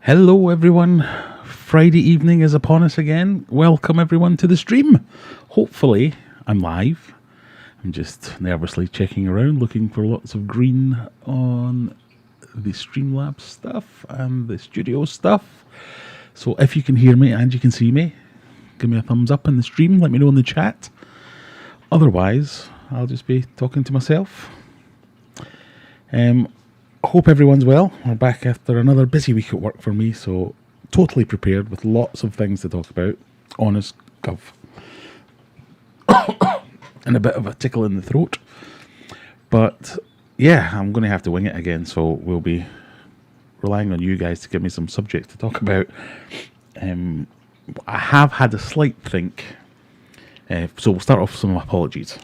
Hello everyone, Friday evening is upon us again. Welcome everyone to the stream. Hopefully I'm live. I'm just nervously checking around looking for lots of green on the Streamlabs stuff and the studio stuff. So if you can hear me and you can see me, give me a thumbs up in the stream, let me know in the chat. Otherwise, I'll just be talking to myself. Hope everyone's well. We're back after another busy week at work for me, so totally prepared with lots of things to talk about. Honest gov. And a bit of a tickle in the throat. But yeah, I'm going to have to wing it again, so we'll be relying on you guys to give me some subjects to talk about. I have had a slight think, so we'll start off with some apologies.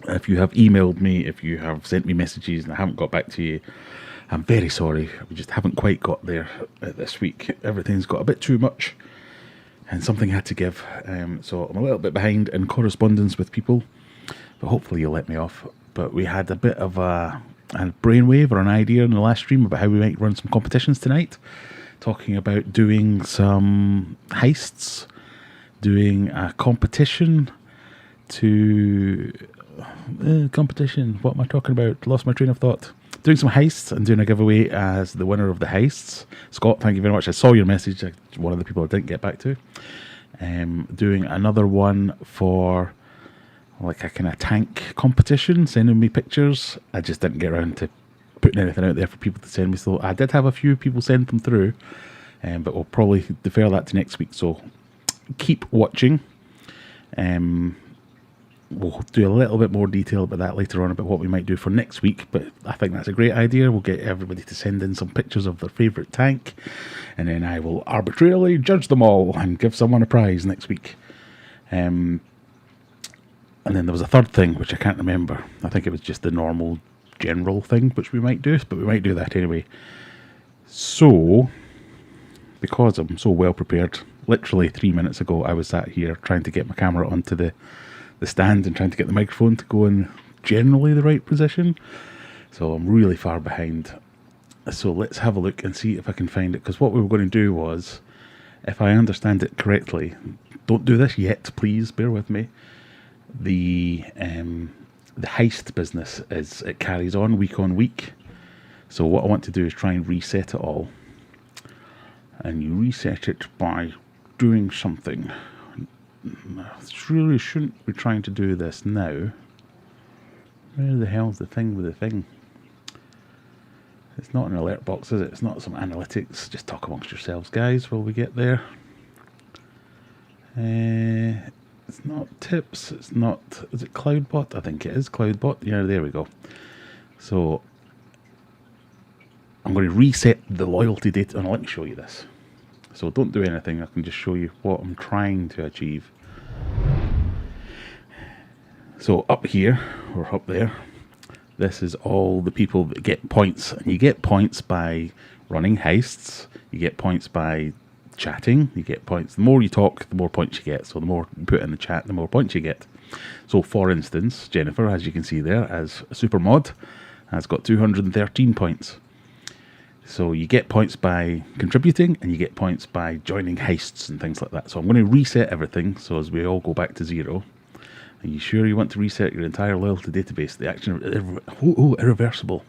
If you have emailed me, if you have sent me messages and I haven't got back to you, I'm very sorry. We just haven't quite got there this week. Everything's got a bit too much and something had to give. So I'm a little bit behind in correspondence with people, but hopefully you'll let me off. But we had a bit of a brainwave or an idea in the last stream about how we might run some competitions tonight, talking about doing some heists, doing a competition to... competition, what am I talking about? Lost my train of thought. Doing some heists and doing a giveaway as the winner of the heists. Scott, thank you very much. I saw your message, one of the people I didn't get back to. Doing another one for like a kind of tank competition, sending me pictures. I just didn't get around to putting anything out there for people to send me, so I did have a few people send them through, but we'll probably defer that to next week, so keep watching. We'll do a little bit more detail about that later on, about what we might do for next week, but I think that's a great idea. We'll get everybody to send in some pictures of their favourite tank, and then I will arbitrarily judge them all and give someone a prize next week. And then there was a third thing, which I can't remember. I think it was just the normal general thing, which we might do, but we might do that anyway. So, because I'm so well prepared, literally 3 minutes ago I was sat here trying to get my camera onto the stand and trying to get the microphone to go in generally the right position. So I'm really far behind. So let's have a look and see if I can find it, because what we were going to do was, if I understand it correctly, don't do this yet, please, bear with me. The heist business it carries on week. So what I want to do is try and reset it all. And you reset it by doing something. I really shouldn't be trying to do this now. Where the hell's the thing with the thing? It's not an alert box, is it? It's not some analytics. Just talk amongst yourselves, guys, while we get there. It's not tips. It's not... Is it CloudBot? I think it is CloudBot. Yeah, there we go. So, I'm going to reset the loyalty data. And let me show you this. So don't do anything. I can just show you what I'm trying to achieve. So up here, or up there, this is all the people that get points. And you get points by running heists. You get points by chatting. You get points. The more you talk, the more points you get. So the more you put in the chat, the more points you get. So for instance, Jennifer, as you can see there, as a super mod, has got 213 points. So you get points by contributing, and you get points by joining heists and things like that. So I'm going to reset everything, so as we all go back to 0. Are you sure you want to reset your entire loyalty database? The action... irreversible.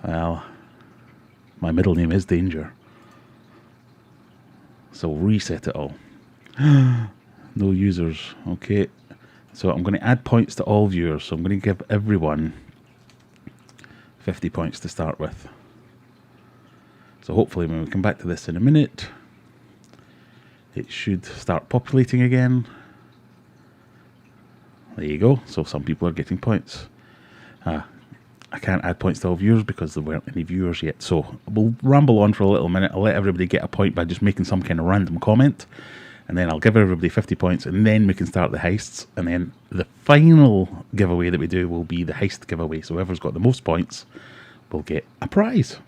Well, my middle name is Danger. So reset it all. No users. Okay. So I'm going to add points to all viewers. So I'm going to give everyone 50 points to start with. So hopefully when we come back to this in a minute, it should start populating again. There you go. So some people are getting points. I can't add points to all viewers because there weren't any viewers yet. So we'll ramble on for a little minute. I'll let everybody get a point by just making some kind of random comment. And then I'll give everybody 50 points, and then we can start the heists. And then the final giveaway that we do will be the heist giveaway. So whoever's got the most points will get a prize.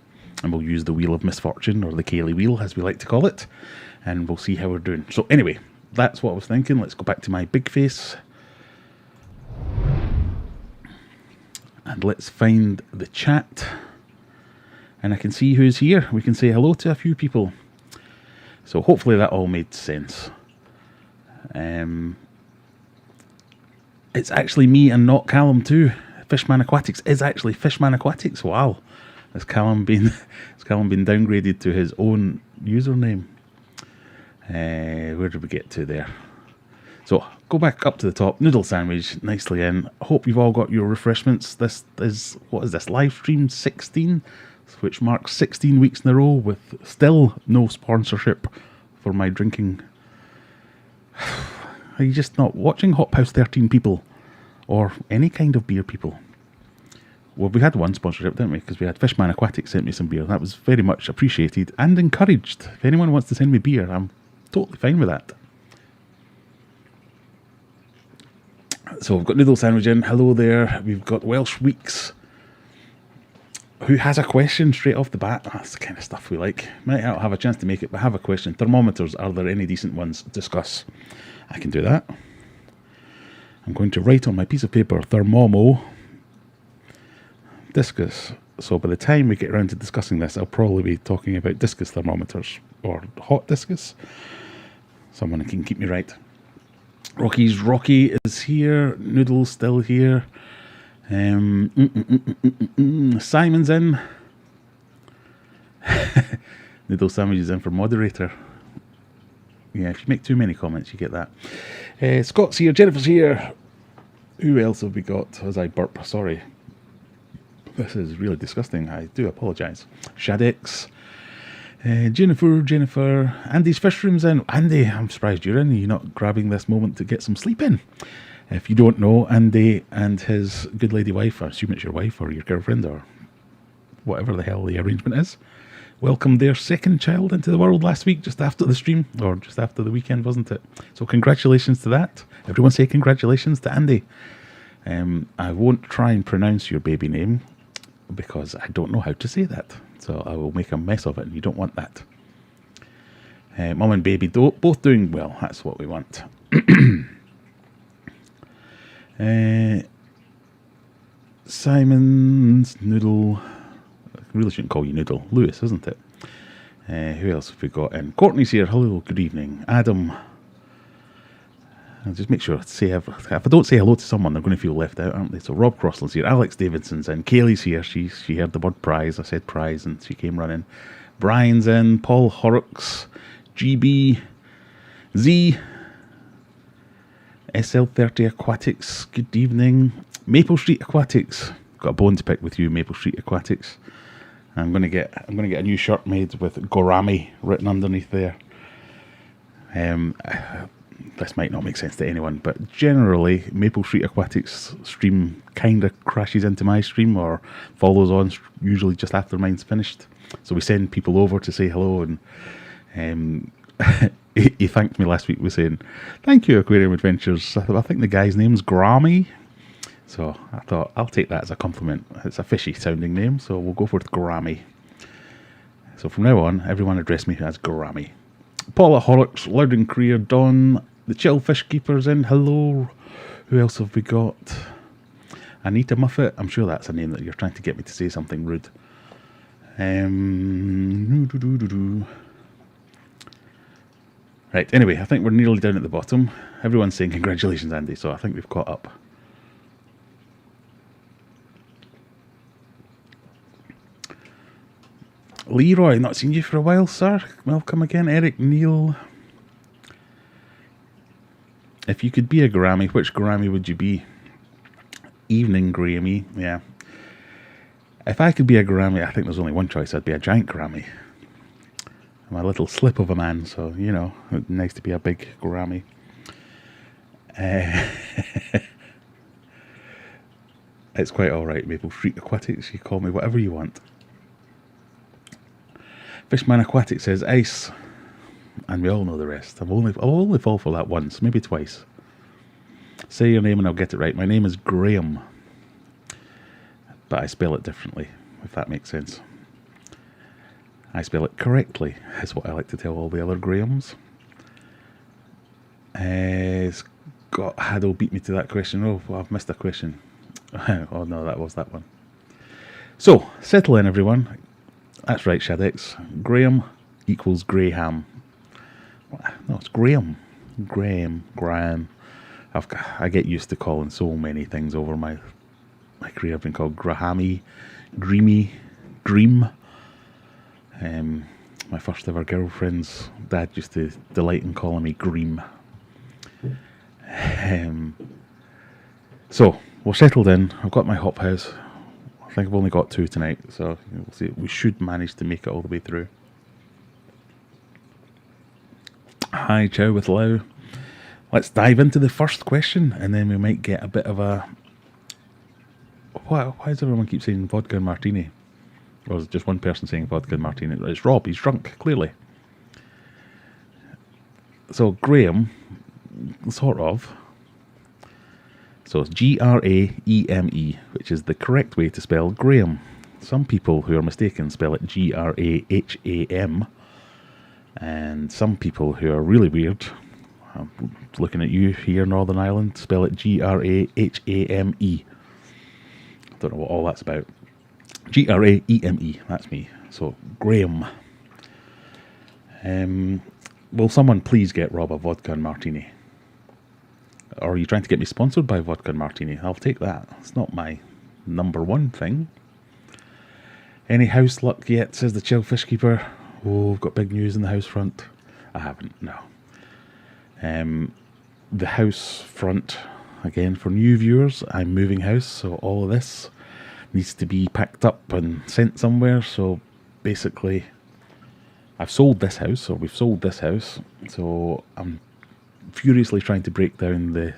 And we'll use the Wheel of Misfortune, or the Kaylee Wheel, as we like to call it. And we'll see how we're doing. So anyway, that's what I was thinking. Let's go back to my big face. And let's find the chat. and I can see who's here. We can say hello to a few people. So hopefully that all made sense. It's actually me and not Callum too. Fishman Aquatics is actually Fishman Aquatics. Wow. Has Callum been downgraded to his own username? Where did we get to there? So go back up to the top. Noodle sandwich nicely in. Hope you've all got your refreshments. This is, what is this, live stream 16, which marks 16 weeks in a row with still no sponsorship for my drinking. Are you just not watching Hop House 13 people or any kind of beer people? Well, we had one sponsorship, didn't we? Because we had Fishman Aquatics sent me some beer. That was very much appreciated and encouraged. If anyone wants to send me beer, I'm totally fine with that. So we've got noodle sandwich in. Hello there. We've got Welsh Weeks, who has a question straight off the bat. That's the kind of stuff we like. Might not have a chance to make it, but have a question. Thermometers, are there any decent ones? Discuss. I can do that. I'm going to write on my piece of paper, thermomo, discus. So by the time we get around to discussing this, I'll probably be talking about discus thermometers, or hot discus. Someone can keep me right. Rocky is here. Noodle's still here. Simon's in. Noodle sandwich is in for moderator. Yeah, if you make too many comments, you get that. Scott's here. Jennifer's here. Who else have we got? As I burp, sorry. This is really disgusting. I do apologise. Shadex. Jennifer. Andy's fish room's in. Andy, I'm surprised you're in. You're not grabbing this moment to get some sleep in. If you don't know, Andy and his good lady wife, I assume it's your wife or your girlfriend or whatever the hell the arrangement is, welcomed their second child into the world last week, just after the stream, or just after the weekend, wasn't it? So congratulations to that. Everyone say congratulations to Andy. I won't try and pronounce your baby name because I don't know how to say that. So I will make a mess of it, and you don't want that. Mum and baby both doing well. That's what we want. Simon's Noodle. I really shouldn't call you Noodle. Lewis, isn't it? Who else have we got in? Courtney's here. Hello, good evening. Adam. I'll just make sure to say if I don't say hello to someone, they're going to feel left out, aren't they? So Rob Crossland's here. Alex Davidson's in. Kaylee's here. She heard the word prize. I said prize, and she came running. Brian's in. Paul Horrocks. GB. Z. SL30 Aquatics, good evening. Maple Street Aquatics, got a bone to pick with you, Maple Street Aquatics. I'm gonna get a new shirt made with Gorami written underneath there. This might not make sense to anyone, but generally Maple Street Aquatics stream kind of crashes into my stream or follows on usually just after mine's finished. So we send people over to say hello, and he thanked me last week with saying, "Thank you, Aquarium Adventures." I think the guy's name's Grammy. So I thought, I'll take that as a compliment. It's a fishy sounding name, so we'll go for Grammy. So from now on, everyone address me as Grammy. Paula Horrocks, Loud and Clear, Don, the Chill Fish Keeper's in. Hello. Who else have we got? Anita Muffet. I'm sure that's a name that you're trying to get me to say something rude. Right, anyway, I think we're nearly down at the bottom. Everyone's saying congratulations, Andy, so I think we've caught up. Leroy, not seen you for a while, sir. Welcome again. Eric, Neil. If you could be a Grammy, which Grammy would you be? Evening Grammy, yeah. If I could be a Grammy, I think there's only one choice. I'd be a giant Grammy. I'm a little slip of a man, so, you know, it's nice to be a big Grammy. It's quite alright, Maple Street Aquatics. You call me whatever you want. Fishman Aquatic says ice. And we all know the rest. I'll only fall for that once, maybe twice. Say your name and I'll get it right. My name is Graham. But I spell it differently, if that makes sense. I spell it correctly, is what I like to tell all the other Grahams. Scott Haddle beat me to that question. Oh, well, I've missed a question. Oh no, that was that one. So, settle in everyone. That's right, Shadex. Graham equals Graham. No, it's Graham. Graham. I get used to calling so many things over my career. I've been called Grahamy, Greamy, Greem. My first ever girlfriend's dad used to delight in calling me Greem. So, we're settled in. I've got my hop house. I think I've only got 2 tonight, so we'll see. We should manage to make it all the way through. Hi, Chow with Lau. Let's dive into the first question, and then we might get a bit of a... Why does everyone keep saying vodka and martini? Or is it just one person saying vodka and martini? It's Rob, he's drunk, clearly. So, Graham, sort of. So, it's Graheme, which is the correct way to spell Graham. Some people who are mistaken spell it Graham. And some people who are really weird, I'm looking at you here, Northern Ireland, spell it Grahame. I don't know what all that's about. Graheme, that's me. So, Graham. Will someone please get Rob a vodka and martini? Or are you trying to get me sponsored by vodka and martini? I'll take that. It's not my number one thing. Any house luck yet, says the chill fish keeper. Oh, we've got big news in the house front. I haven't, no. The house front, again, for new viewers, I'm moving house, so all of this needs to be packed up and sent somewhere. So basically, I've sold this house, or we've sold this house, so I'm furiously trying to break down the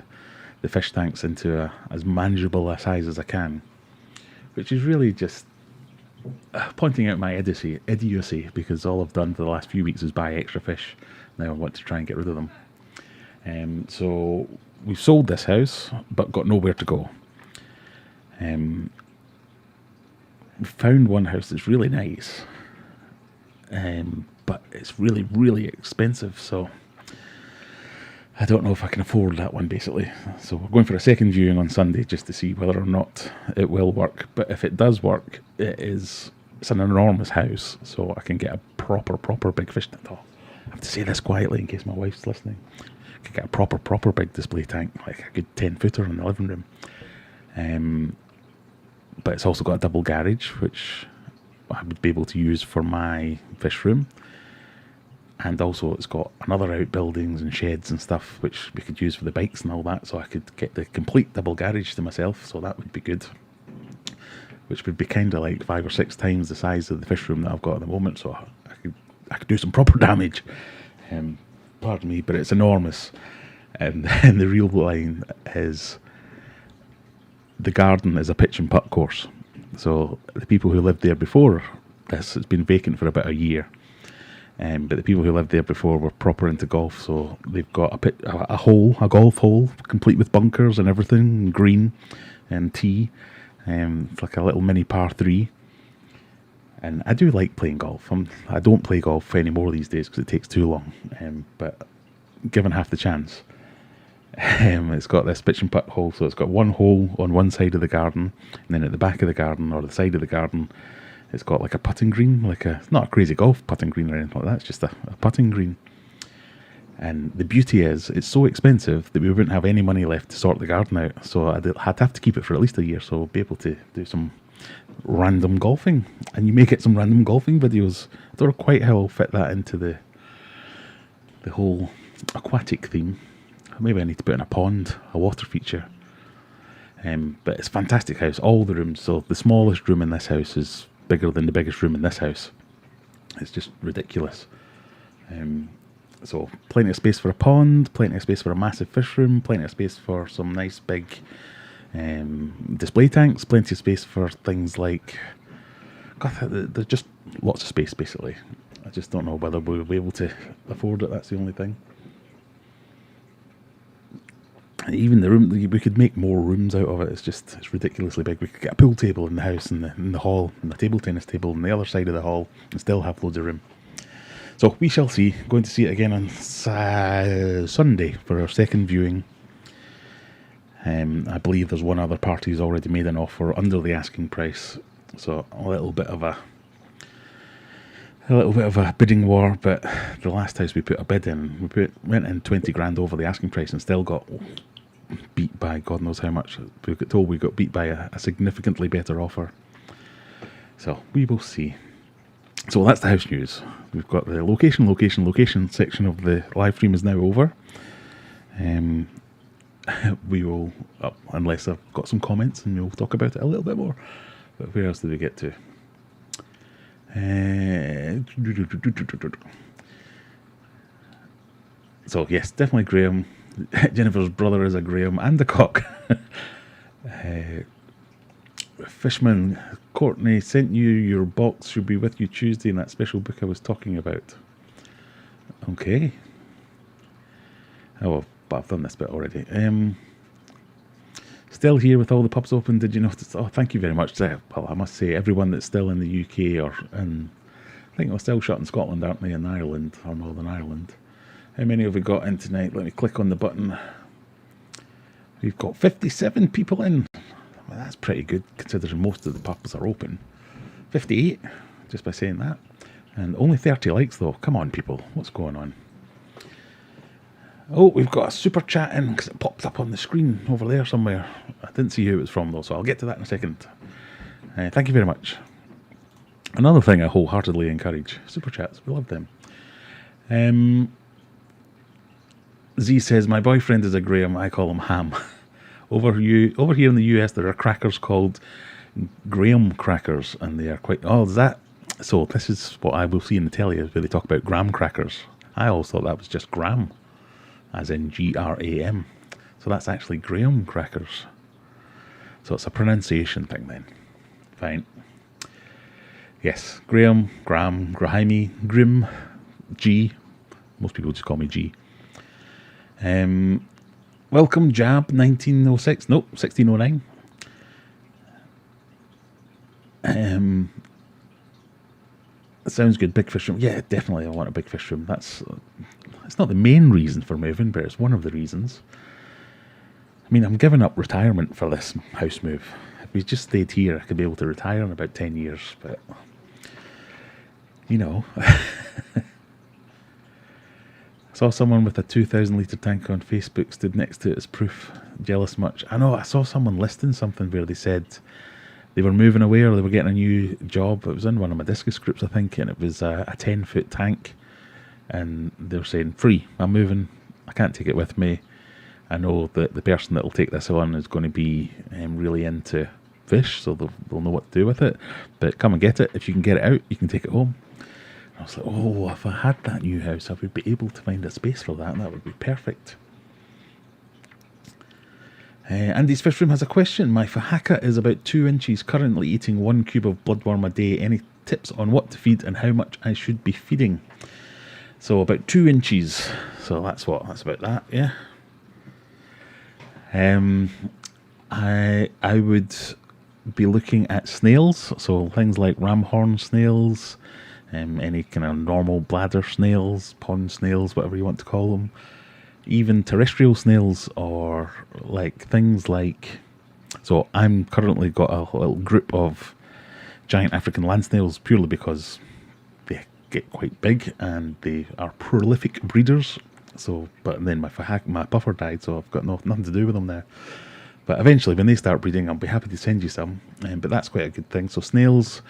fish tanks into as manageable a size as I can, which is really just pointing out my idiocy, because all I've done for the last few weeks is buy extra fish. Now I want to try and get rid of them. So we've sold this house, but got nowhere to go. We found one house that's really nice, but it's really, really expensive, so I don't know if I can afford that one, basically. So we're going for a second viewing on Sunday just to see whether or not it will work. But if it does work, it's an enormous house, so I can get a proper big fish tank. Oh, I have to say this quietly in case my wife's listening. I can get a proper big display tank, like a good 10-footer in the living room. But it's also got a double garage, which I would be able to use for my fish room. And also it's got another outbuildings and sheds and stuff, which we could use for the bikes and all that. So I could get the complete double garage to myself, so that would be good. Which would be kind of like 5 or 6 times the size of the fish room that I've got at the moment. So I could do some proper damage. Pardon me, but it's enormous. And the real line is, the garden is a pitch and putt course. So the people who lived there before this, it's been vacant for about a year. But the people who lived there before were proper into golf, so they've got a golf hole, complete with bunkers and everything, green and tee. It's like a little mini par 3. And I do like playing golf. I don't play golf anymore these days because it takes too long. But given half the chance, it's got this pitch and putt hole. So it's got one hole on one side of the garden, and then at the back of the garden or the side of the garden, it's got like a putting green, it's not a crazy golf putting green or anything like that. It's just a putting green. And the beauty is, it's so expensive that we wouldn't have any money left to sort the garden out. So I'd have to keep it for at least a year, so I'll be able to do some random golfing. And you may get some random golfing videos. I don't know quite how I'll fit that into the whole aquatic theme. Maybe I need to put in a pond, a water feature. But it's a fantastic house, all the rooms. So the smallest room in this house is bigger than the biggest room in this house. It's just ridiculous. So plenty of space for a pond, plenty of space for a massive fish room, plenty of space for some nice big display tanks, plenty of space for things like... God, there's just lots of space, basically. I just don't know whether we'll be able to afford it, that's the only thing. And even the room, we could make more rooms out of it. It's ridiculously big. We could get a pool table in the house, in the hall, and a table tennis table on the other side of the hall, and still have loads of room. So we shall see. Going to see it again on Sunday for our second viewing. I believe there's one other party who's already made an offer under the asking price. So a little bit of a a little bit of a bidding war, but the last house we put a bid in, went in 20 grand over the asking price and still got beat by God knows how much. We got told we got beat by a significantly better offer. So we will see. So that's the house news. We've got the location section of the live stream is now over. We will, unless I've got some comments, and we'll talk about it a little bit more. But where else did we get to? So yes, definitely Graham. Jennifer's brother is a Graham and a cock. Fishman, Courtney sent you your box, should be with you Tuesday in that special book I was talking about. Okay. Oh, well, but I've done this bit already. Still here with all the pubs open, did you notice? Oh, thank you very much. Well, I must say, everyone that's still in the UK or in, I think they're still shut in Scotland, aren't they, in Ireland or Northern Ireland. How many have we got in tonight? Let me click on the button. We've got 57 people in. Well, that's pretty good considering most of the pubs are open. 58, just by saying that. And only 30 likes though. Come on, people. What's going on? Oh, we've got a super chat in because it popped up on the screen over there somewhere. I didn't see who it was from though, so I'll get to that in a second. Thank you very much. Another thing I wholeheartedly encourage, super chats. We love them. Z says, my boyfriend is a Graham, I call him Ham. Over here in the US, there are crackers called Graham crackers, and they are quite... Oh, is that... So this is what I will see in the telly, where they talk about graham crackers. I always thought that was just Graham, as in G-R-A-M. So that's actually Graham crackers. So it's a pronunciation thing then. Fine. Yes, Graham, Grahamy, Grim, G. Most people just call me G. Welcome, Jab, 1906. Nope, 1609. Sounds good. Big fish room. Yeah, definitely. I want a big fish room. It's not the main reason for moving, but it's one of the reasons. I mean, I'm giving up retirement for this house move. If we just stayed here, I could be able to retire in about 10 years. But you know. Saw someone with a 2,000 litre tank on Facebook, stood next to it as proof. Jealous much. I know, I saw someone listing something where they said they were moving away or they were getting a new job. It was in one of my Discus groups, I think, and it was a 10-foot tank. And they were saying, free, I'm moving, I can't take it with me. I know that the person that will take this on is going to be really into fish, so they'll know what to do with it. But come and get it. If you can get it out, you can take it home. I was like, oh, if I had that new house, I would be able to find a space for that. That would be perfect. Andy's Fish Room has a question. My Fahaka is about 2 inches, currently eating 1 cube of bloodworm a day. Any tips on what to feed and how much I should be feeding? So about 2 inches. So that's about that, yeah. I would be looking at snails. So things like ramhorn snails, any kind of normal bladder snails, pond snails, whatever you want to call them. Even terrestrial snails, or like things like... So I'm currently got a little group of giant African land snails purely because they get quite big and they are prolific breeders. So, but then my puffer died, so I've got nothing to do with them now. But eventually, when they start breeding, I'll be happy to send you some. But that's quite a good thing. So snails...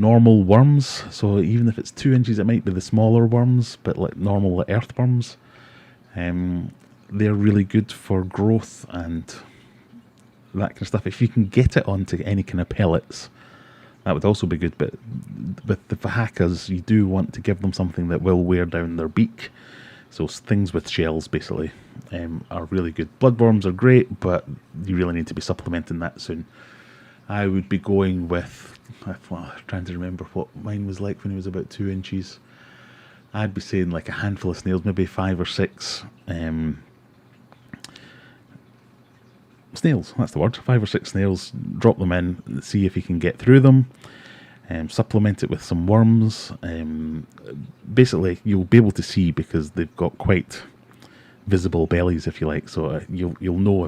Normal worms, so even if it's 2 inches, it might be the smaller worms, but like normal earthworms. They're really good for growth and that kind of stuff. If you can get it onto any kind of pellets, that would also be good. But with the Fahakas, you do want to give them something that will wear down their beak. So things with shells, basically, are really good. Bloodworms are great, but you really need to be supplementing that soon. I would be going with... I'm trying to remember what mine was like when it was about 2 inches. I'd be saying like a handful of snails, maybe 5 or 6 snails, that's the word. 5 or 6 snails, drop them in, see if you can get through them, supplement it with some worms. Basically, you'll be able to see because they've got quite visible bellies, if you like, so you'll know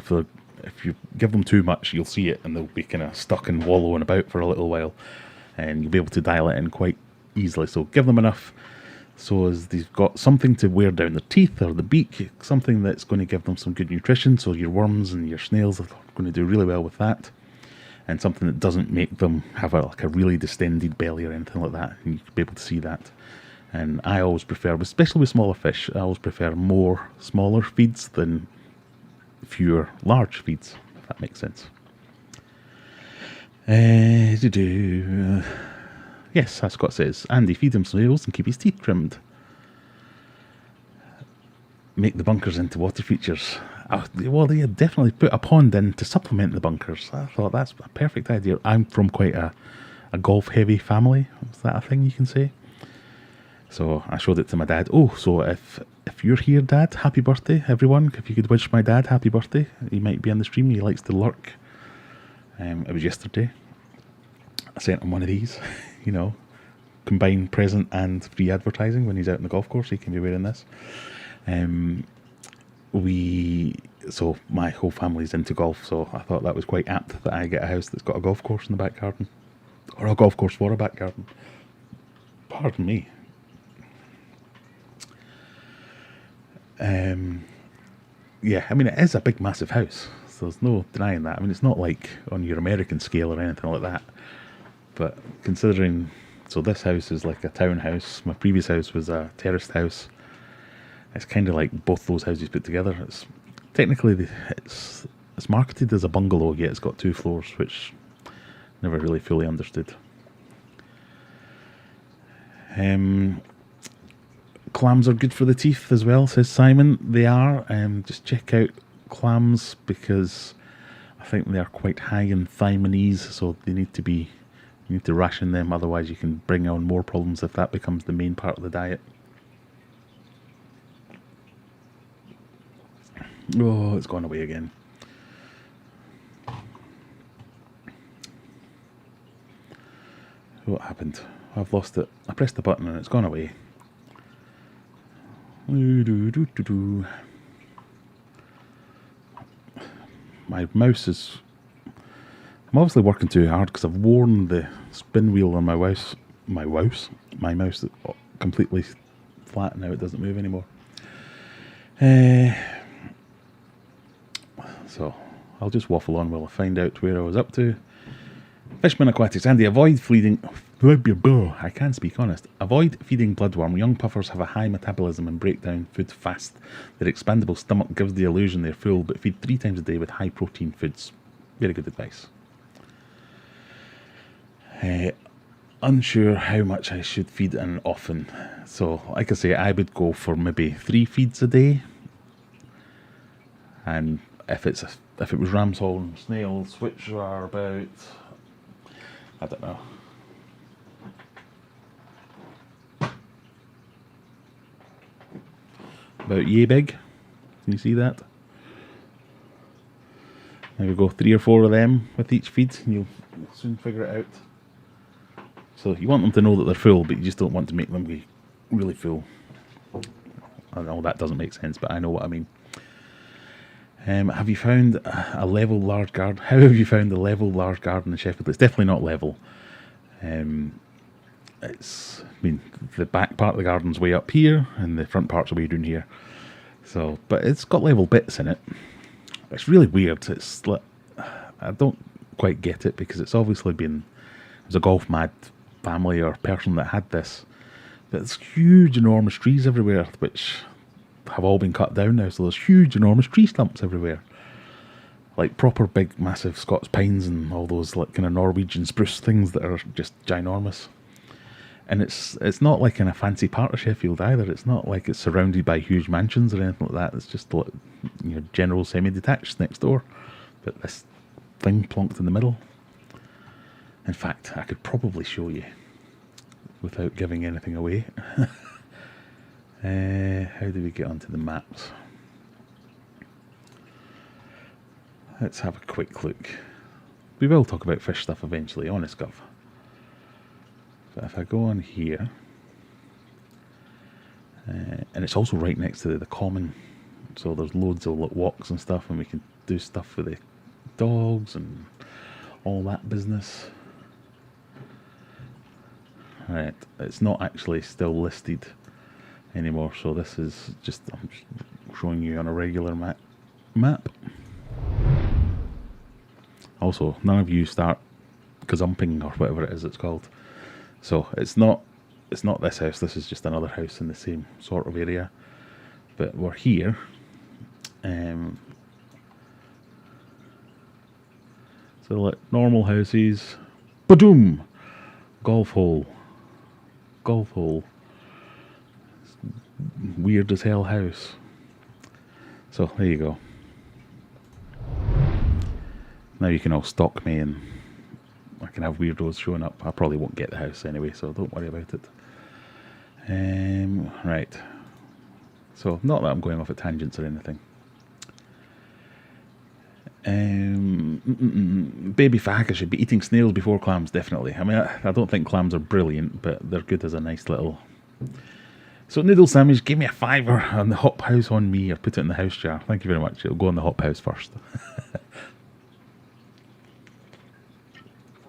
if you give them too much, you'll see it, and they'll be kind of stuck and wallowing about for a little while, and you'll be able to dial it in quite easily. So give them enough so as they've got something to wear down their teeth or the beak, something that's going to give them some good nutrition. So your worms and your snails are going to do really well with that. And something that doesn't make them have like a really distended belly or anything like that. And you can be able to see that. And I always prefer, especially with smaller fish, I always prefer more smaller feeds than fewer large feeds, if that makes sense. Yes, as Scott says, Andy, feed him snails and keep his teeth trimmed. Make the bunkers into water features. Well, they definitely put a pond in to supplement the bunkers. I thought that's a perfect idea. I'm from quite a golf-heavy family. Is that a thing you can say? So I showed it to my dad. Oh, so if you're here, Dad, happy birthday, everyone. If you could wish my dad happy birthday. He might be on the stream. He likes to lurk. It was yesterday. I sent him one of these. You know, combine present and free advertising. When he's out on the golf course, he can be wearing this. So my whole family's into golf, so I thought that was quite apt that I get a house that's got a golf course in the back garden, or a golf course for a back garden. Pardon me. Yeah, I mean, it is a big, massive house, so there's no denying that. I mean, it's not like on your American scale or anything like that, but considering, so this house is like a townhouse, my previous house was a terraced house. It's kind of like both those houses put together. It's technically, it's marketed as a bungalow, yet it's got 2 floors, which I never really fully understood. Clams are good for the teeth as well, says Simon. They are. Just check out clams because I think they are quite high in thiaminase, so they need to be. You need to ration them, otherwise you can bring on more problems if that becomes the main part of the diet. Oh, it's gone away again. What happened? I've lost it. I pressed the button and it's gone away. My mouse is... I'm obviously working too hard because I've worn the spin wheel on my mouse. My mouse is completely flat now. It doesn't move anymore. So I'll just waffle on while I find out where I was up to. Fishman Aquatics. Andy, avoid feeding... I can't speak, honest. Avoid feeding bloodworm. Young puffers have a high metabolism and break down food fast. Their expandable stomach gives the illusion they're full, but feed 3 times a day with high protein foods. Very good advice. Unsure how much I should feed and often. So, like I say, I would go for maybe 3 feeds a day. And if it was ramshorn snails, which are about, I don't know, about yay big. Can you see that? There we go, 3 or 4 of them with each feed, and you'll soon figure it out. So you want them to know that they're full, but you just don't want to make them be really full. I know that doesn't make sense, but I know what I mean. Have you found a level large garden? How have you found a level large garden in Sheffield? It's definitely not level. The back part of the garden's way up here, and the front part's way down here. So, but it's got level bits in it. It's really weird. It's like, I don't quite get it because it's obviously it was a golf mad family or person that had this. But there's huge, enormous trees everywhere, which have all been cut down now, so there's huge enormous tree stumps everywhere, like proper big massive Scots pines and all those like kind of Norwegian spruce things that are just ginormous. And it's not like in a fancy part of Sheffield either. It's not like it's surrounded by huge mansions or anything like that. It's just like, general semi-detached next door, but this thing plonked in the middle. In fact, I could probably show you without giving anything away. How do we get onto the maps? Let's have a quick look. We will talk about fish stuff eventually, honest gov. But if I go on here, and it's also right next to the common, so there's loads of walks and stuff, and we can do stuff for the dogs and all that business. Right, it's not actually still listed anymore, so this is just, I'm just showing you on a regular map. Also, none of you start gazumping or whatever it is it's called. So it's not this house, this is just another house in the same sort of area. But we're here. So like normal houses. Badoom! Golf hole. Golf hole. Weird as hell house. So there you go. Now you can all stalk me and I can have weirdos showing up. I probably won't get the house anyway, so don't worry about it. Right. So not that I'm going off at tangents or anything. Baby Faka should be eating snails before clams, definitely. I mean, I don't think clams are brilliant, but they're good as a nice little... So Noodle Sandwich, give me a £5 on the hop house on me, or put it in the house jar. Thank you very much. It'll go in the hop house first.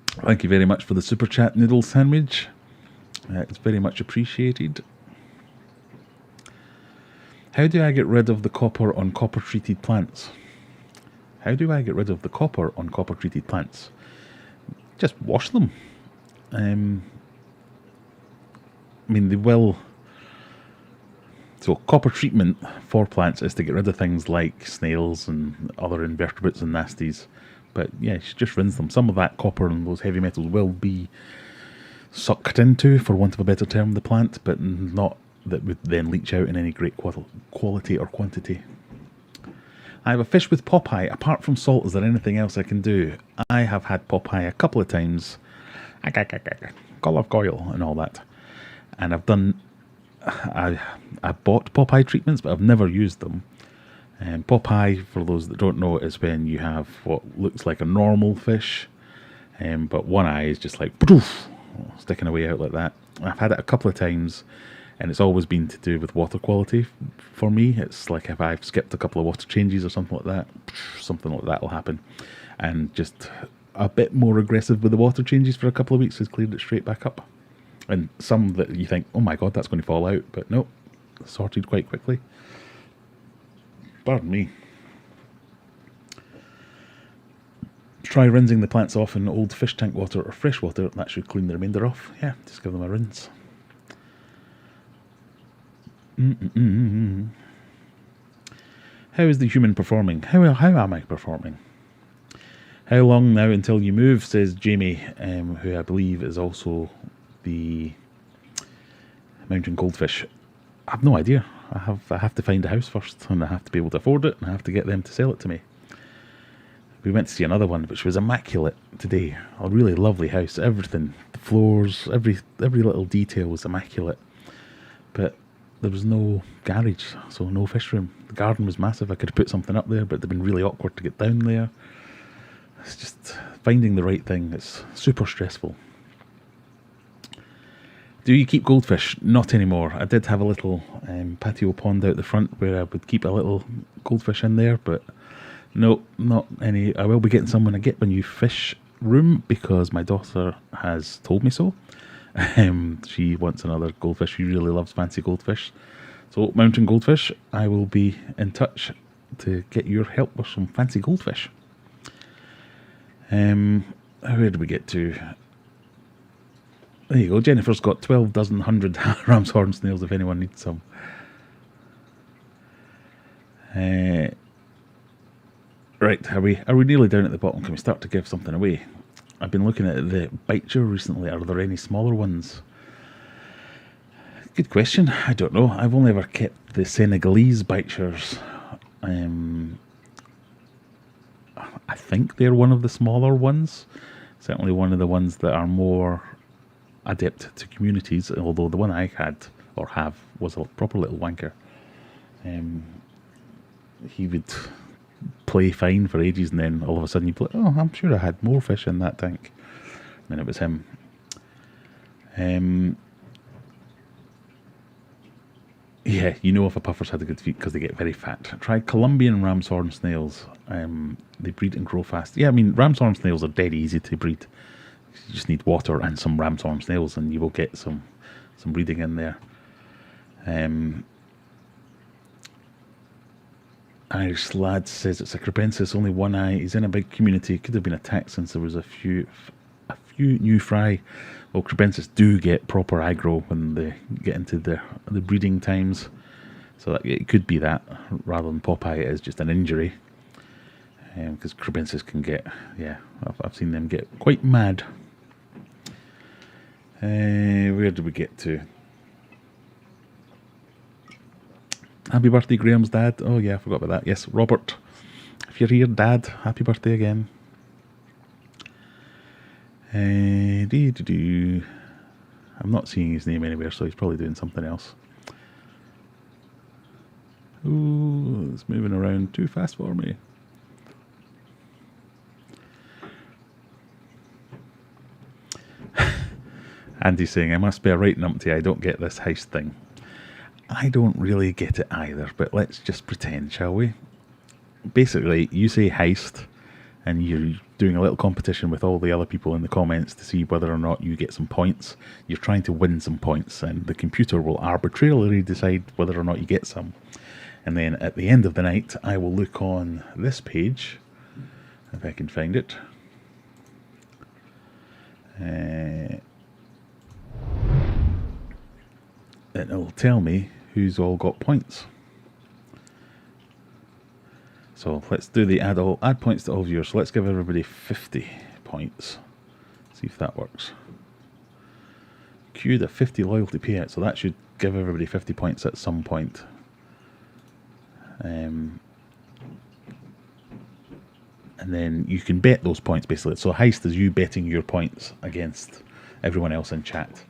Thank you very much for the super chat, Noodle Sandwich. It's very much appreciated. How do I get rid of the copper on copper treated plants? How do I get rid of the copper on copper treated plants? Just wash them. I mean, they will... So copper treatment for plants is to get rid of things like snails and other invertebrates and nasties. But yeah, you should just rinse them. Some of that copper and those heavy metals will be sucked into, for want of a better term, the plant, but not that would then leach out in any great quality or quantity. I have a fish with Popeye. Apart from salt, is there anything else I can do? I have had Popeye a couple of times. Olive oil and all that. And I've done... I bought Popeye treatments, but I've never used them. Popeye, for those that don't know, is when you have what looks like a normal fish, but one eye is just like poof, sticking away out like that. I've had it a couple of times, and it's always been to do with water quality for me. It's like if I've skipped a couple of water changes or something like that will happen. And just a bit more aggressive with the water changes for a couple of weeks has cleared it straight back up. And some that you think, oh my god, that's going to fall out, but no, sorted quite quickly. Pardon me. Try rinsing the plants off in old fish tank water or fresh water. That should clean the remainder off. Yeah, just give them a rinse. How is the human performing? How am I performing? How long now until you move, says Jamie, who I believe is also the mountain goldfish. I have no idea. I have to find a house first, and I have to be able to afford it, and I have to get them to sell it to me. We went to see another one, which was immaculate today. A really lovely house. Everything, the floors, every little detail was immaculate. But there was no garage, so no fish room. The garden was massive. I could have put something up there, but it'd been really awkward to get down there. It's just finding the right thing. It's super stressful. Do you keep goldfish? Not anymore. I did have a little patio pond out the front where I would keep a little goldfish in there, but no, not any. I will be getting some when I get my new fish room because my daughter has told me so. She wants another goldfish. She really loves fancy goldfish. So, mountain goldfish, I will be in touch to get your help with some fancy goldfish. Where did we get to? There you go. Jennifer's got 12 dozen 100 ram's horn snails if anyone needs some. Right, are we nearly down at the bottom? Can we start to give something away? I've been looking at the Biter recently. Are there any smaller ones? Good question. I don't know. I've only ever kept the Senegalese Biters. I think they're one of the smaller ones. Certainly one of the ones that are more adept to communities, although the one I had, or have, was a proper little wanker. He would play fine for ages, and then all of a sudden you'd be like, oh, I'm sure I had more fish in that tank. And then it was him. Yeah, you know if a puffer's had a good feed because they get very fat. Try Colombian ram's horn snails. They breed and grow fast. Yeah, I mean, ram's horn snails are dead easy to breed. You just need water and some ram's horn snails, and you will get some breeding in there. Irish lad says it's a Crepensis, only one eye. He's in a big community. Could have been attacked since there was a few new fry. Well, Crepensis do get proper aggro when they get into the breeding times, so that it could be that rather than Popeye. It is just an injury, because Crepensis can get, yeah, I've seen them get quite mad. Where did we get to? Happy birthday, Graham's dad. Oh yeah, I forgot about that. Yes, Robert, if you're here, Dad, happy birthday again. I'm not seeing his name anywhere, so he's probably doing something else. Ooh, it's moving around too fast for me. Andy's saying, I must be a right numpty, I don't get this heist thing. I don't really get it either, but let's just pretend, shall we? Basically, you say heist, and you're doing a little competition with all the other people in the comments to see whether or not you get some points. You're trying to win some points, and the computer will arbitrarily decide whether or not you get some. And then at the end of the night, I will look on this page, if I can find it. And it'll tell me who's all got points. So let's do the add points to all viewers. So let's give everybody 50 points. See if that works. Queued a 50 loyalty payout, so that should give everybody 50 points at some point. And then you can bet those points basically. So heist is you betting your points against everyone else in chat.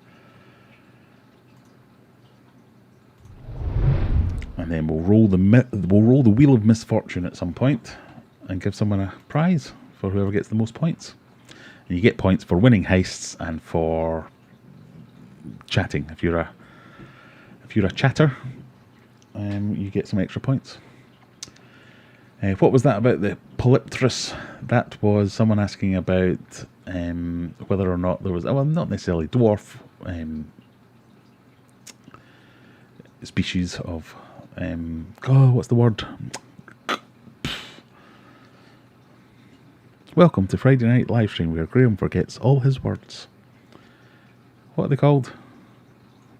And then we'll roll the wheel of misfortune at some point and give someone a prize for whoever gets the most points. And you get points for winning heists and for chatting. If you're a chatter, you get some extra points. What was that about the Polypterus? That was someone asking about whether or not there was, well, not necessarily dwarf species of, what's the word? Welcome to Friday Night Livestream, where Graham forgets all his words. What are they called?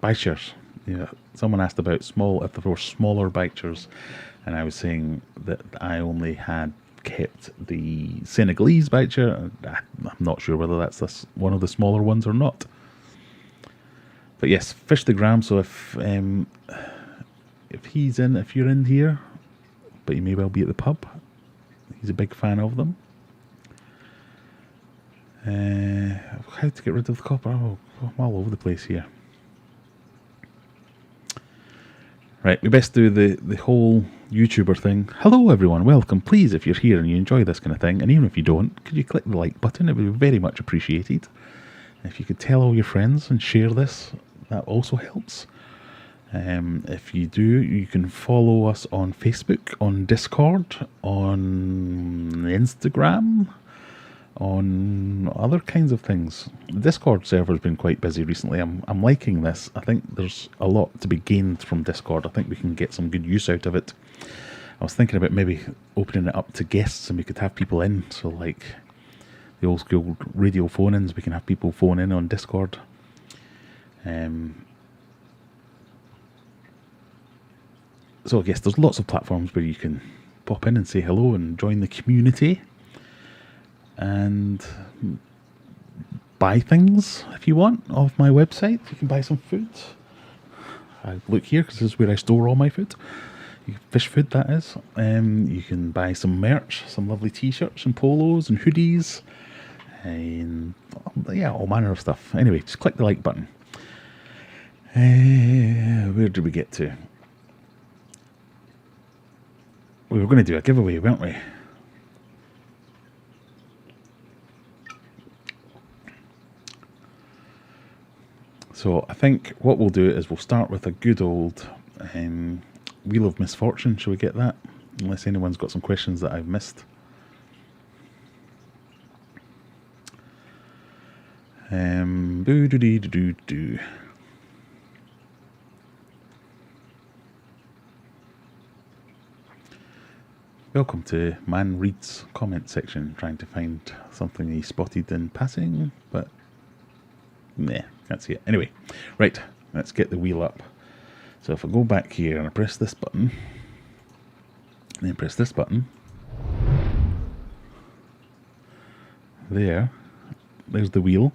Bichers. Yeah, someone asked about if there were smaller bichers, and I was saying that I only had kept the Senegalese bicher. I'm not sure whether that's one of the smaller ones or not. But yes, Fish the Gram. So if you're in here, but you may well be at the pub. He's a big fan of them. How to get rid of the copper? Oh, I'm all over the place here. Right, we best do the whole YouTuber thing. Hello everyone, welcome. Please, if you're here and you enjoy this kind of thing, and even if you don't, could you click the like button? It would be very much appreciated. If you could tell all your friends and share this, that also helps. If you do, you can follow us on Facebook, on Discord, on Instagram, on other kinds of things. The Discord server has been quite busy recently. I'm liking this. I think there's a lot to be gained from Discord. I think we can get some good use out of it. I was thinking about maybe opening it up to guests and we could have people in. So like the old school radio phone-ins, we can have people phone in on Discord. So I guess there's lots of platforms where you can pop in and say hello and join the community. And buy things if you want off my website. You can buy some food. I look here because this is where I store all my food. Fish food, that is. You can buy some merch, some lovely t-shirts and polos and hoodies. And yeah, all manner of stuff. Anyway, just click the like button. Where did we get to? We were going to do a giveaway, weren't we? So I think what we'll do is we'll start with a good old Wheel of Misfortune. Shall we get that? Unless anyone's got some questions that I've missed. Boo doo doo doo doo. Welcome to Man Reads comment section, trying to find something he spotted in passing, but nah, can't see it. Anyway, right, let's get the wheel up. So if I go back here and I press this button, and then press this button, there's the wheel.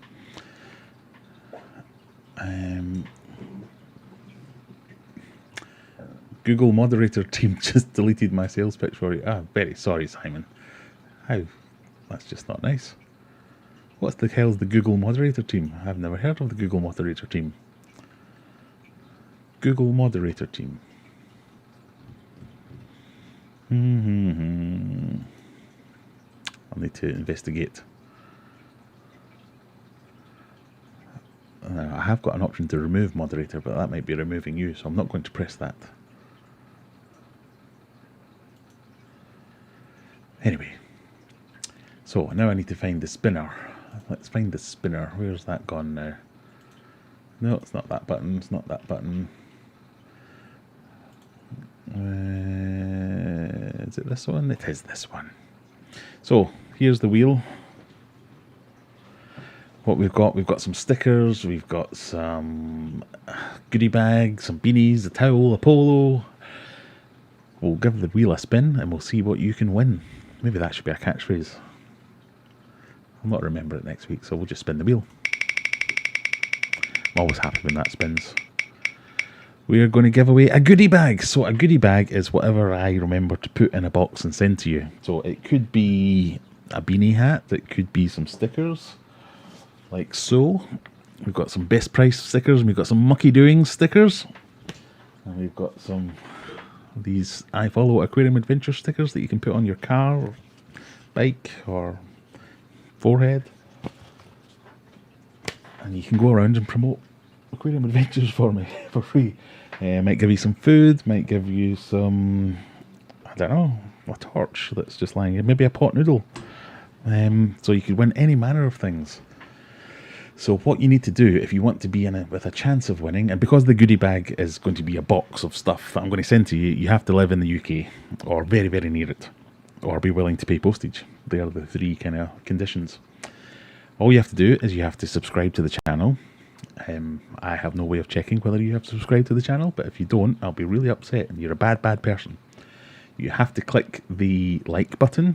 Google moderator team just deleted my sales pitch for you. Ah, very sorry, Simon. How? That's just not nice. What the hell's the Google moderator team? I've never heard of the Google moderator team. Google moderator team. I'll need to investigate. I have got an option to remove moderator, but that might be removing you, so I'm not going to press that. Anyway, so now I need to find the spinner. Let's find the spinner. Where's that gone now? No, it's not that button. It's not that button. Is it this one? It is this one. So here's the wheel. What we've got some stickers, we've got some goodie bags, some beanies, a towel, a polo. We'll give the wheel a spin and we'll see what you can win. Maybe that should be a catchphrase. I'll not remember it next week, so we'll just spin the wheel. I'm always happy when that spins. We are going to give away a goodie bag. So a goodie bag is whatever I remember to put in a box and send to you. So it could be a beanie hat, it could be some stickers, like so. We've got some best price stickers, and we've got some mucky doings stickers, and we've got some these I Follow Aquarium Adventure stickers that you can put on your car or bike or forehead, and you can go around and promote Aquarium Adventures for me for free. Might give you some food, might give you some, I don't know, a torch that's just lying here, maybe a pot noodle. So you could win any manner of things. So what you need to do if you want to be in it with a chance of winning, and because the goodie bag is going to be a box of stuff that I'm going to send to you, you have to live in the UK or very, very near it, or be willing to pay postage. They are the three kind of conditions. All you have to do is you have to subscribe to the channel. I have no way of checking whether you have subscribed to the channel, but if you don't, I'll be really upset and you're a bad, bad person. You have to click the like button.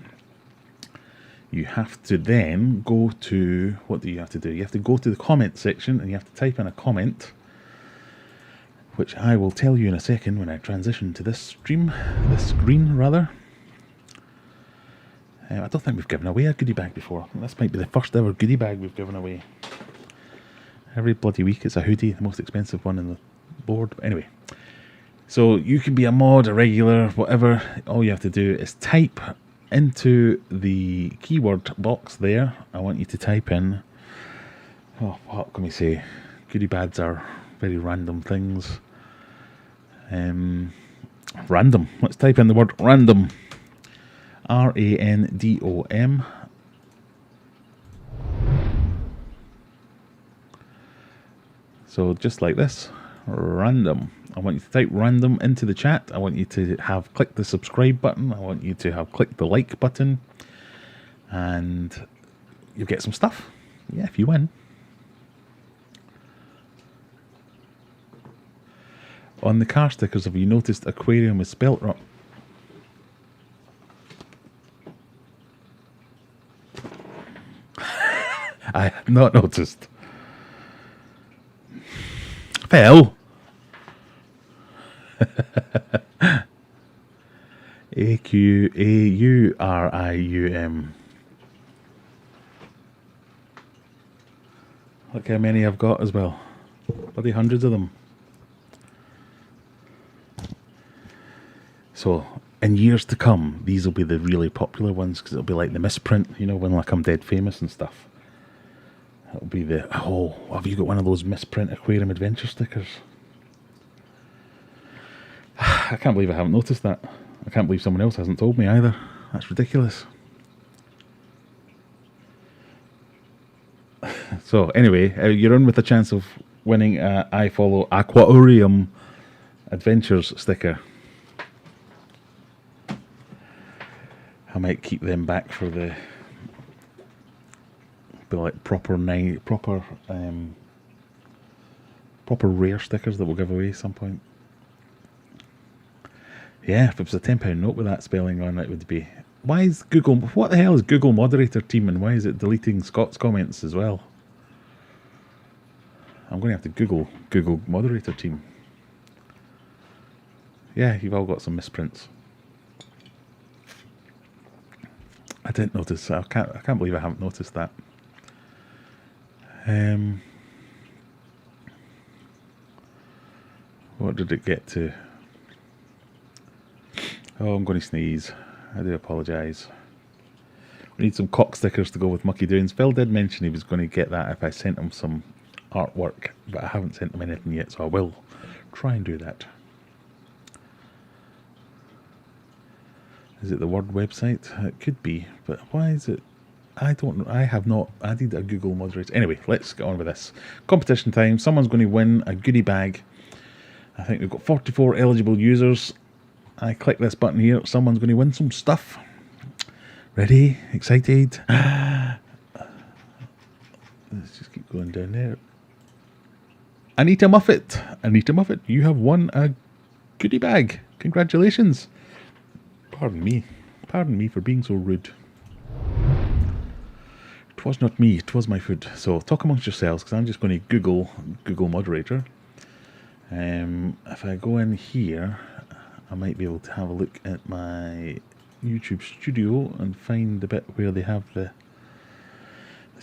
You have to then go to, what do you have to do? You have to go to the comment section and you have to type in a comment, which I will tell you in a second when I transition to this screen rather. I don't think we've given away a goodie bag before. This might be the first ever goodie bag we've given away. Every bloody week it's a hoodie, the most expensive one in the board. But anyway, so you can be a mod, a regular, whatever. All you have to do is type into the keyword box there. I want you to type in, oh, what can we say? Goodie bags are very random things. Random. Let's type in the word random. R-A-N-D-O-M. So just like this, random. I want you to type random into the chat. I want you to have clicked the subscribe button. I want you to have clicked the like button. And you'll get some stuff. Yeah, if you win. On the car stickers, have you noticed aquarium is spelt wrong? I have not noticed. Phil. A-Q-A-U-R-I-U-M. Look how many I've got as well. Bloody hundreds of them. So, in years to come, these will be the really popular ones because it'll be like the misprint, you know, when like I'm dead famous and stuff. It'll be the, oh, have you got one of those misprint Aquarium Adventure stickers? I can't believe I haven't noticed that. I can't believe someone else hasn't told me either. That's ridiculous. So anyway, you're in with a chance of winning a I Follow Aquarium Adventures sticker. I might keep them back for the like proper rare stickers that we'll give away at some point. Yeah, if it was a £10 note with that spelling on it, would be. Why is Google? What the hell is Google moderator team, and why is it deleting Scott's comments as well? I'm going to have to Google moderator team. Yeah, you've all got some misprints. I didn't notice. I can't believe I haven't noticed that. What did it get to? Oh, I'm going to sneeze. I do apologise. We need some cock stickers to go with Mucky Doings. Phil did mention he was going to get that if I sent him some artwork, but I haven't sent him anything yet, so I will try and do that. Is it the Word website? It could be, but why is it? I don't know. I have not added a Google moderator. Anyway, let's get on with this. Competition time. Someone's going to win a goodie bag. I think we've got 44 eligible users. I click this button here. Someone's going to win some stuff. Ready? Excited? Let's just keep going down there. Anita Muffet. Anita Muffet, you have won a goodie bag. Congratulations. Pardon me. Pardon me for being so rude. It was not me. It was my food. So talk amongst yourselves, because I'm just going to Google moderator. If I go in here, I might be able to have a look at my YouTube studio and find the bit where they have the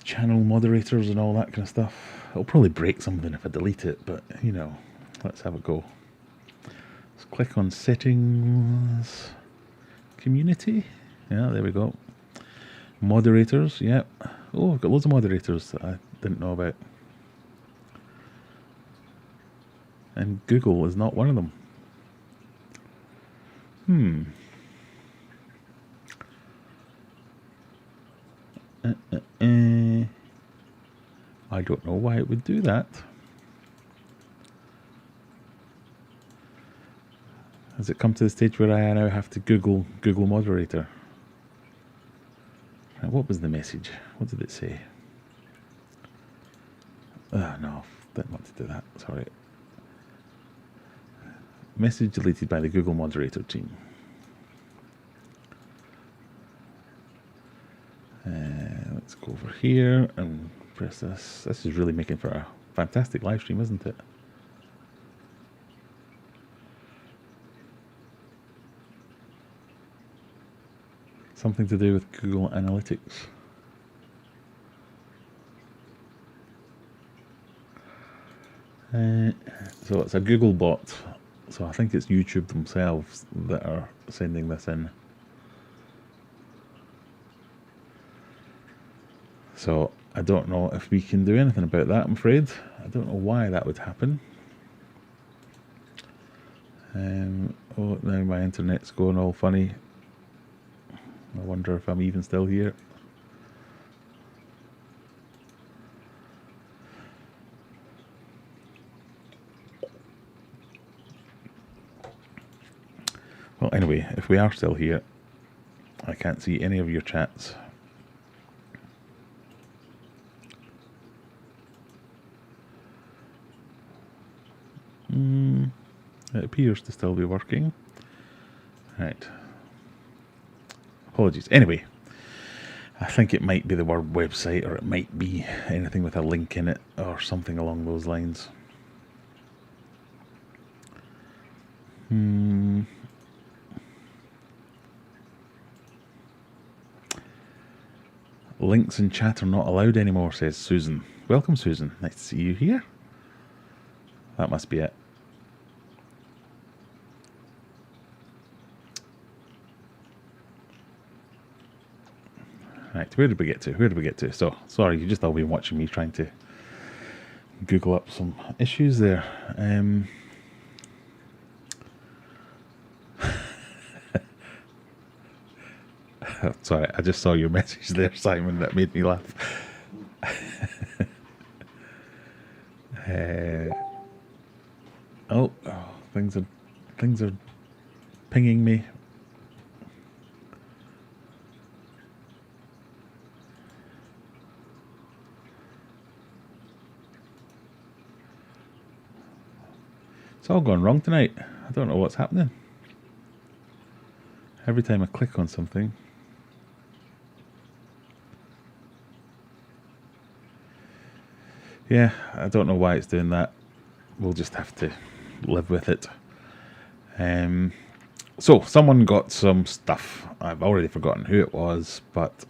channel moderators and all that kind of stuff. It'll probably break something if I delete it, but you know, let's have a go. Let's click on settings, community. Yeah, there we go. Moderators, yep. Oh, I've got loads of moderators that I didn't know about. And Google is not one of them. I don't know why it would do that. Has it come to the stage where I now have to Google moderator? What was the message? What did it say? Oh no, didn't want to do that, sorry. Message deleted by the Google moderator team. Let's go over here and press this. This is really making for a fantastic live stream, isn't it? Something to do with Google Analytics. So it's a Google bot. So I think it's YouTube themselves that are sending this in. So I don't know if we can do anything about that, I'm afraid. I don't know why that would happen. Oh, now my internet's going all funny. I wonder if I'm even still here. Well, anyway, if we are still here, I can't see any of your chats. It appears to still be working. Right. Apologies. Anyway, I think it might be the Word website, or it might be anything with a link in it, or something along those lines. Links in chat are not allowed anymore, says Susan. Welcome, Susan. Nice to see you here. That must be it. Right, where did we get to? Where did we get to? So, sorry, you've just all been watching me trying to Google up some issues there. Sorry, I just saw your message there, Simon, that made me laugh. Oh, things are pinging me. It's all gone wrong tonight. I don't know what's happening. Every time I click on something. Yeah, I don't know why it's doing that. We'll just have to live with it. So, someone got some stuff. I've already forgotten who it was, but...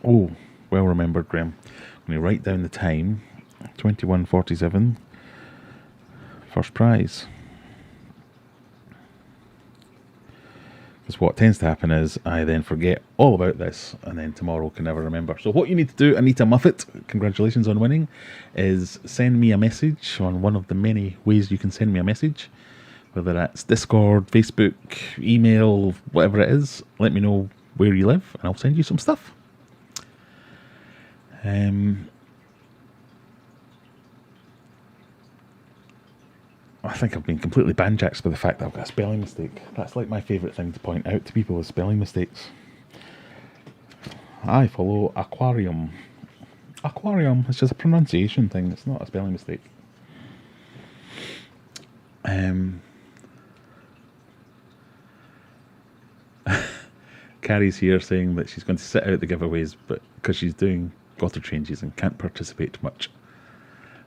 Oh, well remembered, Graham. When you write down the time, 21:47, first prize. Because what tends to happen is I then forget all about this and then tomorrow can never remember. So what you need to do, Anita Muffet, congratulations on winning, is send me a message on one of the many ways you can send me a message. Whether that's Discord, Facebook, email, whatever it is. Let me know where you live and I'll send you some stuff. I think I've been completely banjaxed by the fact that I've got a spelling mistake. That's like my favourite thing to point out to people is spelling mistakes. I follow Aquarium. Aquarium, it's just a pronunciation thing, it's not a spelling mistake. Carrie's here saying that she's going to sit out the giveaways but because she's doing water changes and can't participate much.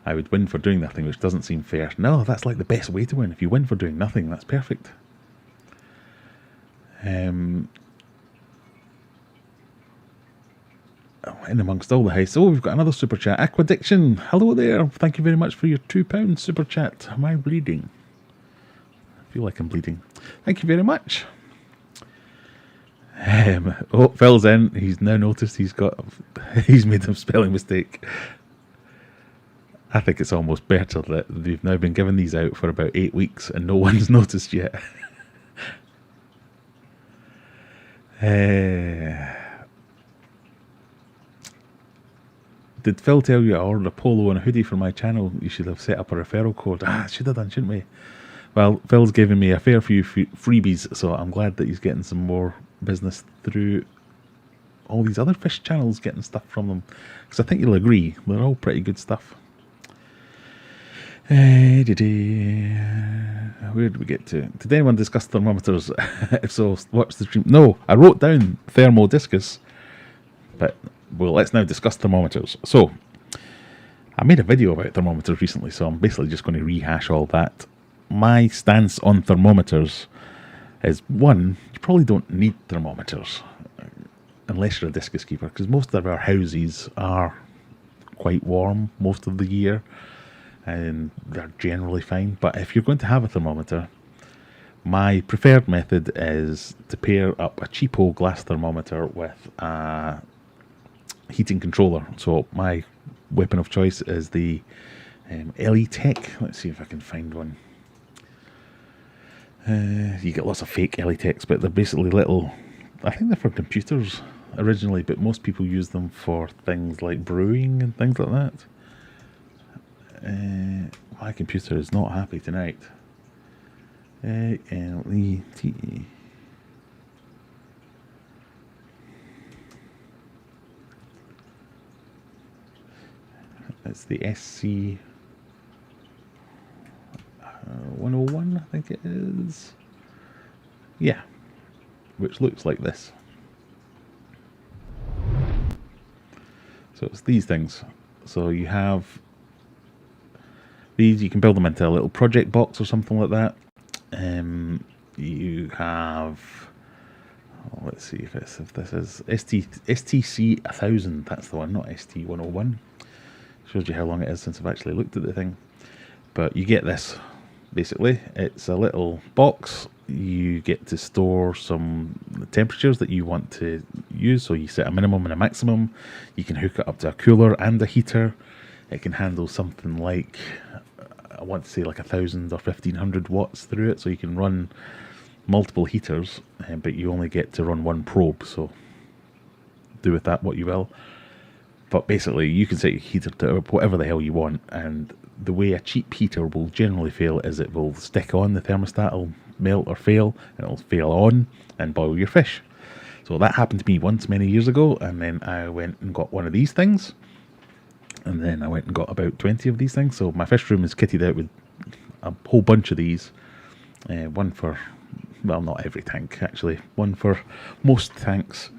I would win for doing nothing, which doesn't seem fair. No, that's like the best way to win. If you win for doing nothing, that's perfect. In amongst all the haste. Oh, we've got another super chat. Aquadiction, hello there. Thank you very much for your £2 super chat. Am I bleeding? I feel like I'm bleeding. Thank you very much. Oh, Phil's in. He's now noticed he's made a spelling mistake. I think it's almost better that they've now been giving these out for about 8 weeks and no one's noticed yet. Did Phil tell you I ordered a polo and a hoodie for my channel? You should have set up a referral code. Should have done, shouldn't we? Well, Phil's given me a fair few freebies, so I'm glad that he's getting some more business through all these other fish channels, getting stuff from them. Because I think you'll agree, they're all pretty good stuff. Where did we get to? Did anyone discuss thermometers? If so, watch the stream. No, I wrote down thermodiscus, but well, let's now discuss thermometers. So, I made a video about thermometers recently, so I'm basically just going to rehash all that. My stance on thermometers is, one, you probably don't need thermometers unless you're a discus keeper, because most of our houses are quite warm most of the year and they're generally fine. But if you're going to have a thermometer, my preferred method is to pair up a cheapo glass thermometer with a heating controller. So my weapon of choice is the Levitating. Let's see if I can find one. You get lots of fake Levitings, but they're basically little, I think they're for computers originally, but most people use them for things like brewing and things like that. My computer is not happy tonight. Levitating. It's the SC 101, I think it is. Yeah, which looks like this. So it's these things. So you have these, you can build them into a little project box or something like that. You have, let's see if this is STC 1000. That's the one, not ST 101. Shows you how long it is since I've actually looked at the thing. But you get this. Basically, it's a little box. You get to store some temperatures that you want to use. So you set a minimum and a maximum. You can hook it up to a cooler and a heater. It can handle something like, I want to say like 1,000 or 1,500 watts through it. So you can run multiple heaters, but you only get to run one probe. So do with that what you will. But basically, you can set your heater to whatever the hell you want, and the way a cheap heater will generally fail is it will stick on, the thermostat will melt or fail, and it'll fail on and boil your fish. So that happened to me once many years ago, and then I went and got one of these things, and then I went and got about 20 of these things. So my fish room is kitted out with a whole bunch of these. One for, well, not every tank actually, one for most tanks,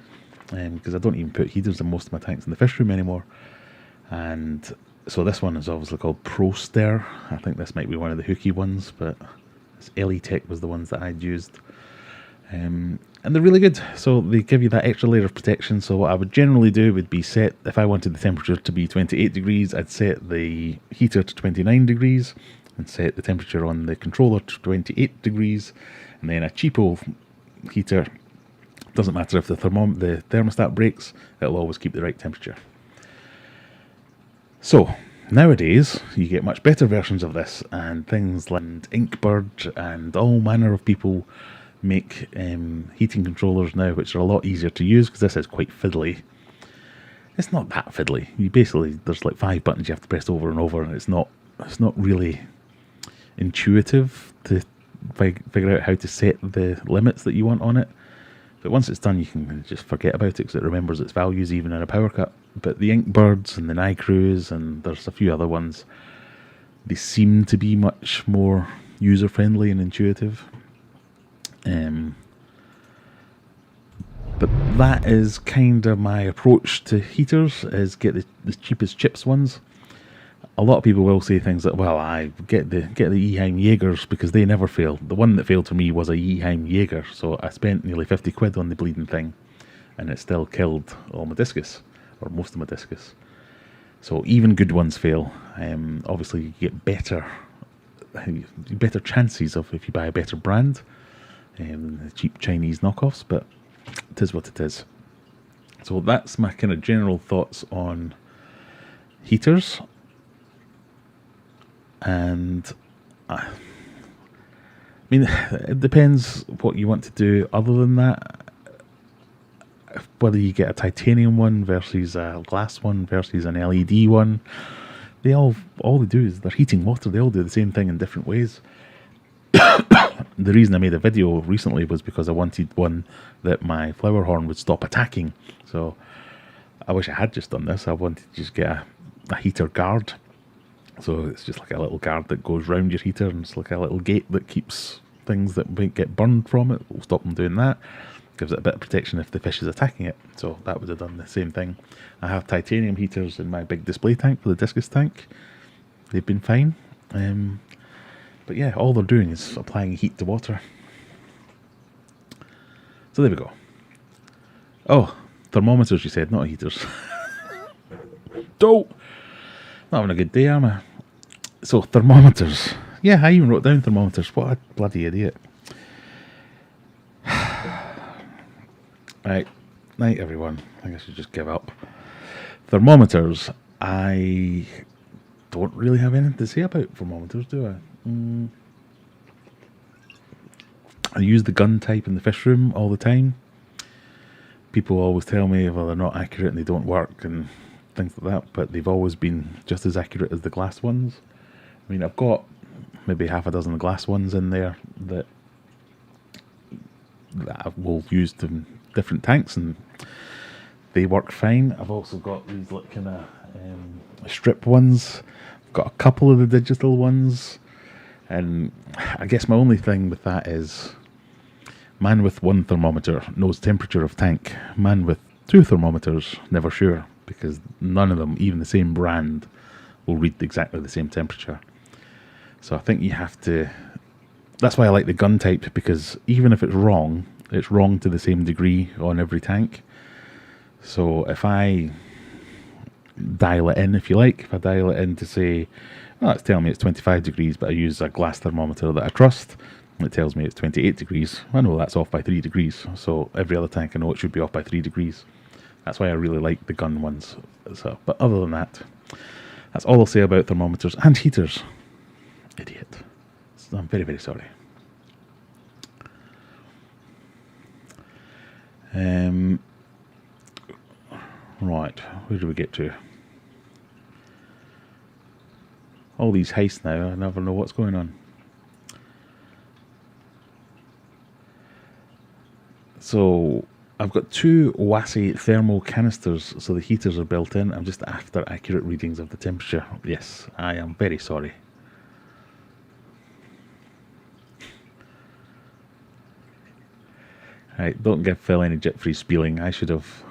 because I don't even put heaters in most of my tanks in the fish room anymore. And so this one is obviously called Pro Stir. I think this might be one of the hooky ones, but this Tech was the ones that I'd used. And they're really good. So they give you that extra layer of protection. So what I would generally do would be set, if I wanted the temperature to be 28 degrees, I'd set the heater to 29 degrees and set the temperature on the controller to 28 degrees. And then a cheapo heater, doesn't matter if the thermostat breaks, it'll always keep the right temperature. So nowadays you get much better versions of this, and things like Inkbird and all manner of people make heating controllers now, which are a lot easier to use, because this is quite fiddly. It's not that fiddly. You basically, there's like 5 buttons you have to press over and over, and it's not really intuitive to figure out how to set the limits that you want on it. But once it's done, you can just forget about it, because it remembers its values even in a power cut. But the Inkbirds and the Nycrews, and there's a few other ones, they seem to be much more user-friendly and intuitive. But that is kind of my approach to heaters, is get the cheapest chips ones. A lot of people will say things like, well, I get the Eheim Jaegers because they never fail. The one that failed for me was a Eheim Jaeger, so I spent nearly 50 quid on the bleeding thing, and it still killed all my discus, or most of my discus. So even good ones fail. Obviously you get better chances of if you buy a better brand, the cheap Chinese knockoffs, but it is what it is. So that's my kind of general thoughts on heaters. And I mean, it depends what you want to do other than that. Whether you get a titanium one versus a glass one versus an LED one, they all they do is they're heating water. They all do the same thing in different ways. The reason I made a video recently was because I wanted one that my flower horn would stop attacking. So I wish I had just done this. I wanted to just get a heater guard. So it's just like a little guard that goes round your heater, and it's like a little gate that keeps things that might get burned from it. Will stop them doing that. Gives it a bit of protection if the fish is attacking it. So that would have done the same thing. I have titanium heaters in my big display tank for the discus tank. They've been fine. But yeah, all they're doing is applying heat to water. So there we go. Oh, thermometers, you said, not heaters. Don't. Not having a good day, am I? So, thermometers. Yeah, I even wrote down thermometers. What a bloody idiot. Right. Night, everyone. I think I should just give up. Thermometers. I don't really have anything to say about thermometers, do I? I use the gun type in the fish room all the time. People always tell me, well, they're not accurate and they don't work and things like that, but they've always been just as accurate as the glass ones. I mean, I've got maybe half a dozen glass ones in there that I will use in different tanks, and they work fine. I've also got these like kind of strip ones. I've got a couple of the digital ones, and I guess my only thing with that is, man with one thermometer knows temperature of tank. Man with 2 thermometers, never sure, because none of them, even the same brand, will read exactly the same temperature. So I think you have to... That's why I like the gun type, because even if it's wrong to the same degree on every tank. So if I dial it in, if you like, if I dial it in to say, well, it's telling me it's 25 degrees, but I use a glass thermometer that I trust, it tells me it's 28 degrees. I know that's off by 3 degrees. So every other tank I know it should be off by 3 degrees. That's why I really like the gun ones. So, but other than that, that's all I'll say about thermometers and heaters. Idiot. So I'm very, very sorry. Right, where do we get to? All these heists now, I never know what's going on. So, I've got 2 WASI thermal canisters, so the heaters are built in. I'm just after accurate readings of the temperature. Yes, I am very sorry. Right, don't give Phil any jet-free spieling. I should have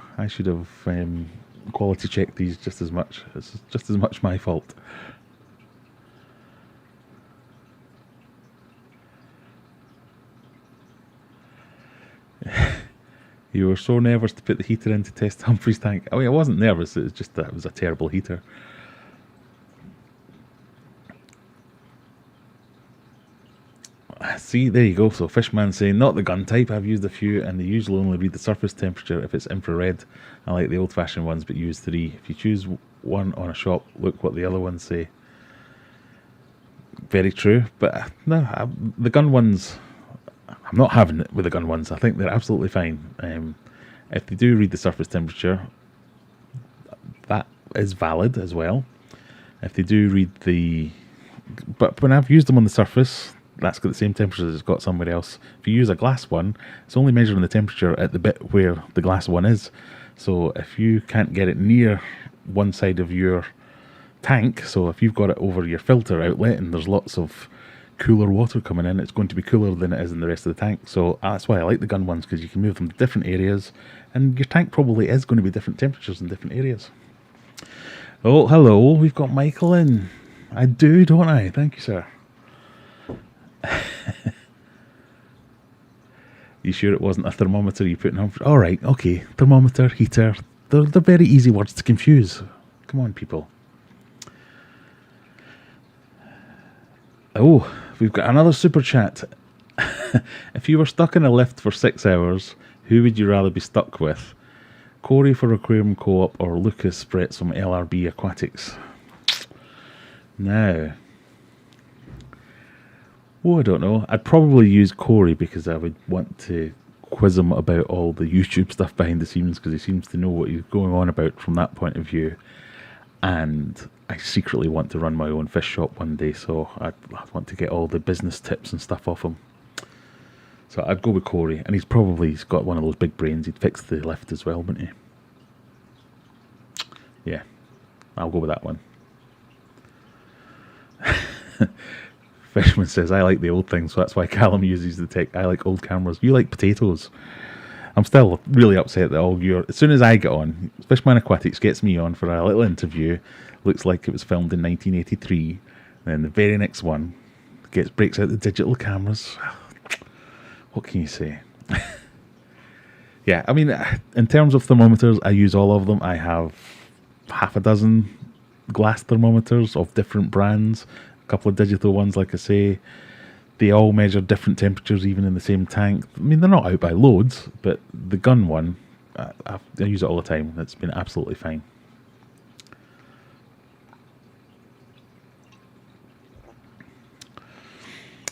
quality checked these just as much. It's just as much my fault. You were so nervous to put the heater in to test Humphrey's tank. I mean, I wasn't nervous. It was just that it was a terrible heater. See, there you go. So Fishman saying, not the gun type. I've used a few, and they usually only read the surface temperature if it's infrared. I like the old-fashioned ones, but use 3. If you choose one on a shop, look what the other ones say. Very true. But no, the gun ones, I'm not having it with the gun ones. I think they're absolutely fine. If they do read the surface temperature, that is valid as well. If they do read the... But when I've used them on the surface, that's got the same temperature as it's got somewhere else. If you use a glass one, it's only measuring the temperature at the bit where the glass one is. So if you can't get it near one side of your tank, so if you've got it over your filter outlet and there's lots of cooler water coming in, it's going to be cooler than it is in the rest of the tank. So that's why I like the gun ones, because you can move them to different areas, and your tank probably is going to be different temperatures in different areas. Oh, hello, we've got Michael in. I do, don't I? Thank you, sir. You sure it wasn't a thermometer you put in Humphrey? All right, okay. Thermometer, heater. They're very easy words to confuse. Come on, people. Oh, we've got another super chat. If you were stuck in a lift for 6 hours, who would you rather be stuck with? Corey for Aquarium Co-op or Lucas Spretz from LRB Aquatics? Now, I don't know. I'd probably use Corey because I would want to quiz him about all the YouTube stuff behind the scenes, because he seems to know what he's going on about from that point of view. And I secretly want to run my own fish shop one day, so I'd want to get all the business tips and stuff off him. So I'd go with Corey, and he's got one of those big brains. He'd fix the lift as well, wouldn't he? Yeah, I'll go with that one. Fishman says, I like the old things, so that's why Callum uses the tech. I like old cameras. You like potatoes. I'm still really upset that as soon as I get on, Fishman Aquatics gets me on for a little interview. Looks like it was filmed in 1983. And then the very next one breaks out the digital cameras. What can you say? Yeah, I mean, in terms of thermometers, I use all of them. I have half a dozen glass thermometers of different brands. A couple of digital ones, like I say. They all measure different temperatures, even in the same tank. I mean, they're not out by loads, but the gun one, I use it all the time. It's been absolutely fine.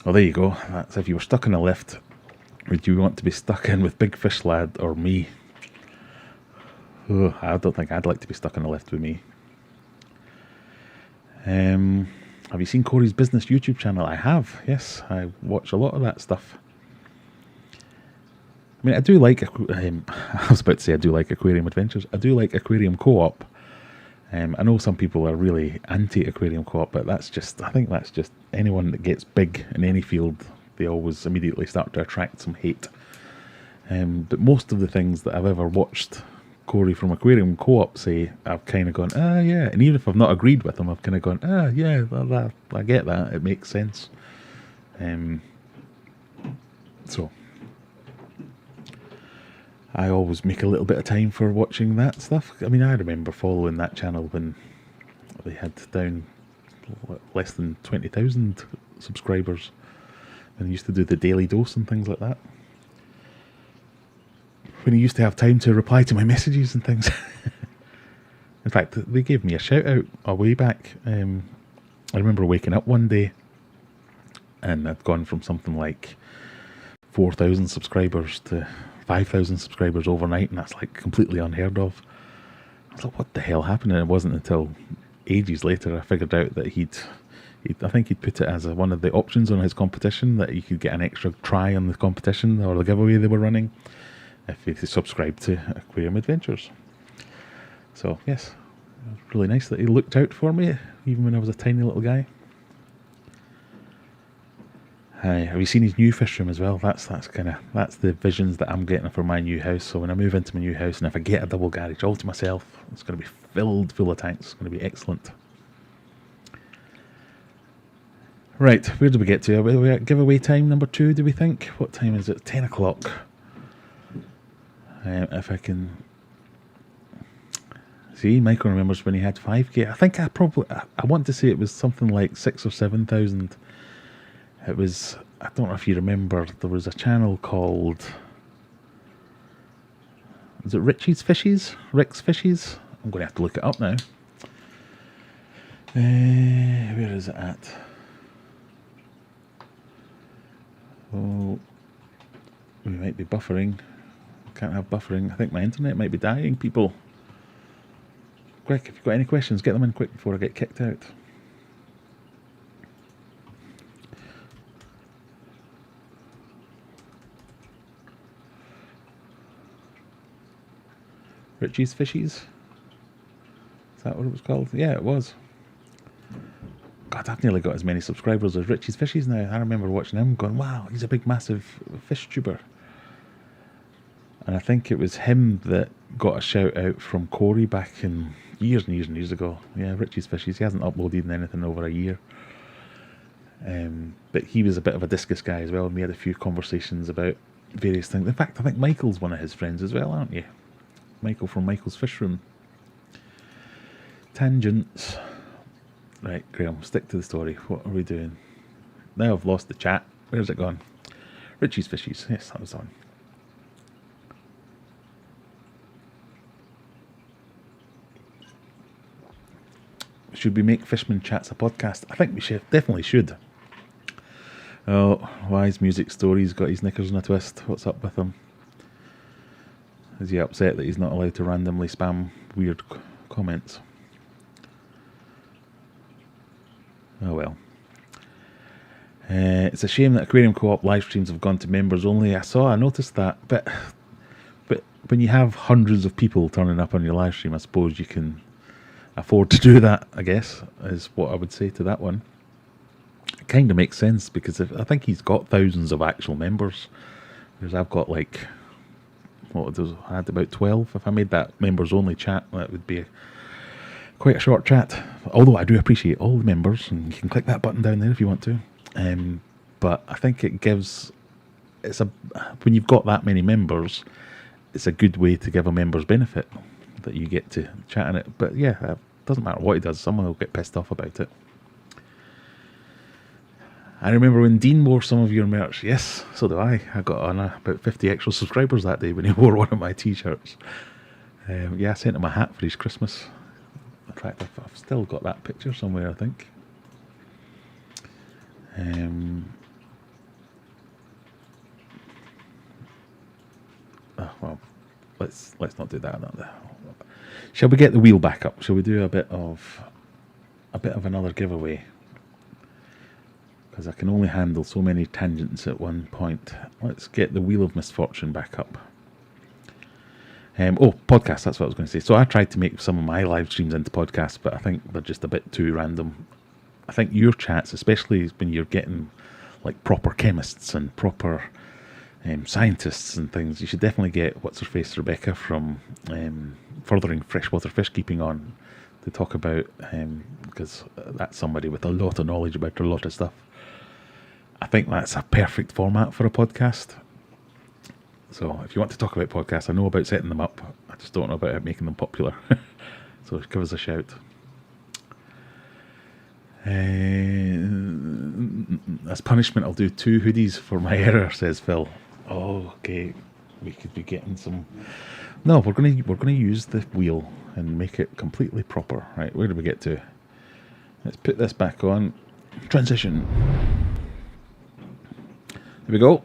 Well, there you go. That's if you were stuck in a lift. Would you want to be stuck in with Big Fish Lad or me? Oh, I don't think I'd like to be stuck in a lift with me. Have you seen Corey's business YouTube channel? I have, yes. I watch a lot of that stuff. I mean, I do like... I was about to say I do like Aquarium Adventures. I do like Aquarium Co-op. I know some people are really anti-Aquarium Co-op, but I think that's just anyone that gets big in any field, they always immediately start to attract some hate. But most of the things that I've ever watched Corey from Aquarium Co-op say, I've kind of gone, yeah. And even if I've not agreed with them, I've kind of gone, yeah, I get that. It makes sense. So I always make a little bit of time for watching that stuff. I mean, I remember following that channel when they had down less than 20,000 subscribers, and used to do the daily dose and things like that. When he used to have time to reply to my messages and things. In fact, they gave me a shout out a way back. I remember waking up one day and I'd gone from something like 4,000 subscribers to 5,000 subscribers overnight, and that's like completely unheard of. I thought, what the hell happened? And it wasn't until ages later I figured out that I think he'd put it as one of the options on his competition that you could get an extra try on the competition or the giveaway they were running if you subscribed to Aquarium Adventures. So yes, it was really nice that he looked out for me even when I was a tiny little guy. Have you seen his new fish room as well? That's the visions that I'm getting for my new house. So when I move into my new house and if I get a double garage all to myself, it's going to be filled full of tanks. It's going to be excellent. Right, where did we get to? Are we at giveaway time number 2, do we think? What time is it? 10 o'clock. If I can... See, Michael remembers when he had 5k. I think I want to say it was something like 6,000 or 7,000. It was, I don't know if you remember, there was a channel called... Is it Richie's Fishies? Rick's Fishies? I'm going to have to look it up now. Where is it at? Oh, we might be buffering. Can't have buffering. I think my internet might be dying, people. Quick, if you've got any questions, get them in quick before I get kicked out. Richie's Fishies? Is that what it was called? Yeah, it was. God, I've nearly got as many subscribers as Richie's Fishies now. I remember watching him going, wow, he's a big, massive fish tuber. And I think it was him that got a shout out from Corey back in years and years and years ago. Yeah, Richie's Fishies. He hasn't uploaded anything over a year. But he was a bit of a discus guy as well, and we had a few conversations about various things. In fact, I think Michael's one of his friends as well, aren't you? Michael from Michael's Fish Room. Tangents. Right, Graham, stick to the story. What are we doing? Now I've lost the chat. Where's it gone? Richie's Fishies. Yes, that was on. Should we make Fishman Chats a podcast? I think we should. Definitely should. Oh, Wise Music Story's got his knickers in a twist. What's up with him? Is he upset that he's not allowed to randomly spam weird comments? Oh well. It's a shame that Aquarium Co-op live streams have gone to members only. I noticed that, but when you have hundreds of people turning up on your live stream, I suppose you can afford to do that, I guess, is what I would say to that one. It kind of makes sense, because I think he's got thousands of actual members, whereas I've got like, I had about 12. If I made that members only chat, that would be quite a short chat. Although I do appreciate all the members, and you can click that button down there if you want to. But I think it gives, when you've got that many members, it's a good way to give a members benefit that you get to chat in it. But yeah, it doesn't matter what he does, someone will get pissed off about it. I remember when Dean wore some of your merch. Yes, so do I. I got on about 50 extra subscribers that day when he wore one of my t-shirts. Yeah, I sent him a hat for his Christmas. In fact, I've still got that picture somewhere, I think. Well, let's not do that. Shall we get the wheel back up? Shall we do a bit of another giveaway? Because I can only handle so many tangents at one point. Let's get the Wheel of Misfortune back up. Podcast, that's what I was going to say. So I tried to make some of my live streams into podcasts, but I think they're just a bit too random. I think your chats, especially when you're getting like proper chemists and proper scientists and things, you should definitely get what's-her-face Rebecca from Furthering Freshwater Fish Keeping on to talk about, because that's somebody with a lot of knowledge about a lot of stuff. I think that's a perfect format for a podcast. So if you want to talk about podcasts, I know about setting them up. I just don't know about making them popular. So give us a shout. As punishment, I'll do 2 hoodies for my error, says Phil. Oh, okay. We could be getting some... No, we're gonna use the wheel and make it completely proper. Right, where did we get to? Let's put this back on. Transition. There we go.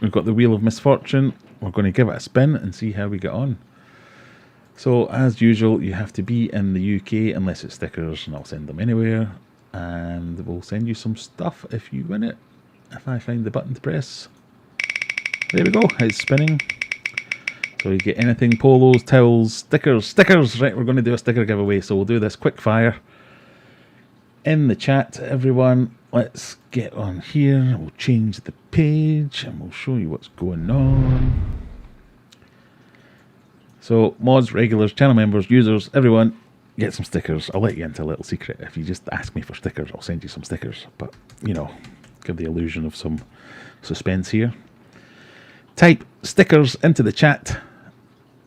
We've got the Wheel of Misfortune. We're going to give it a spin and see how we get on. So as usual, you have to be in the UK unless it's stickers, and I'll send them anywhere. And we'll send you some stuff if you win it. If I find the button to press. There we go, it's spinning. So you get anything, polos, towels, stickers. Right, we're going to do a sticker giveaway, so we'll do this quick fire. In the chat, everyone, let's get on here. We'll change the page and we'll show you what's going on. So, mods, regulars, channel members, users, everyone, get some stickers. I'll let you into a little secret. If you just ask me for stickers, I'll send you some stickers. But, you know, give the illusion of some suspense here. Type stickers into the chat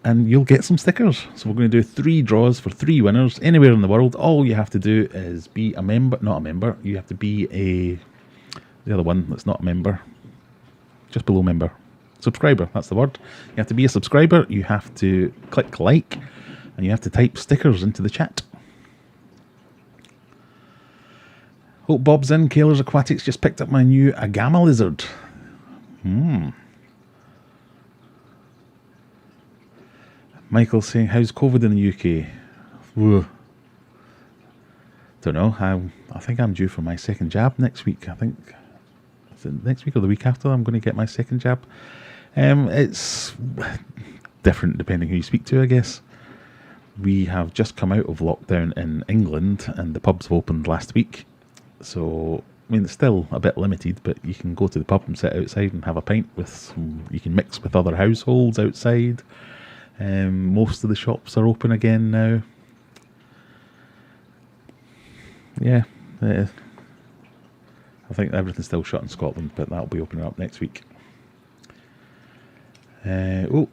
and you'll get some stickers. So we're going to do 3 draws for 3 winners anywhere in the world. All you have to do is be a member, not a member. You have to be the other one that's not a member, just below member. Subscriber, that's the word. You have to be a subscriber, you have to click like, and you have to type stickers into the chat. Hope Bob's in. Kaler's Aquatics just picked up my new Agama lizard. Michael's saying, how's COVID in the UK? Whoa. Don't know. I think I'm due for my second jab next week. I think next week or the week after I'm going to get my second jab. It's different depending who you speak to, I guess. We have just come out of lockdown in England and the pubs have opened last week. So, I mean, it's still a bit limited, but you can go to the pub and sit outside and have a pint with some, you can mix with other households outside. Most of the shops are open again now. Yeah, I think everything's still shut in Scotland, but that'll be opening up next week. Oh.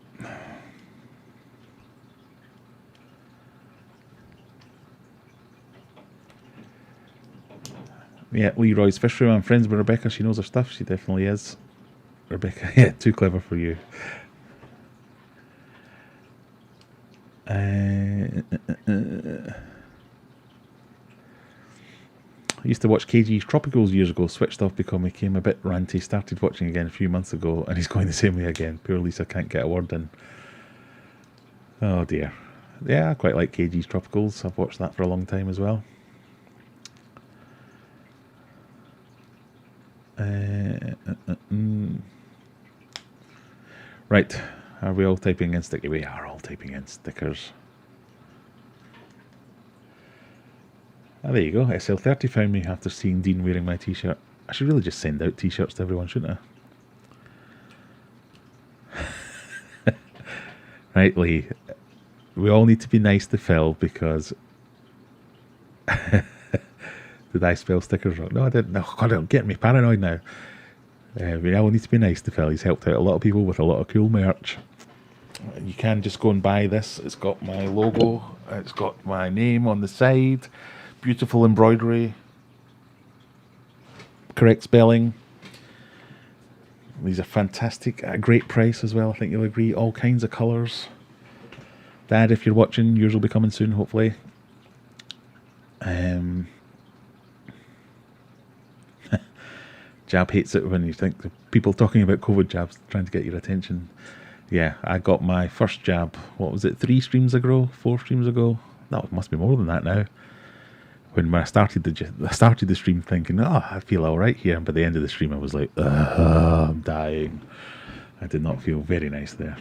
Yeah, Leroy's Fish Room. I'm friends with Rebecca. She knows her stuff. She definitely is. Rebecca, yeah, too clever for you. I used to watch KG's Tropicals years ago, switched off because he became a bit ranty, started watching again a few months ago, and he's going the same way again. Poor Lisa can't get a word in. Oh dear. Yeah, I quite like KG's Tropicals. I've watched that for a long time as well. Right, are we all typing in stickers? We are all typing in stickers. Ah, there you go. SL30 found me after seeing Dean wearing my t-shirt. I should really just send out t-shirts to everyone, shouldn't I? Right, Lee. We all need to be nice to Phil because... Did I spell stickers wrong? No, I didn't. No, God, it'll get me paranoid now. We all need to be nice to Phil. He's helped out a lot of people with a lot of cool merch. You can just go and buy this. It's got my logo. It's got my name on the side. Beautiful embroidery. Correct spelling. These are fantastic. At a great price as well, I think you'll agree. All kinds of colours. Dad, if you're watching, yours will be coming soon, hopefully. Jab hates it when you think the people talking about COVID jabs trying to get your attention. Yeah, I got my first jab, what was it, 3 streams ago, 4 streams ago? That must be more than that now. When I started the stream thinking, oh, I feel all right here. And by the end of the stream, I was like, I'm dying. I did not feel very nice there.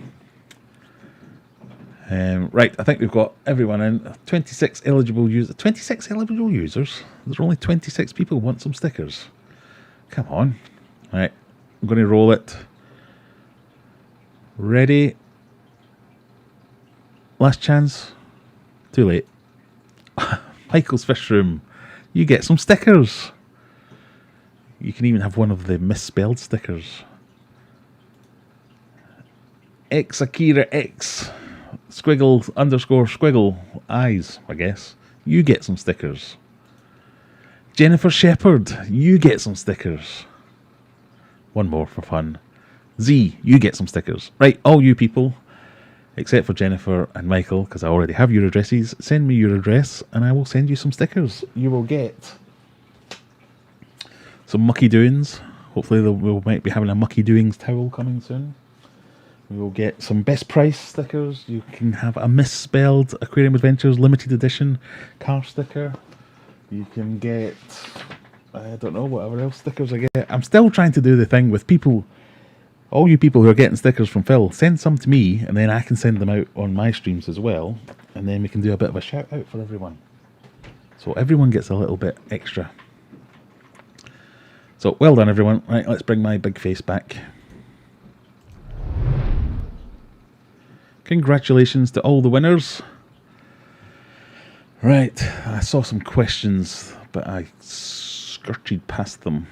Right, I think we've got everyone in. 26 eligible users. 26 eligible users? There's only 26 people who want some stickers. Come on. Right, I'm going to roll it. Ready? Last chance. Too late. Michael's Fish Room. You get some stickers. You can even have one of the misspelled stickers. X Akira X. Squiggle underscore squiggle eyes, I guess. You get some stickers. Jennifer Shepherd, you get some stickers. One more for fun. Z, you get some stickers. Right, all you people, except for Jennifer and Michael, because I already have your addresses, send me your address and I will send you some stickers. You will get some Mucky Doings. Hopefully we might be having a Mucky Doings towel coming soon. We will get some best price stickers. You can have a misspelled Aquarium Adventures limited edition car sticker. You can get, I don't know, whatever else stickers I get. I'm still trying to do the thing with people, all you people who are getting stickers from Phil, send some to me and then I can send them out on my streams as well. And then we can do a bit of a shout out for everyone. So everyone gets a little bit extra. So well done everyone. Right, let's bring my big face back. Congratulations to all the winners. Right, I saw some questions, but I skirted past them.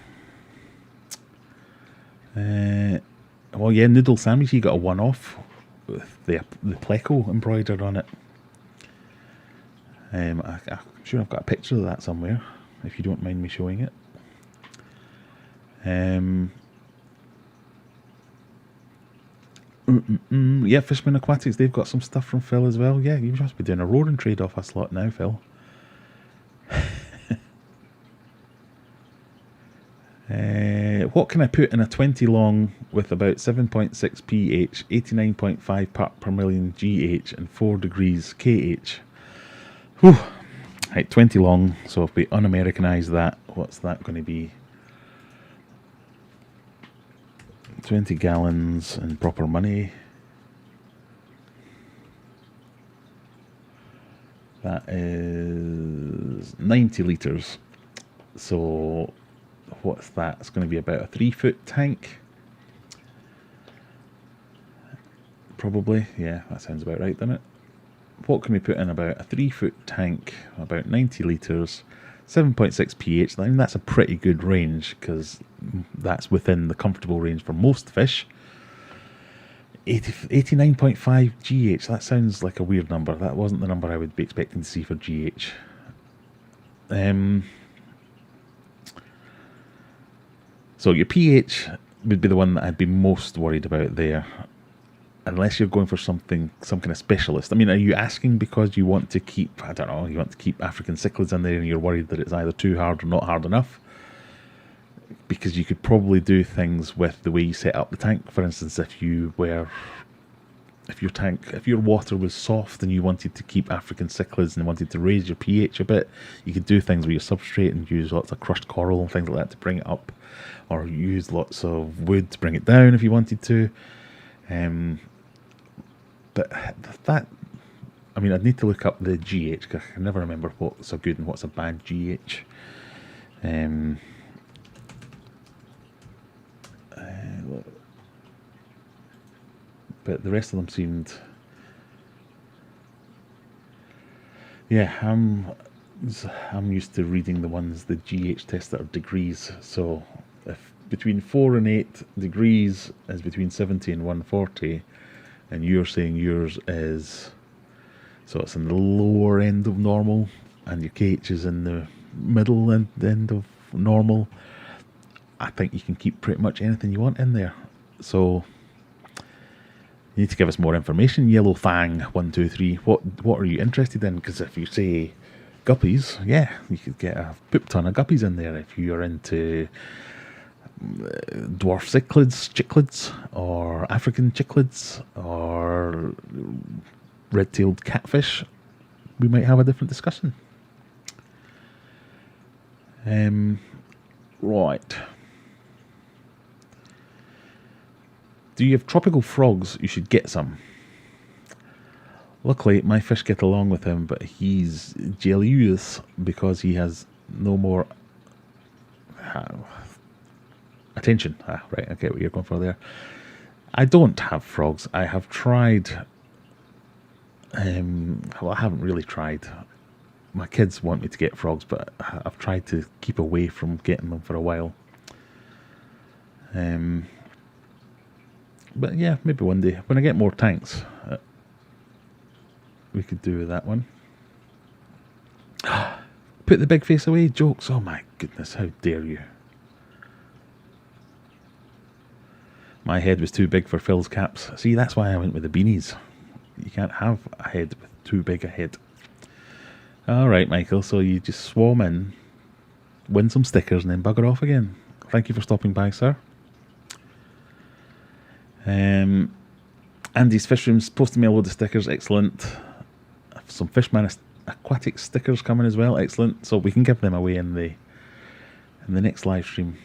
Well, yeah, Noodle Sandwich, you got a one-off with the pleco embroidered on it. I'm sure I've got a picture of that somewhere, if you don't mind me showing it. Yeah, Fishman Aquatics, they've got some stuff from Phil as well. Yeah, you must be doing a roaring trade off us lot now, Phil. What can I put in a 20 long with about 7.6 pH, 89.5 part per million GH and 4 degrees KH? Whew. Right, 20 long, so if we un-Americanise that, what's that going to be? 20 gallons in proper money. That is 90 litres. So what's that? It's going to be about a 3-foot tank. Probably. Yeah, that sounds about right, doesn't it? What can we put in about a 3-foot tank, about 90 litres, 7.6 pH? I mean, that's a pretty good range because that's within the comfortable range for most fish. 89.5 GH, that sounds like a weird number. That wasn't the number I would be expecting to see for GH. So your pH would be the one that I'd be most worried about there. Unless you're going for some kind of specialist. I mean, are you asking because you want to keep, I don't know, you want to keep African cichlids in there and you're worried that it's either too hard or not hard enough? Because you could probably do things with the way you set up the tank. For instance, if your water was soft and you wanted to keep African cichlids and wanted to raise your pH a bit, you could do things with your substrate and use lots of crushed coral and things like that to bring it up. Or use lots of wood to bring it down if you wanted to. But that, I mean, I'd need to look up the GH because I can never remember what's a good and what's a bad GH. But the rest of them seemed, yeah, I'm used to reading the ones, the GH tests that are degrees. So if between 4 and 8 degrees is between 70 and 140, and you're saying yours is, so it's in the lower end of normal, and your KH is in the middle end of normal, I think you can keep pretty much anything you want in there. So you need to give us more information. Yellow Fang 123. What are you interested in? Because if you say guppies, yeah, you could get a poop ton of guppies in there. If you're into dwarf cichlids, or African cichlids, or red-tailed catfish, we might have a different discussion. Right. Do you have tropical frogs? You should get some. Luckily, my fish get along with him, but he's jealous because he has no more attention. Right, I get what you're going for there. I don't have frogs. I have tried. Well, I haven't really tried. My kids want me to get frogs, but I've tried to keep away from getting them for a while. But yeah, maybe one day when I get more tanks, we could do that one. Put the big face away. Jokes. Oh my goodness, how dare you! My head was too big for Phil's caps. See, that's why I went with the beanies. You can't have a head with too big a head. Alright, Michael, so you just swarm in, win some stickers, and then bugger off again. Thank you for stopping by, sir. Andy's Fish Room's posting me a load of stickers, excellent. Some Fishman Aquatic stickers coming as well, excellent. So we can give them away in the next live stream.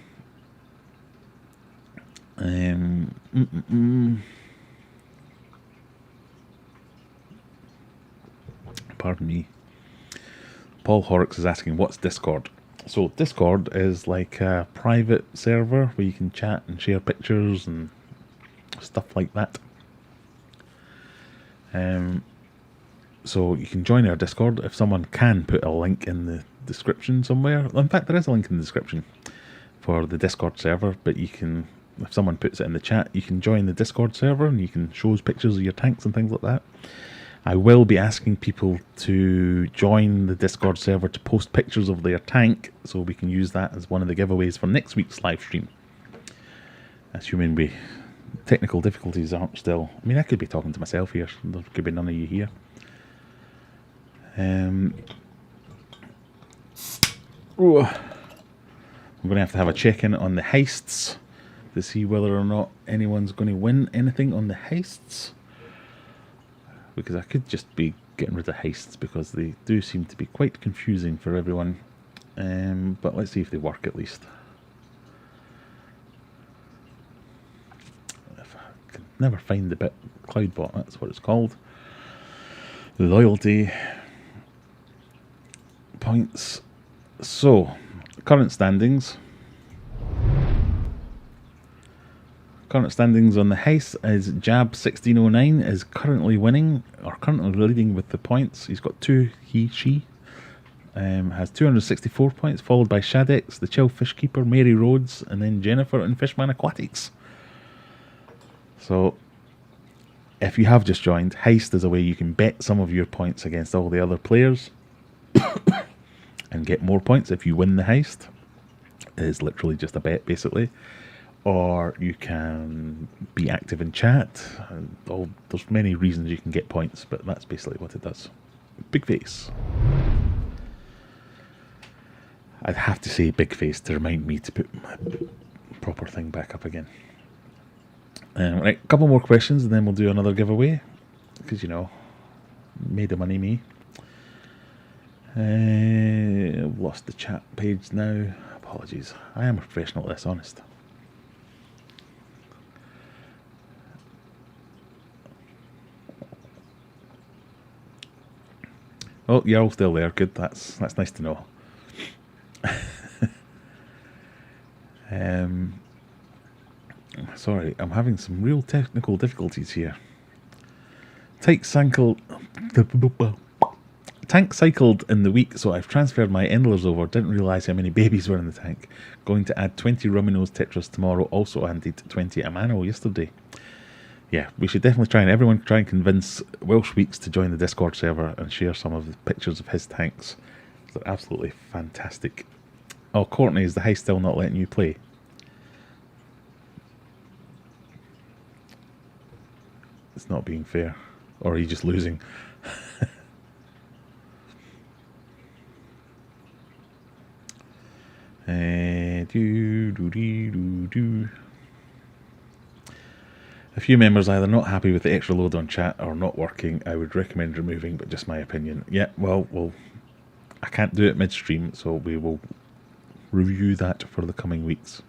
Pardon me. Paul Horrocks is asking, what's Discord? So Discord is like a private server where you can chat and share pictures and stuff like that. So you can join our Discord if someone can put a link in the description somewhere. In fact, there is a link in the description for the Discord server, but you can, if someone puts it in the chat, you can join the Discord server and you can show us pictures of your tanks and things like that. I will be asking people to join the Discord server to post pictures of their tank, so we can use that as one of the giveaways for next week's live stream. Assuming technical difficulties aren't still... I mean, I could be talking to myself here. There could be none of you here. I'm going to have a check-in on the heists to see whether or not anyone's going to win anything on the heists. Because I could just be getting rid of heists because they do seem to be quite confusing for everyone. But let's see if they work at least. If I can never find the bit Cloudbot, that's what it's called. Loyalty points. So, current standings. Current standings on the heist is Jab 1609 is currently winning, or currently leading with the points. He's got she has 264 points, followed by Shadex, the Chill Fish Keeper, Mary Rhodes, and then Jennifer and Fishman Aquatics. So, if you have just joined, heist is a way you can bet some of your points against all the other players and get more points if you win the heist. It is literally just a bet, basically. Or you can be active in chat. And there's many reasons you can get points, but that's basically what it does. Big face. I'd have to say big face to remind me to put my proper thing back up again. Right, a couple more questions and then we'll do another giveaway. Because, you know, made of money me. I've lost the chat page now. Apologies. I am a professional at this, honest. Oh, you're all still there. Good. That's nice to know. Sorry, I'm having some real technical difficulties here. Tank cycled in the week, so I've transferred my endlers over. Didn't realise how many babies were in the tank. Going to add 20 Ruminos Tetras tomorrow. Also added 20 Amano yesterday. Yeah, we should definitely everyone try and convince Welsh Weeks to join the Discord server and share some of the pictures of his tanks. They're absolutely fantastic. Oh, Courtney, is the heist still not letting you play? It's not being fair. Or are you just losing? A few members either not happy with the extra load on chat or not working. I would recommend removing, but just my opinion. Yeah, well, I can't do it midstream, so we will review that for the coming weeks.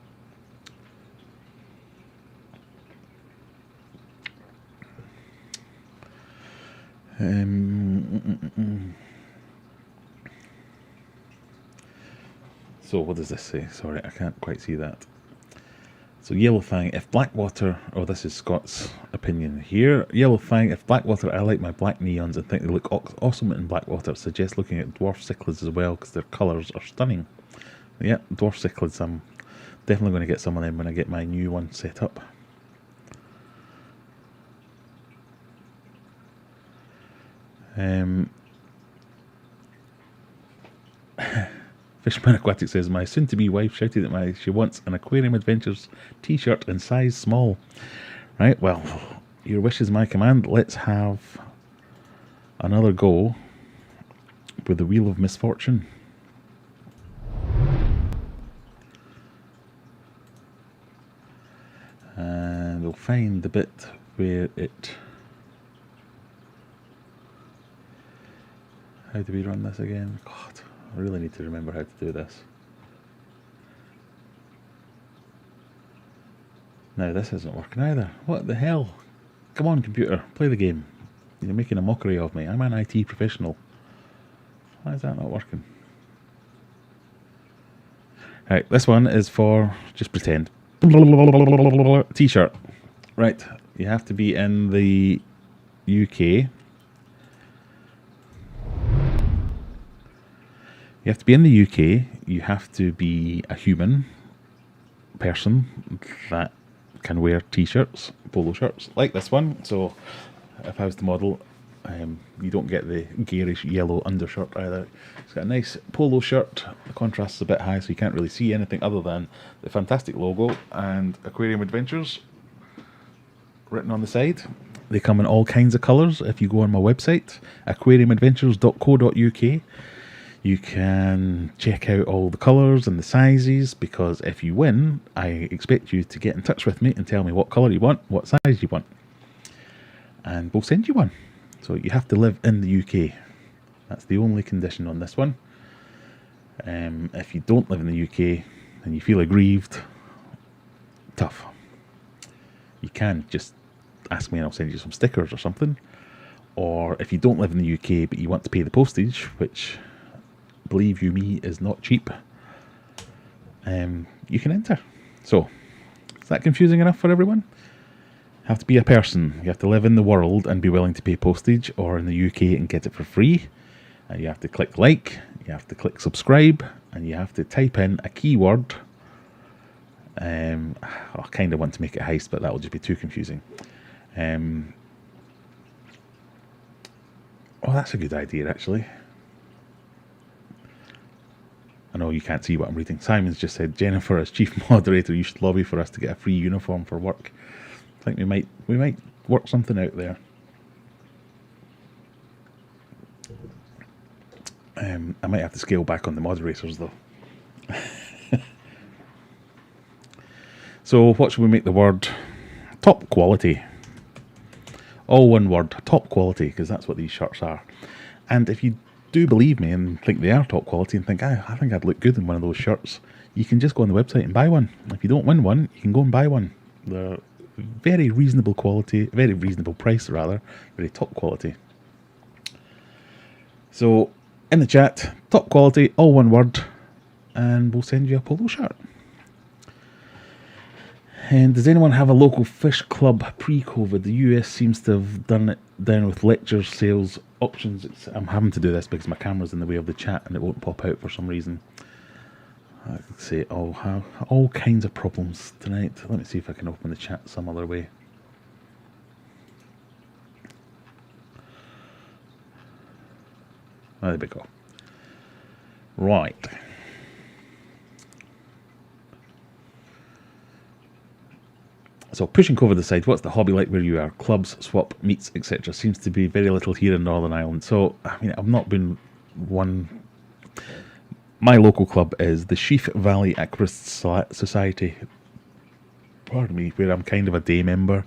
So what does this say? Sorry, I can't quite see that. So Yellowfang, if Blackwater... Oh, this is Scott's opinion here. Yellowfang, if Blackwater, I like my black neons and think they look awesome in Blackwater. Suggest looking at dwarf cichlids as well because their colours are stunning. Yeah, dwarf cichlids, I'm definitely going to get some of them when I get my new one set up. Fishman Aquatic says, my soon-to-be wife shouted at she wants an Aquarium Adventures t-shirt in size small. Right, well, your wish is my command. Let's have another go with the Wheel of Misfortune. And we'll find the bit where it How do we run this again? God, I really need to remember how to do this. Now this isn't working either. What the hell? Come on, computer, play the game. You're making a mockery of me. I'm an IT professional. Why is that not working? Right, this one is for, just pretend, t-shirt. Right, you have to be in the UK. You have to be in the UK. You have to be a human person that can wear t-shirts, polo shirts, like this one. So if I was the model, you don't get the garish yellow undershirt either. It's got a nice polo shirt. The contrast is a bit high, so you can't really see anything other than the fantastic logo and Aquarium Adventures written on the side. They come in all kinds of colours. If you go on my website, aquariumadventures.co.uk, you can check out all the colours and the sizes, because if you win, I expect you to get in touch with me and tell me what colour you want, what size you want, and we'll send you one. So you have to live in the UK. That's the only condition on this one. If you don't live in the UK and you feel aggrieved, tough. You can just ask me and I'll send you some stickers or something. Or if you don't live in the UK but you want to pay the postage, which, believe you me, is not cheap, you can enter. So, is that confusing enough for everyone? You have to be a person. You have to live in the world and be willing to pay postage, or in the UK and get it for free. And you have to click like, you have to click subscribe, and you have to type in a keyword. I kind of want to make it heist, but that will just be too confusing. Oh, that's a good idea, actually. I know you can't see what I'm reading. Simon's just said, Jennifer, as chief moderator, you should lobby for us to get a free uniform for work. I think we might work something out there. I might have to scale back on the moderators though. So what should we make the word? Top quality. All one word, top quality, because that's what these shirts are. And if you do believe me and think they are top quality and think, I think I'd look good in one of those shirts, you can just go on the website and buy one. If you don't win one, you can go and buy one. They're very reasonable quality, very reasonable price rather, very top quality. So in the chat, top quality, all one word, and we'll send you a polo shirt. And does anyone have a local fish club pre-COVID? The US seems to have done it down with lectures, sales, auctions. I'm having to do this because my camera's in the way of the chat and it won't pop out for some reason. I could say, all kinds of problems tonight. Let me see if I can open the chat some other way. Oh, there we go. Right. So pushing COVID aside, what's the hobby like where you are? Clubs, swap, meets, etc. Seems to be very little here in Northern Ireland. So, I mean, I've not been one. My local club is the Sheaf Valley Aquarist Society. Pardon me, where I'm kind of a day member.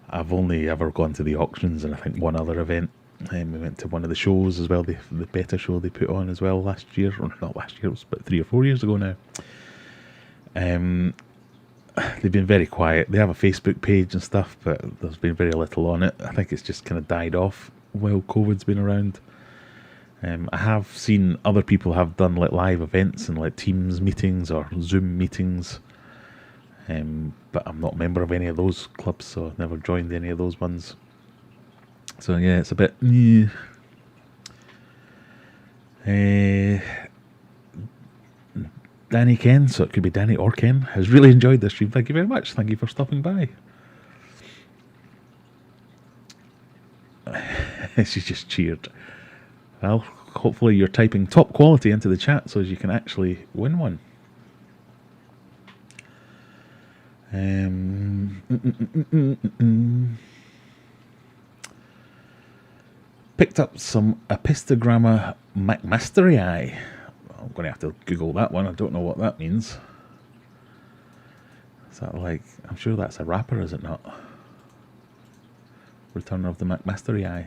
I've only ever gone to the auctions and I think one other event. We went to one of the shows as well, the beta show they put on as well last year. Or not last year, it was about 3 or 4 years ago now. They've been very quiet. They have a Facebook page and stuff, but there's been very little on it. I think it's just kind of died off while COVID's been around. I have seen other people have done like live events and like Teams meetings or Zoom meetings, but I'm not a member of any of those clubs, so I've never joined any of those ones. So yeah, it's a bit. Danny Ken, so it could be Danny or Ken, has really enjoyed this stream. Thank you very much. Thank you for stopping by. She's just cheered. Well, hopefully you're typing top quality into the chat so as you can actually win one. Picked up some Epistogramma McMasterii. I'm going to have to Google that one. I don't know what that means. Is that like... I'm sure that's a rapper, is it not? Return of the McMasterii.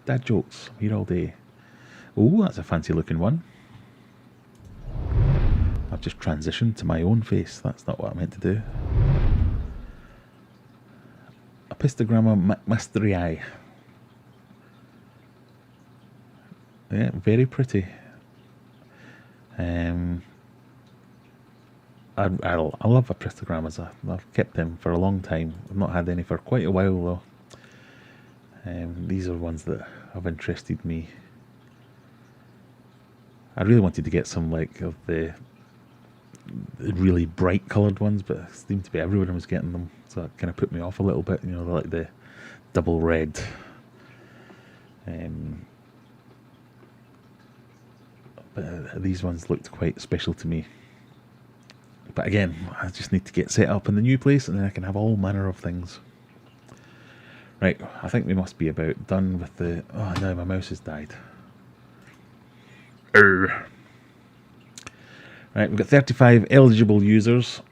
Dad jokes. I'm here all day. Oh, that's a fancy looking one. I've just transitioned to my own face. That's not what I meant to do. Apistogramma McMasterii. Yeah, very pretty. I love apistogrammas. I've kept them for a long time. I've not had any for quite a while though. These are ones that have interested me. I really wanted to get some like of the really bright coloured ones, but it seemed to be everyone was getting them, so that kind of put me off a little bit. You know, like the double red. But these ones looked quite special to me. But again, I just need to get set up in the new place, and then I can have all manner of things. Right, I think we must be about done with the... Oh, no, my mouse has died. Right, we've got 35 eligible users.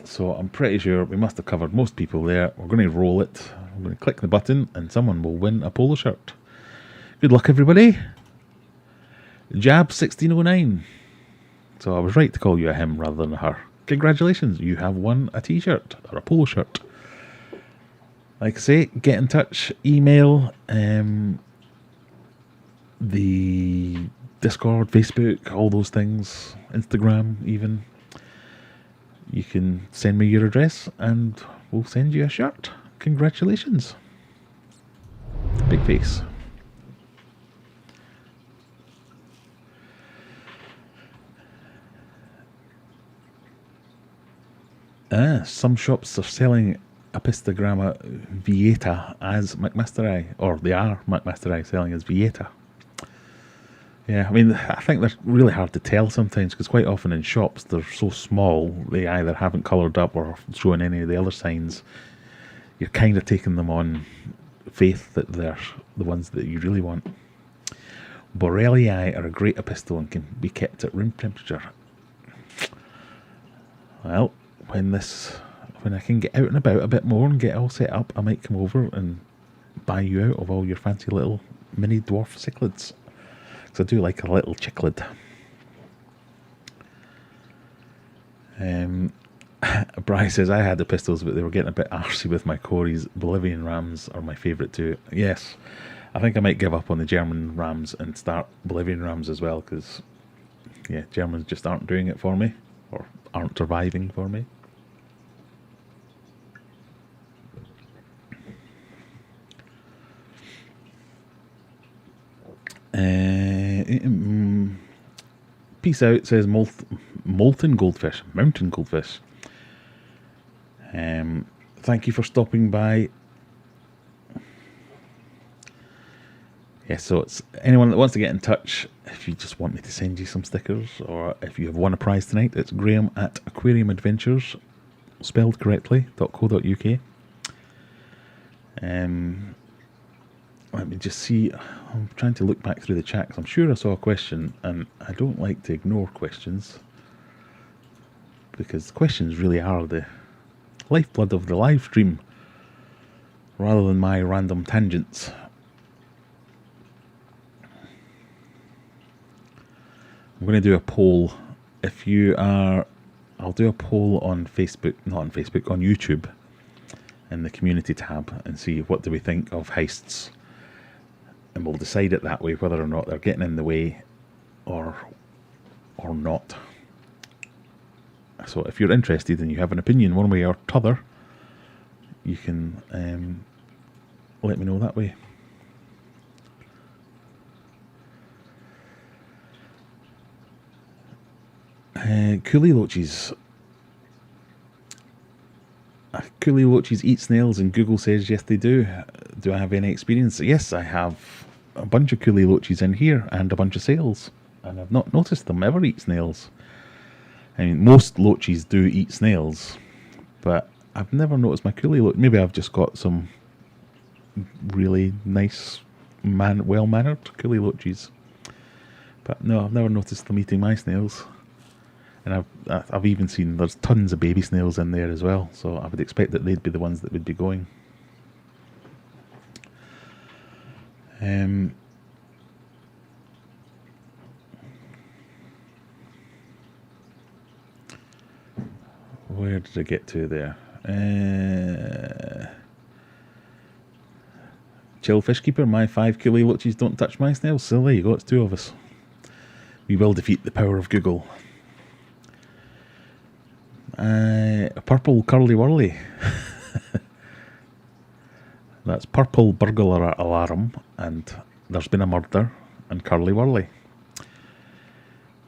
So I'm pretty sure we must have covered most people there. We're going to roll it. I'm going to click the button, and someone will win a polo shirt. Good luck, everybody. Jab 1609. So I was right to call you a him rather than a her. Congratulations, you have won a t-shirt or a polo shirt. Like I say, get in touch, email, the Discord, Facebook, all those things, Instagram even. You can send me your address and we'll send you a shirt. Congratulations. Big face. Some shops are selling Apistogramma vieta as McMasterii, or they are McMasterii selling as vieta. Yeah, I mean, I think they're really hard to tell sometimes, because quite often in shops they're so small, they either haven't coloured up or showing any of the other signs. You're kind of taking them on faith that they're the ones that you really want. Borellii are a great apisto and can be kept at room temperature. Well, when I can get out and about a bit more and get all set up, I might come over and buy you out of all your fancy little mini dwarf cichlids. Because I do like a little chicklid. Bry says, I had the pistols, but they were getting a bit arsey with my Corys. Bolivian rams are my favourite too. Yes, I think I might give up on the German rams and start Bolivian rams as well, because, yeah, Germans just aren't doing it for me, or aren't surviving for me. Peace out says molten goldfish, mountain goldfish. Thank you for stopping by. Yeah, so it's anyone that wants to get in touch, if you just want me to send you some stickers, or if you have won a prize tonight, it's Graham at Aquarium Adventures, spelled correctly, .co.uk. Let me just see. I'm trying to look back through the chat, 'cause I'm sure I saw a question, and I don't like to ignore questions, because questions really are the lifeblood of the live stream, rather than my random tangents. I'm going to do a poll. If you are, I'll do a poll on Facebook, not on Facebook, on YouTube, in the community tab, and see what do we think of heists. And we'll decide it that way, whether or not they're getting in the way or not. So if you're interested and you have an opinion one way or t'other, you can let me know that way. Coolie Loaches. Coolie Loaches eat snails, and Google says yes they do. Do I have any experience? Yes, I have a bunch of Coolie Loaches in here and a bunch of sails, and I've not noticed them ever eat snails. I mean, most loaches do eat snails, but I've never noticed my Coolie Loach. Maybe I've just got some really nice, well-mannered Coolie Loaches. But no, I've never noticed them eating my snails. And I've even seen there's tons of baby snails in there as well, so I would expect that they'd be the ones that would be going. where did I get to there? Chill Fishkeeper, my 5 coolie loaches don't touch my snails. So there you go, it's 2 of us. We will defeat the power of Google. A purple curly whirly. That's purple burglar alarm, and there's been a murder, and curly whirly.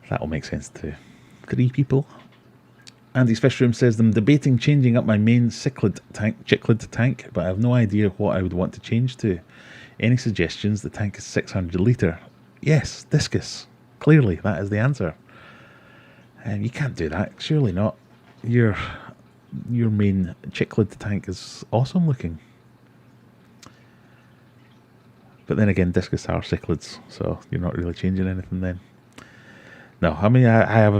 That'll make sense to 3 people. Andy's Fish Room says, I'm debating changing up my main cichlid tank, but I have no idea what I would want to change to. Any suggestions? The tank is 600 litre. Yes, discus. Clearly, that is the answer. You can't do that. Surely not. Your main cichlid tank is awesome looking. But then again, discus are cichlids, so you're not really changing anything then. No, I mean, I have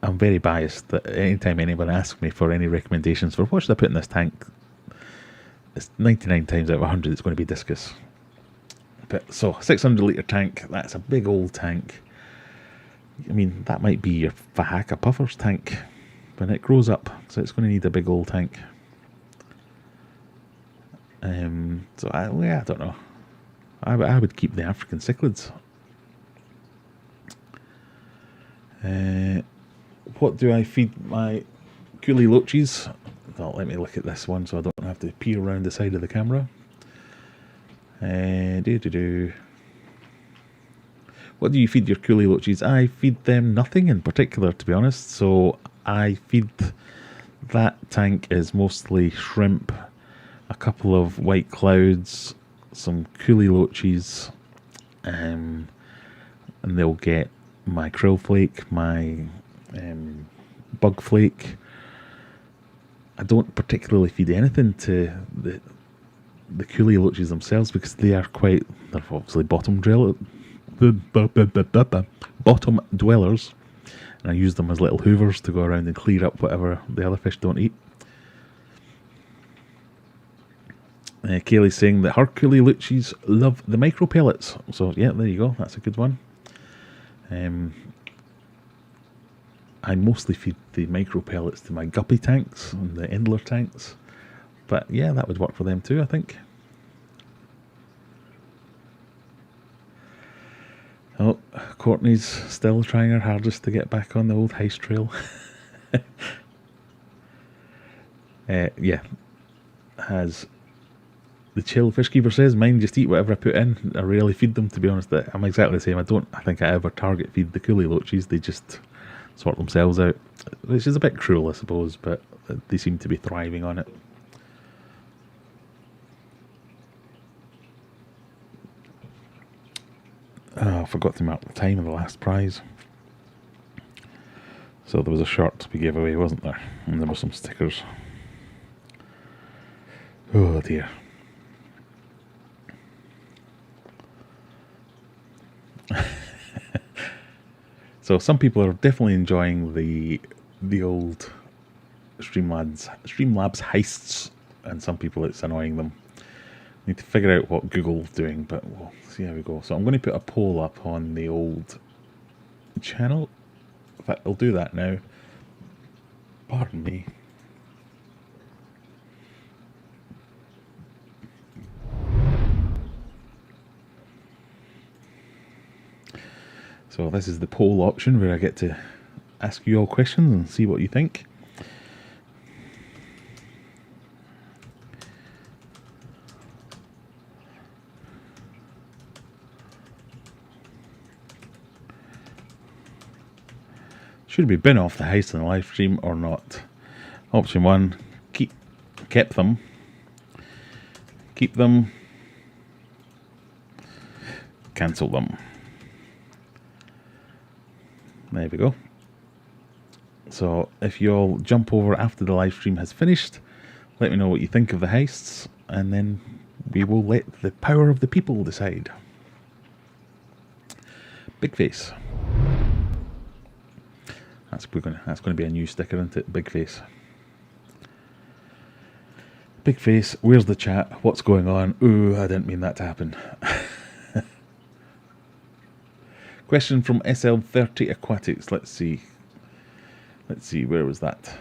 I'm very biased that anytime anyone asks me for any recommendations for what should I put in this tank, it's 99 times out of 100 it's going to be discus. But so 600 litre tank, that's a big old tank. I mean, that might be your Fahaka Puffers tank when it grows up, so it's going to need a big old tank. So I don't know. I would keep the African cichlids. What do I feed my coolie loaches? Well, let me look at this one so I don't have to peer around the side of the camera. What do you feed your coolie loaches? I feed them nothing in particular, to be honest. So I feed that tank is mostly shrimp, a couple of white clouds, some coolie loaches, and they'll get my krill flake, my bug flake. I don't particularly feed anything to the coolie loaches themselves because they're obviously bottom dwellers, and I use them as little hoovers to go around and clear up whatever the other fish don't eat. Kaylee's saying that her coolie loaches love the micro pellets, so yeah, there you go, that's a good one. I mostly feed the micro pellets to my guppy tanks and the endler tanks, but yeah, that would work for them too, I think. Oh, Courtney's still trying her hardest to get back on the old heist trail. Yeah, as the chill fishkeeper says, mine just eat whatever I put in. I rarely feed them, to be honest. I'm exactly the same. I think I ever target feed the coolie loaches. They just sort themselves out, which is a bit cruel, I suppose, but they seem to be thriving on it. Oh, I forgot to mark the time of the last prize. So there was a shirt we gave away, wasn't there? And there were some stickers. Oh dear. So some people are definitely enjoying the old Streamlabs heists, and some people it's annoying them. Need to figure out what Google's doing, but we'll see how we go. So I'm going to put a poll up on the old channel. In fact, I'll do that now. Pardon me. So this is the poll option where I get to ask you all questions and see what you think. Should we bin off the heist in the live stream or not? Option 1, keep them. Keep them. Cancel them. There we go. So if you all jump over after the live stream has finished, let me know what you think of the heists, and then we will let the power of the people decide. Big face. That's going to be a new sticker, isn't it? Big face. Big face. Where's the chat? What's going on? Ooh, I didn't mean that to happen. Question from SL30 Aquatics. Let's see. Let's see, where was that?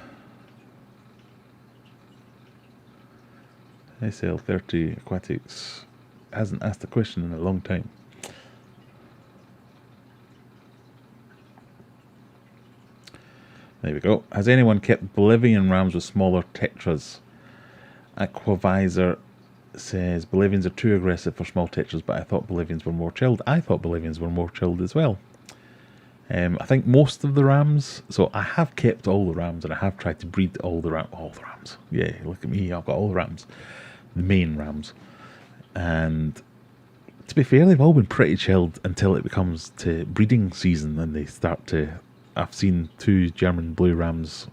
SL30 Aquatics hasn't asked a question in a long time. There we go. Has anyone kept Bolivian rams with smaller tetras? Aquavisor says Bolivians are too aggressive for small tetras, but I thought Bolivians were more chilled. I thought Bolivians were more chilled as well. I think most of the rams, so I have kept all the rams and I have tried to breed all the rams. Yeah, look at me, I've got all the rams. The main rams. And to be fair, they've all been pretty chilled until it becomes to breeding season and they start to... I've seen 2 German blue rams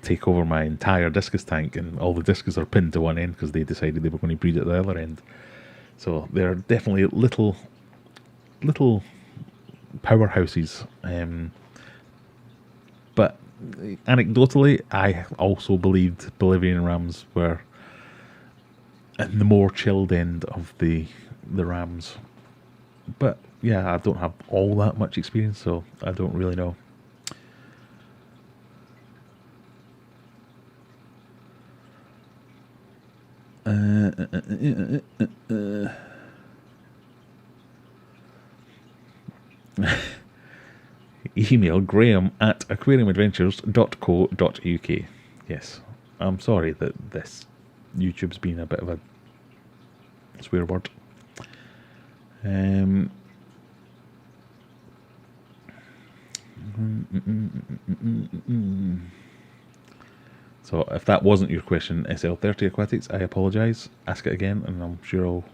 take over my entire discus tank and all the discus are pinned to one end because they decided they were going to breed at the other end. So they're definitely little powerhouses. But anecdotally, I also believed Bolivian rams were at the more chilled end of the rams. But yeah, I don't have all that much experience, so I don't really know. Email graham@aquariumadventures.co.uk. Yes, I'm sorry that this YouTube's been a bit of a swear word. So if that wasn't your question, SL30 Aquatics, I apologise. Ask it again and I'm sure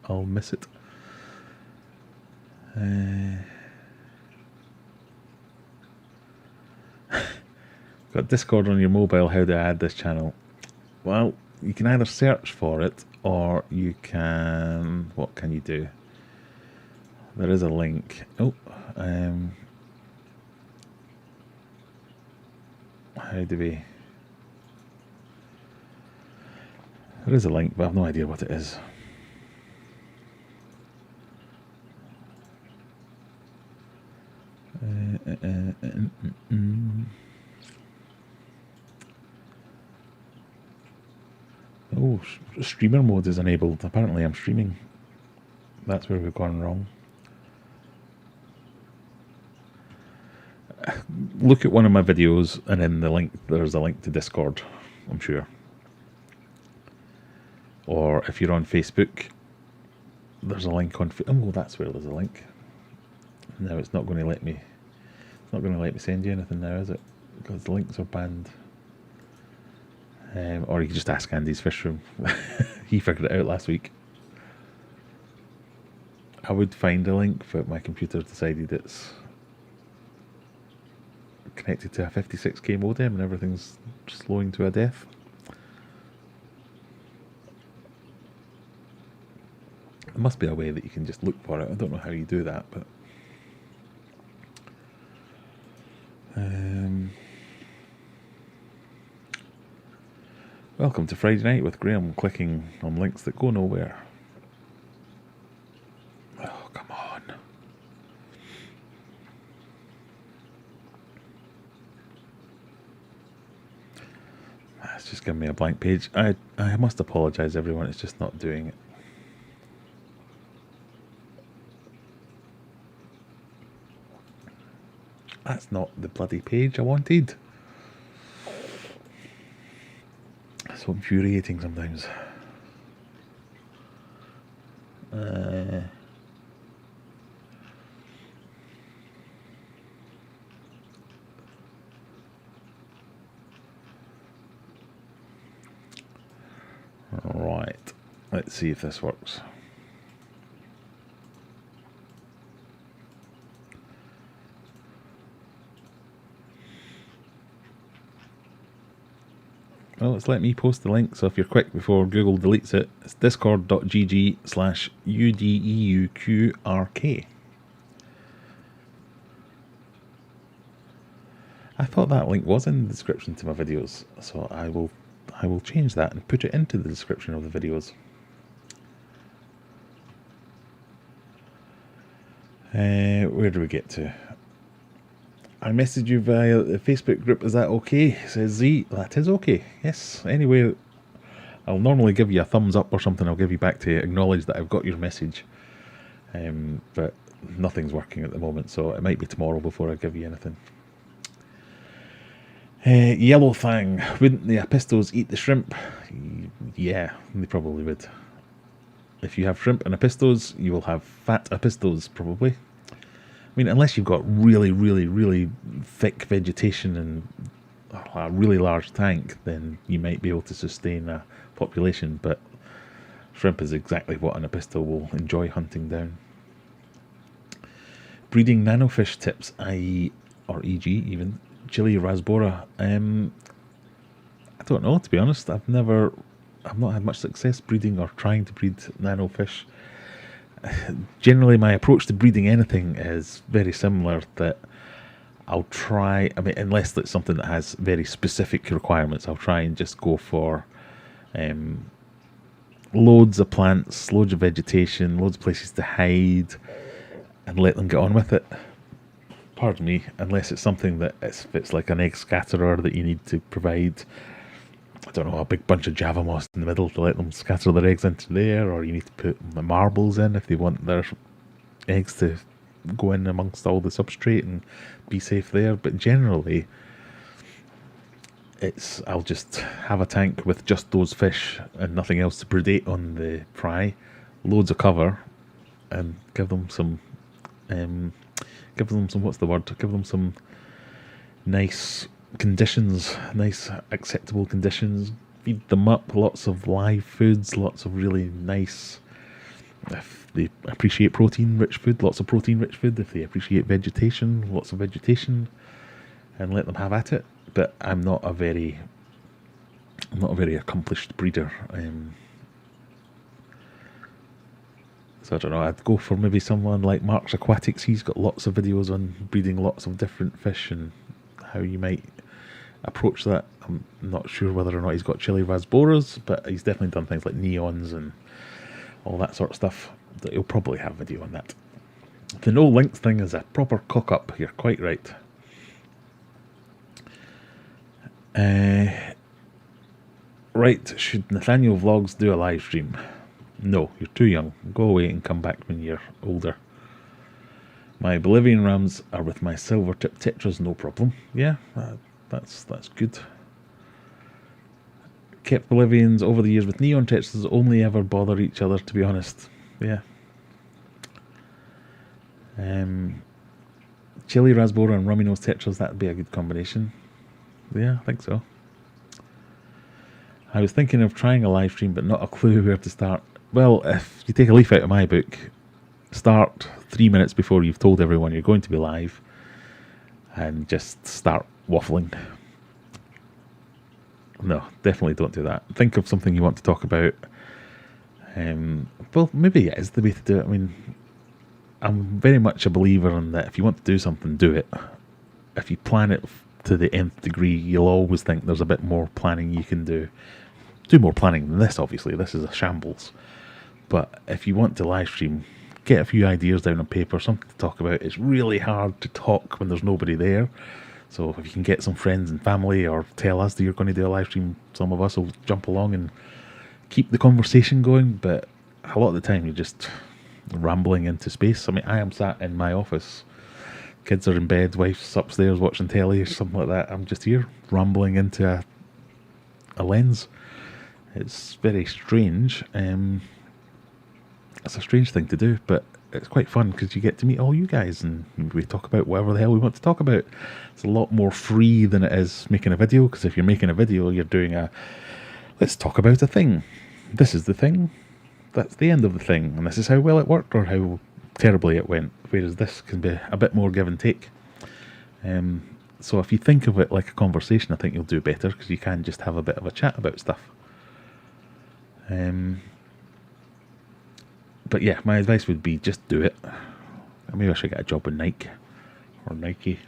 I'll miss it. Got Discord on your mobile, how do I add this channel? Well, you can either search for it or you can... What can you do? There is a link. Oh, how do we... There is a link, but I have no idea what it is. Oh, streamer mode is enabled. Apparently I'm streaming. That's where we've gone wrong. Look at one of my videos and in the link, there's a link to Discord, I'm sure. Or if you're on Facebook, there's a link on... Oh, that's where there's a link. No, it's not going to let me... It's not going to let me send you anything now, is it? Because the links are banned. Or you can just ask Andy's Fish Room. He figured it out last week. I would find a link, but my computer decided it's connected to a 56k modem and everything's slowing to a death. There must be a way that you can just look for it. I don't know how you do that, but... Welcome to Friday Night with Graham, clicking on links that go nowhere. Oh, come on. It's just giving me a blank page. I must apologise, everyone. It's just not doing it. That's not the bloody page I wanted. So infuriating sometimes. Right, let's see if this works. Well, it's let me post the link, so if you're quick before Google deletes it, it's discord.gg/UDEUQRK. I thought that link was in the description to my videos, so I will change that and put it into the description of the videos. Where do we get to? I messaged you via the Facebook group. Is that okay? Says Z. That is okay. Yes. Anyway, I'll normally give you a thumbs up or something. I'll give you back to acknowledge that I've got your message. But nothing's working at the moment, so it might be tomorrow before I give you anything. Yellow Fang. Wouldn't the Apistos eat the shrimp? Yeah, they probably would. If you have shrimp and Apistos, you will have fat Apistos, probably. I mean, unless you've got really, really, really thick vegetation and a really large tank, then you might be able to sustain a population, but shrimp is exactly what an Apisto will enjoy hunting down. Breeding nanofish tips, i.e. or e.g. even Chili rasbora. I don't know, to be honest. I've not had much success breeding or trying to breed nanofish. Generally, my approach to breeding anything is very similar, that I'll try, I mean, unless it's something that has very specific requirements, I'll try and just go for loads of plants, loads of vegetation, loads of places to hide, and let them get on with it. Pardon me, unless it's something that it's like an egg scatterer that you need to provide, I don't know, a big bunch of Java moss in the middle to let them scatter their eggs into there, or you need to put the marbles in if they want their eggs to go in amongst all the substrate and be safe there. But generally, I'll just have a tank with just those fish and nothing else to predate on the fry, loads of cover, and give them some what's the word? Give them some nice conditions, nice acceptable conditions. Feed them up lots of live foods, lots of really nice, if they appreciate protein rich food, lots of protein rich food. If they appreciate vegetation, lots of vegetation, and let them have at it. But I'm not a very accomplished breeder. So I don't know, I'd go for maybe someone like Mark's Aquatics. He's got lots of videos on breeding lots of different fish and how you might approach that. I'm not sure whether or not he's got Chili rasboras, but he's definitely done things like neons and all that sort of stuff. He'll probably have a video on that. The no links thing is a proper cock up, you're quite right. Right, should Nathaniel Vlogs do a live stream? No, you're too young. Go away and come back when you're older. My Bolivian rams are with my silver tip tetras, no problem. Yeah, that's good. Kept Bolivians over the years with neon tetras, only ever bother each other, to be honest. Yeah. Chili rasbora and rummy nose tetras, that'd be a good combination. Yeah, I think so. I was thinking of trying a live stream, but not a clue where to start. Well, if you take a leaf out of my book, start 3 minutes before you've told everyone you're going to be live, and just start waffling. No, definitely don't do that. Think of something you want to talk about. Well, maybe it is the way to do it. I mean, I'm very much a believer in that if you want to do something, do it. If you plan it to the nth degree, you'll always think there's a bit more planning you can do. Do more planning than this, obviously. This is a shambles. But if you want to live stream, get a few ideas down on paper, something to talk about. It's really hard to talk when there's nobody there. So if you can get some friends and family, or tell us that you're going to do a live stream, some of us will jump along and keep the conversation going. But a lot of the time you're just rambling into space. I mean, I am sat in my office. Kids are in bed, wife's upstairs watching telly or something like that. I'm just here rambling into a lens. It's very strange. It's a strange thing to do, but it's quite fun because you get to meet all you guys and we talk about whatever the hell we want to talk about. It's a lot more free than it is making a video, because if you're making a video, you're doing let's talk about a thing. This is the thing. That's the end of the thing. And this is how well it worked or how terribly it went. Whereas this can be a bit more give and take. So if you think of it like a conversation, I think you'll do better, because you can just have a bit of a chat about stuff. But yeah, my advice would be just do it. Maybe I should get a job with Nike or Nike.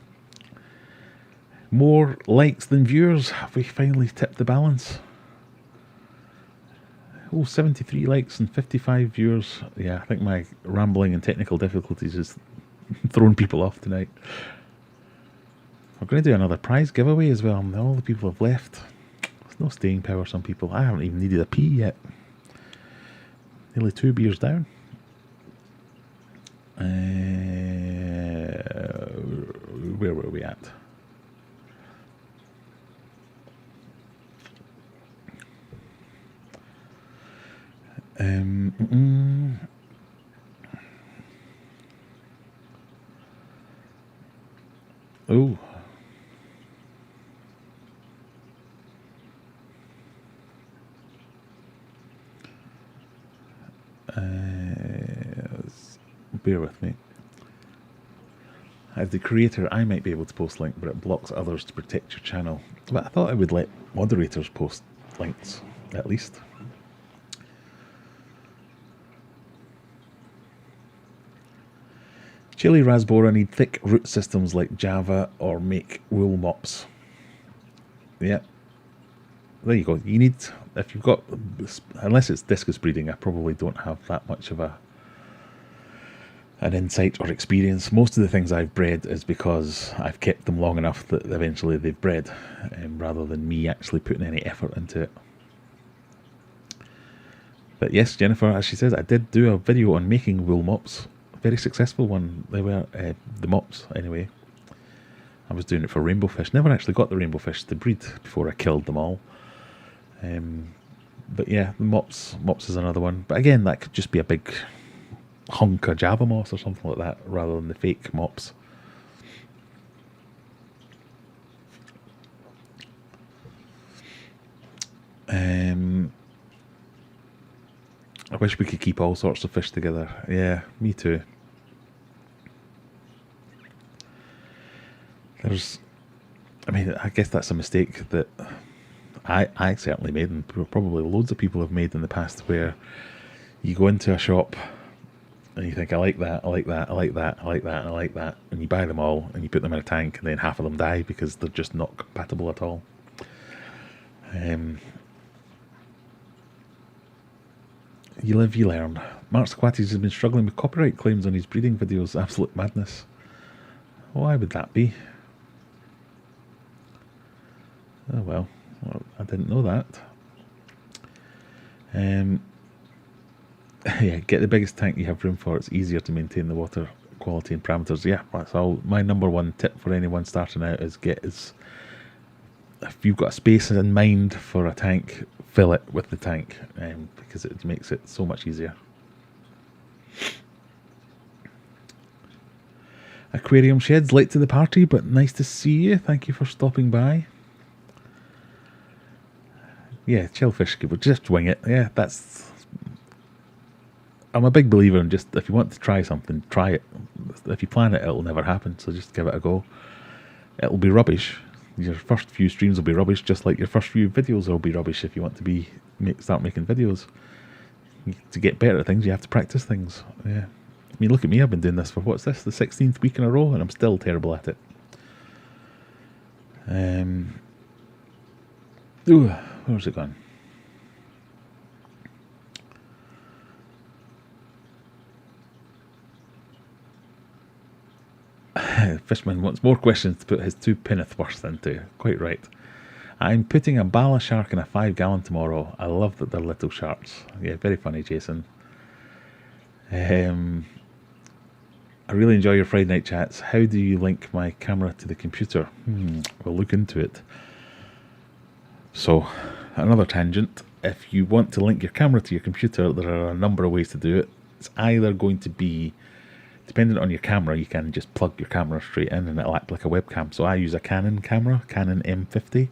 More likes than viewers. Have we finally tipped the balance? Oh, 73 likes and 55 viewers. Yeah, I think my rambling and technical difficulties is throwing people off tonight. We're going to do another prize giveaway as well. All the people have left. There's no staying power, some people. I haven't even needed a pee yet. Nearly 2 beers down. Where were we at? Oh. Bear with me. As the creator, I might be able to post link, but it blocks others to protect your channel. But I thought I would let moderators post links, at least. Chili Rasbora need thick root systems like Java or make wool mops. Yeah. There you go. You need, if you've got, unless it's discus breeding, I probably don't have that much of an insight or experience. Most of the things I've bred is because I've kept them long enough that eventually they've bred, rather than me actually putting any effort into it. But yes, Jennifer, as she says, I did do a video on making wool mops. A very successful one. They were the mops, anyway. I was doing it for rainbow fish. Never actually got the rainbow fish to breed before I killed them all. But yeah, the mops is another one. But again, that could just be a big hunk of Java moss or something like that, rather than the fake mops. I wish we could keep all sorts of fish together. Yeah, me too. I guess that's a mistake that I certainly made, and probably loads of people have made in the past, where you go into a shop and you think, I like that, I like that, I like that, I like that, I like that, and you buy them all and you put them in a tank, and then half of them die because they're just not compatible at all. You live, you learn. Mark Squatties has been struggling with copyright claims on his breeding videos. Absolute madness. Why would that be? Oh well, I didn't know that. Yeah, get the biggest tank you have room for. It's easier to maintain the water quality and parameters. Yeah, that's all. My number one tip for anyone starting out is if you've got a space in mind for a tank, fill it with the tank, because it makes it so much easier. Aquarium Sheds, late to the party, but nice to see you. Thank you for stopping by. Yeah, Chillfish Keeper, just wing it. Yeah, I'm a big believer in just, if you want to try something, try it. If you plan it, it'll never happen, so just give it a go. It'll be rubbish. Your first few streams will be rubbish, just like your first few videos will be rubbish if you want to start making videos. To get better at things, you have to practice things. Yeah. I mean, look at me, I've been doing this for, what's this, the 16th week in a row, and I'm still terrible at it. Ooh, where's it gone? Fishman wants more questions to put his 2 penneth worth into. Quite right. I'm putting a bala shark in a 5-gallon tomorrow. I love that they're little sharks. Yeah, very funny, Jason. I really enjoy your Friday night chats. How do you link my camera to the computer? We'll look into it. So, another tangent. If you want to link your camera to your computer, there are a number of ways to do it. It's either going to be, depending on your camera, you can just plug your camera straight in and it'll act like a webcam. So I use a Canon camera, Canon M50.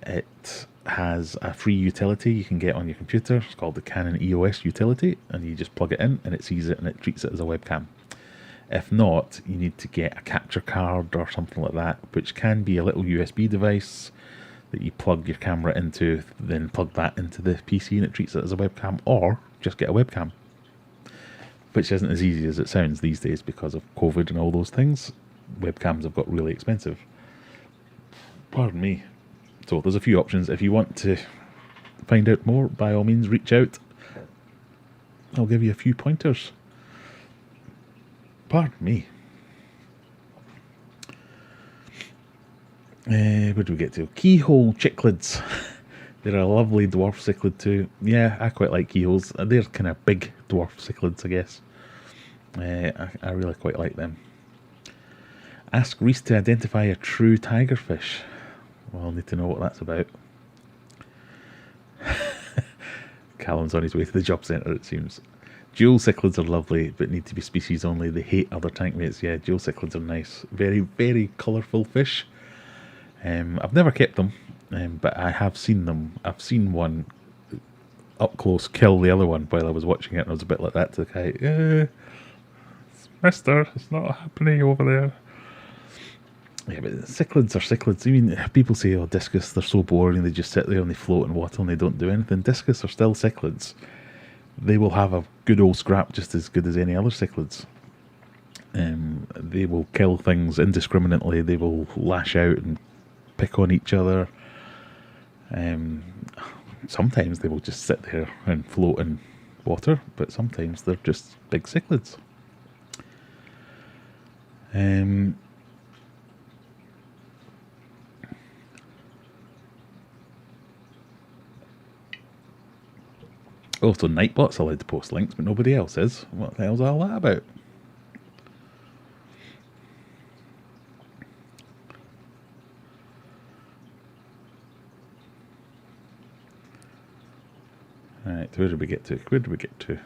It has a free utility you can get on your computer. It's called the Canon EOS utility, and you just plug it in and it sees it and it treats it as a webcam. If not, you need to get a capture card or something like that, which can be a little USB device that you plug your camera into, then plug that into the PC and it treats it as a webcam, or just get a webcam, which isn't as easy as it sounds these days because of COVID and all those things. Webcams have got really expensive. Pardon me. So there's a few options. If you want to find out more, by all means reach out. I'll give you a few pointers. Pardon me. Where do we get to? Keyhole cichlids. They're a lovely dwarf cichlid too. Yeah, I quite like keyholes. They're kind of big dwarf cichlids, I guess. I really quite like them. Ask Reese to identify a true tigerfish. Well, I'll need to know what that's about. Callum's on his way to the job centre, it seems. Jewel cichlids are lovely, but need to be species only. They hate other tank mates. Yeah, jewel cichlids are nice. Very, very colourful fish. I've never kept them, but I have seen them. I've seen one up close kill the other one while I was watching it, and I was a bit like that to the guy. Mister, it's not happening over there. Yeah, but cichlids are cichlids. I mean, people say, oh, discus, they're so boring, they just sit there and they float in water and they don't do anything. Discus are still cichlids. They will have a good old scrap just as good as any other cichlids. They will kill things indiscriminately. They will lash out and pick on each other. Sometimes they will just sit there and float in water, but sometimes they're just big cichlids. Also, Nightbot's allowed to post links, but nobody else is. What the hell's all that about? Right, where did we get to? Where did we get to?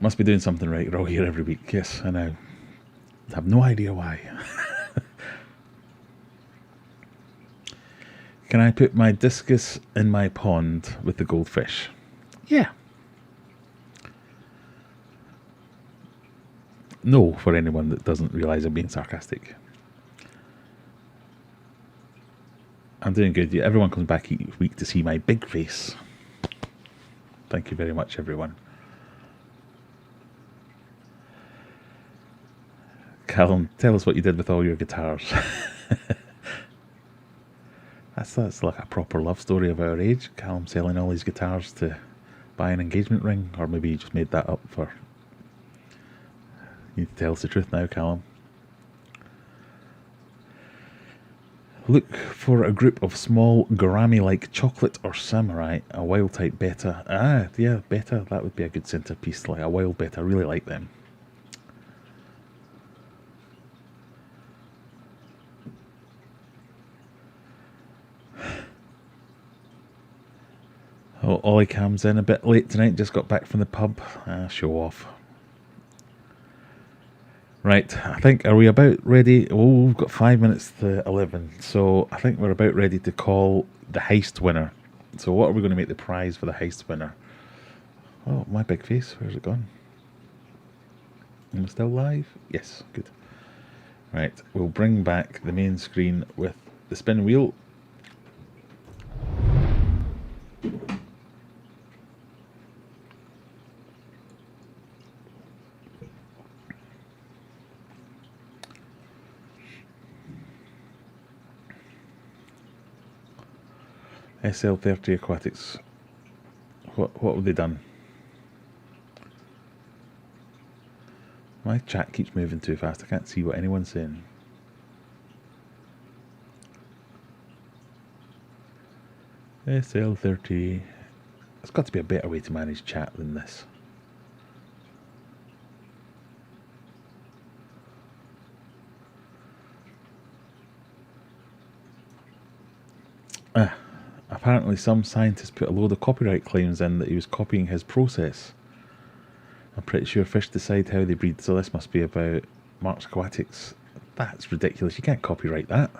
Must be doing something right. We're all here every week. Yes, I know. I have no idea why. Can I put my discus in my pond with the goldfish? Yeah. No, for anyone that doesn't realise I'm being sarcastic. I'm doing good. Yeah, everyone comes back each week to see my big face. Thank you very much, everyone. Callum, tell us what you did with all your guitars. That's like a proper love story of our age. Callum selling all his guitars to buy an engagement ring, or maybe he just made that up for... You need to tell us the truth now, Callum. Look for a group of small gourami like chocolate or samurai, a wild type betta. Ah, yeah, betta, that would be a good centerpiece, like a wild betta. I really like them. Oh, Ollie Cam's in a bit late tonight, just got back from the pub. Show off. Right, I think, are we about ready? Oh, we've got 5 minutes to 11, so I think we're about ready to call the heist winner. So what are we going to make the prize for the heist winner? Oh, my big face, where's it gone? Am I still live? Yes, good. Right, we'll bring back the main screen with the spin wheel. SL30 Aquatics. What have they done? My chat keeps moving too fast. I can't see what anyone's saying. SL30. There's got to be a better way to manage chat than this. Apparently some scientist put a load of copyright claims in that he was copying his process. I'm pretty sure fish decide how they breed, so this must be about Mark's Aquatics. That's ridiculous. You can't copyright that.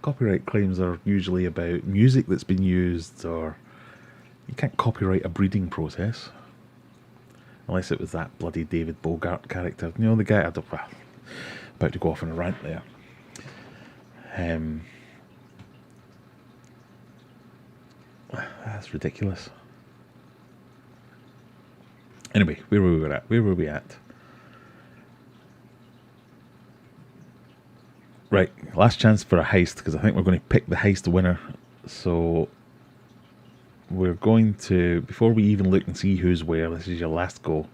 Copyright claims are usually about music that's been used, or you can't copyright a breeding process. Unless it was that bloody David Bogart character. You know, the guy, about to go off on a rant there. That's ridiculous. Anyway, where were we at? Right, last chance for a heist, because I think we're going to pick the heist winner. So we're going to, before we even look and see who's where, this is your last go.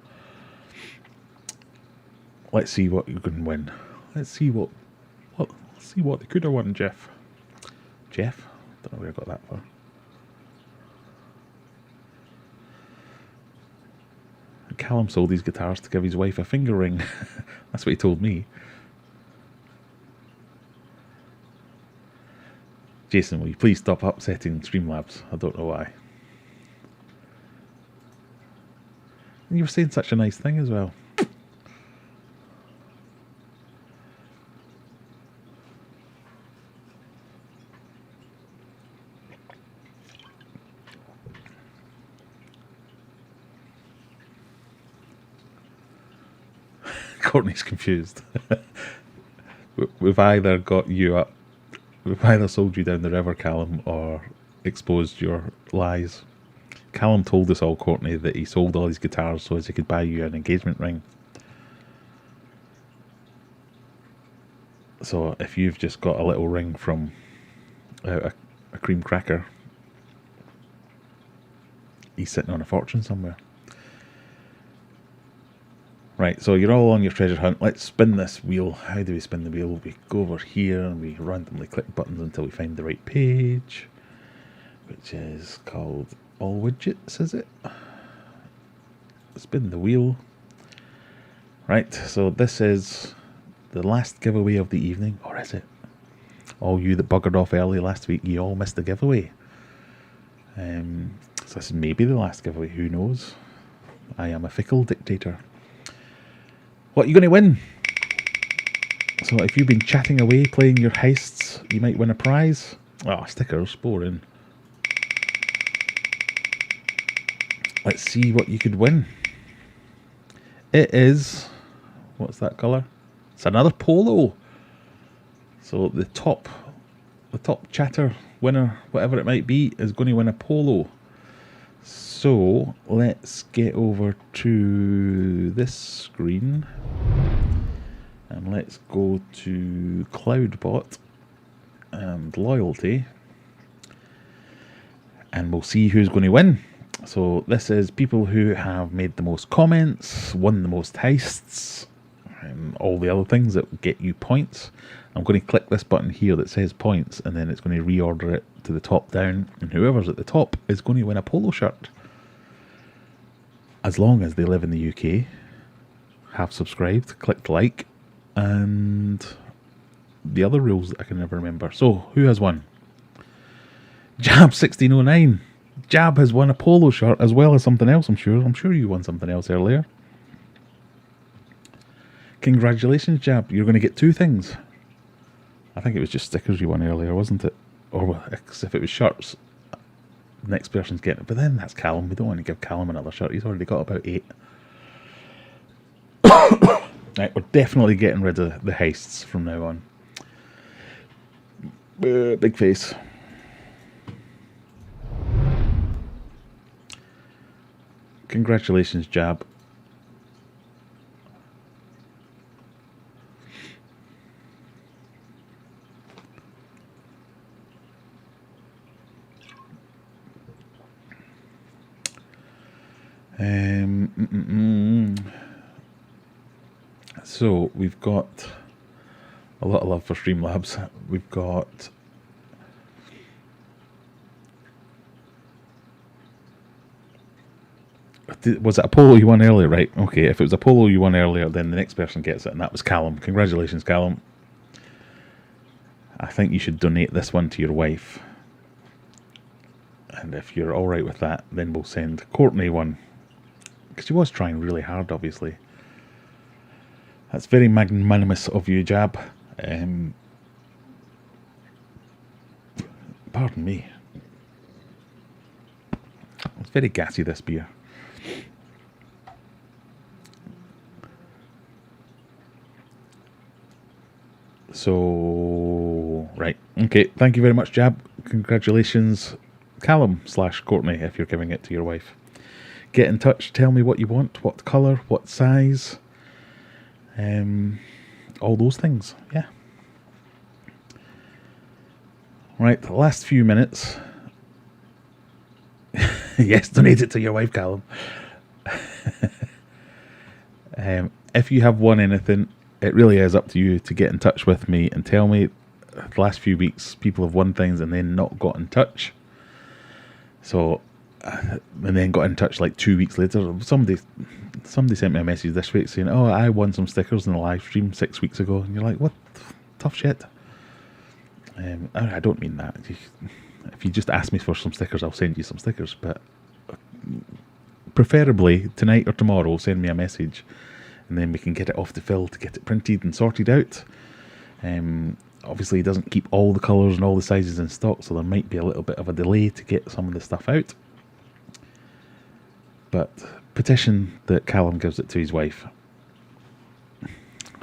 Let's see what you can win. Let's see what they could have won, Jeff. Jeff? Don't know where I got that for. Callum sold these guitars to give his wife a finger ring. That's what he told me. Jason, will you please stop upsetting Streamlabs? I don't know why. And you were saying such a nice thing as well. Courtney's confused. We've either got you up, we've either sold you down the river, Callum, or exposed your lies. Callum told us all, Courtney, that he sold all his guitars so as he could buy you an engagement ring. So if you've just got a little ring from a cream cracker, he's sitting on a fortune somewhere. Right, so you're all on your treasure hunt. Let's spin this wheel. How do we spin the wheel? We go over here and we randomly click buttons until we find the right page, which is called All Widgets, is it? Spin the wheel. Right, so this is the last giveaway of the evening, or is it? All you that buggered off early last week, you all missed the giveaway. So this is maybe the last giveaway, who knows? I am a fickle dictator. What are you going to win? So if you've been chatting away playing your heists, you might win a prize. Oh, stickers, boring. Let's see what you could win. It is, what's that colour? It's another polo. So the top chatter winner, whatever it might be, is going to win a polo. So let's get over to this screen and let's go to Cloudbot and Loyalty, and we'll see who's going to win. So this is people who have made the most comments, won the most heists, and all the other things that get you points. I'm going to click this button here that says points, and then it's going to reorder it to the top down, and whoever's at the top is going to win a polo shirt. As long as they live in the UK, have subscribed, clicked like, and the other rules that I can never remember. So, who has won? Jab1609. Jab has won a polo shirt as well as something else, I'm sure. I'm sure you won something else earlier. Congratulations, Jab. You're going to get two things. I think it was just stickers you won earlier, wasn't it? Or if it was shirts, the next person's getting it. But then that's Callum. We don't want to give Callum another shirt. He's already got about 8. Right, we're definitely getting rid of the heists from now on. Big face. Congratulations, Jab. So we've got a lot of love for Streamlabs. We've got was it a polo you won earlier? Right, okay, if it was a polo you won earlier, then the next person gets it, and that was Callum. Congratulations, Callum. I think you should donate this one to your wife, and if you're alright with that, then we'll send Courtney one, because she was trying really hard, obviously. That's very magnanimous of you, Jab. Pardon me. It's very gassy, this beer. So, right. Okay, thank you very much, Jab. Congratulations, Callum/Courtney, if you're giving it to your wife. Get in touch, tell me what you want, what colour, what size. All those things, yeah. Right, the last few minutes. Yes, donate it to your wife, Callum. If you have won anything, it really is up to you to get in touch with me and tell me. The last few weeks, people have won things and then not got in touch. So, and then got in touch like 2 weeks later. Somebody sent me a message this week saying, "Oh, I won some stickers in the live stream 6 weeks ago," and you're like, "What? Tough shit." I don't mean that. If you just ask me for some stickers, I'll send you some stickers. But preferably tonight or tomorrow, send me a message, and then we can get it off to Phil to get it printed and sorted out. Obviously, he doesn't keep all the colours and all the sizes in stock, so there might be a little bit of a delay to get some of the stuff out. But petition that Callum gives it to his wife.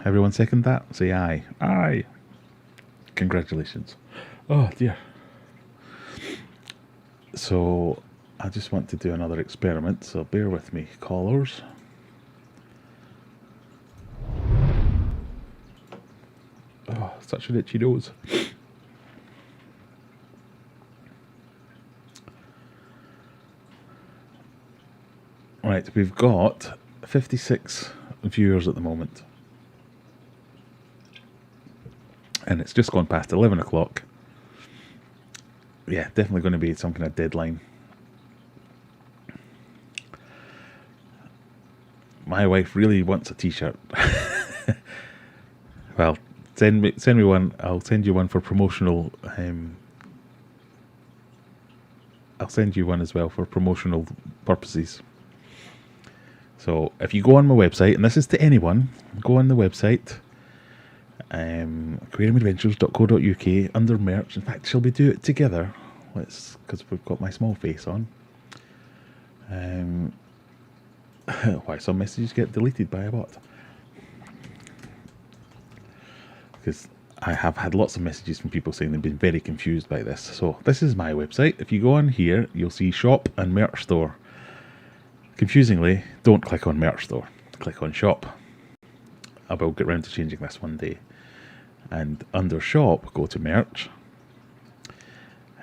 Everyone second that? Say aye. Aye. Congratulations. Oh dear. So I just want to do another experiment, so bear with me, callers. Oh, such an itchy nose. Right, we've got 56 viewers at the moment. And it's just gone past 11 o'clock. Yeah, definitely going to be some kind of deadline. My wife really wants a t-shirt. Well, send me one. I'll send you one for promotional. I'll send you one as well for promotional purposes. So if you go on my website, and this is to anyone, go on the website, aquariumadventures.co.uk, under merch. In fact, shall we do it together? Because we've got my small face on. Why some messages get deleted by a bot? Because I have had lots of messages from people saying they've been very confused by this. So this is my website. If you go on here, you'll see shop and merch store. Confusingly, don't click on merch store. Click on shop. I will get round to changing this one day. And under shop, go to merch.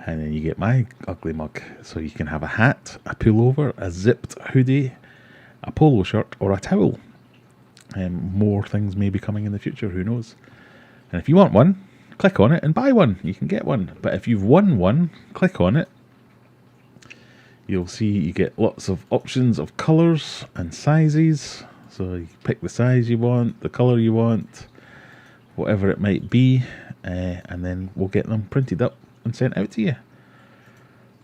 And then you get my ugly mug. So you can have a hat, a pullover, a zipped hoodie, a polo shirt, or a towel. More things may be coming in the future, who knows. And if you want one, click on it and buy one. You can get one. But if you've won one, click on it. You'll see you get lots of options of colours and sizes. So you pick the size you want, the colour you want, whatever it might be, and then we'll get them printed up and sent out to you.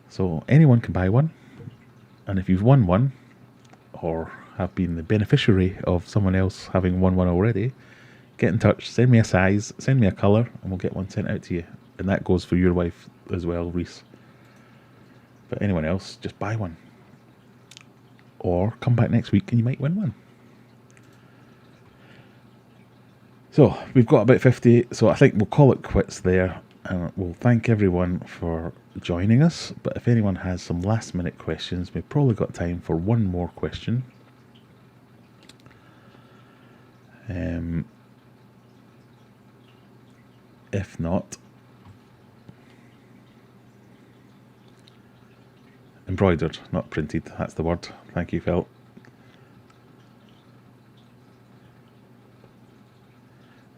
So anyone can buy one. And if you've won one, or have been the beneficiary of someone else having won one already, get in touch, send me a size, send me a colour, and we'll get one sent out to you. And that goes for your wife as well, Reese. But anyone else, just buy one. Or come back next week and you might win one. So, we've got about 50, so I think we'll call it quits there. And we'll thank everyone for joining us. But if anyone has some last minute questions, we've probably got time for one more question. If not, embroidered, not printed, that's the word. Thank you, Phil.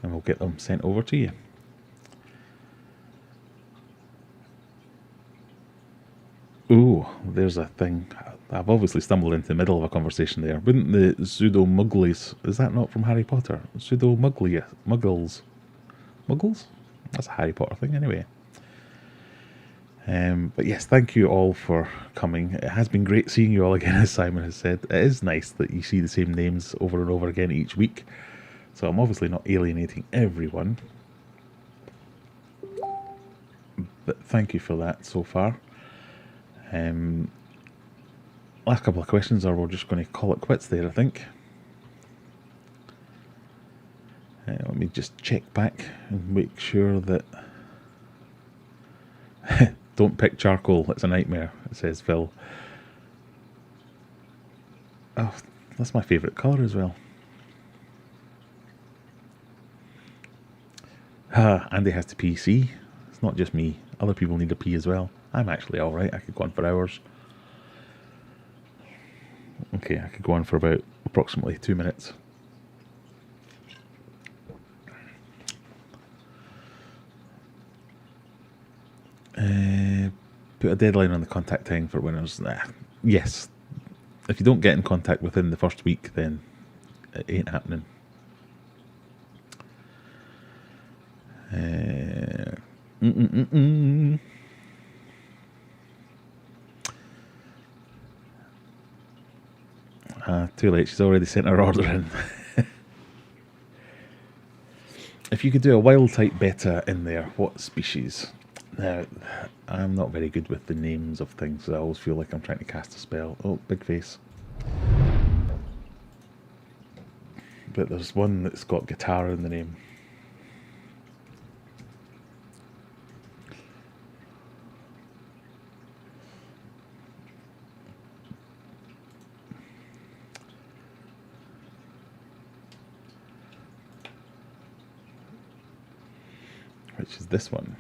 And we'll get them sent over to you. Ooh, there's a thing. I've obviously stumbled into the middle of a conversation there. Wouldn't the pseudo-mugglies, is that not from Harry Potter? Muggles? That's a Harry Potter thing anyway. But yes, thank you all for coming. It has been great seeing you all again, as Simon has said. It is nice that you see the same names over and over again each week. So I'm obviously not alienating everyone. But thank you for that so far. Last couple of questions, or we're just going to call it quits there, I think. Let me just check back and make sure that... Don't pick charcoal, it's a nightmare, says Phil. Oh, that's my favourite colour as well. Andy has to pee, see? It's not just me. Other people need a pee as well. I'm actually alright, I could go on for hours. Okay, I could go on for about approximately 2 minutes. Put a deadline on the contact time for winners. Yes. If you don't get in contact within the first week, then it ain't happening. Too late, she's already sent her order in. If you could do a wild type beta in there, what species? Now, I'm not very good with the names of things. I always feel like I'm trying to cast a spell. Oh, big face. But there's one that's got guitar in the name. Which is this one.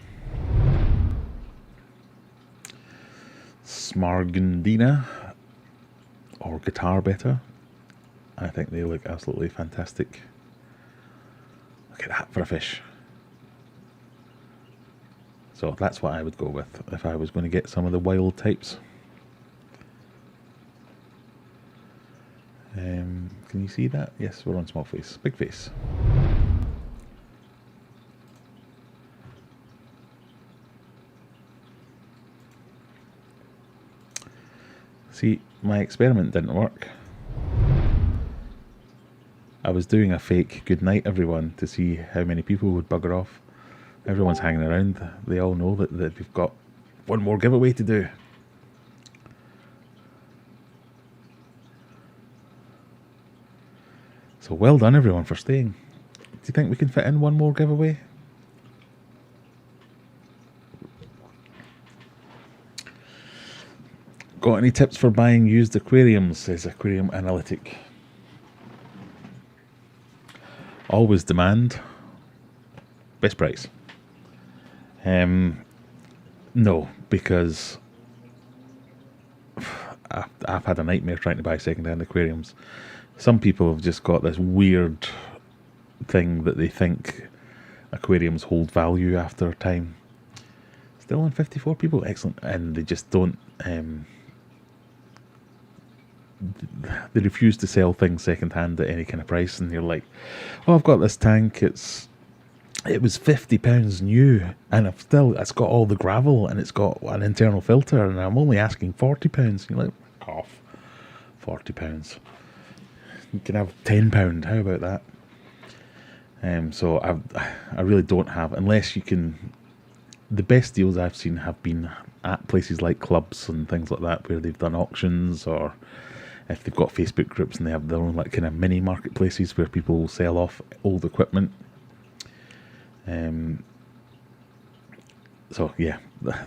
Smargandina, or Guitar Beta. I think they look absolutely fantastic. Look at that for a fish. So that's what I would go with if I was going to get some of the wild types. Can you see that? Yes, we're on small face. Big face. See, my experiment didn't work. I was doing a fake good night everyone to see how many people would bugger off. Everyone's hanging around. They all know that we've got one more giveaway to do. So well done everyone for staying. Do you think we can fit in one more giveaway? Got any tips for buying used aquariums, says Aquarium Analytic. Always demand best price. No, because I've had a nightmare trying to buy second-hand aquariums. Some people have just got this weird thing that they think aquariums hold value after a time. Still on 54 people, excellent, and they just don't. They refuse to sell things second-hand at any kind of price, and you're like, "Oh, I've got this tank. It was £50 new, and it's got all the gravel, and it's got an internal filter, and I'm only asking £40." You're like, off, £40. You can have £10. How about that? So I really don't have, unless you can. The best deals I've seen have been at places like clubs and things like that, where they've done auctions, or if they've got Facebook groups and they have their own like kind of mini marketplaces where people will sell off old equipment. So yeah,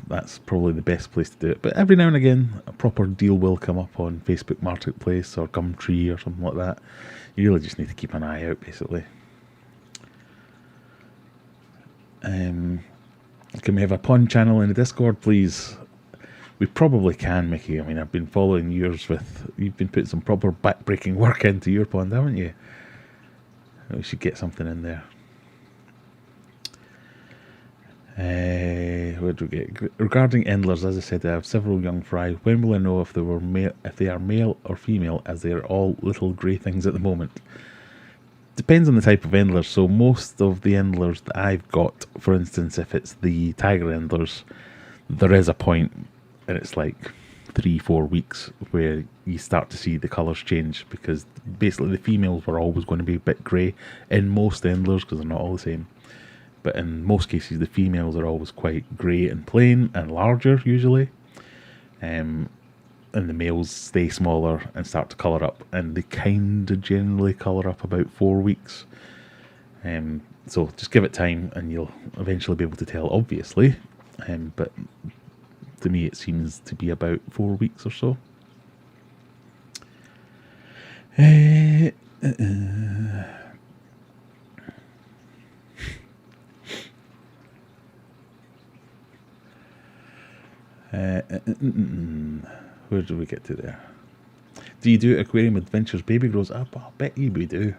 that's probably the best place to do it. But every now and again, a proper deal will come up on Facebook Marketplace or Gumtree or something like that. You really just need to keep an eye out, basically. Can we have a pun channel in the Discord, please? We probably can, Mickey. I mean, I've been following yours with... You've been putting some proper back-breaking work into your pond, haven't you? We should get something in there. What do we get? Regarding endlers, as I said, I have several young fry. When will I know if they are male or female, as they are all little grey things at the moment? Depends on the type of endlers. So most of the endlers that I've got, for instance, if it's the tiger endlers, there is a point, and it's like 3-4 weeks where you start to see the colours change, because basically the females were always going to be a bit grey in most endlers because they're not all the same. But in most cases, the females are always quite grey and plain and larger usually, and the males stay smaller and start to colour up, and they kind of generally colour up about 4 weeks. So just give it time and you'll eventually be able to tell, obviously. But to me it seems to be about 4 weeks or so. Where did we get to there? Do you do Aquarium Adventures baby grows? I bet you we do.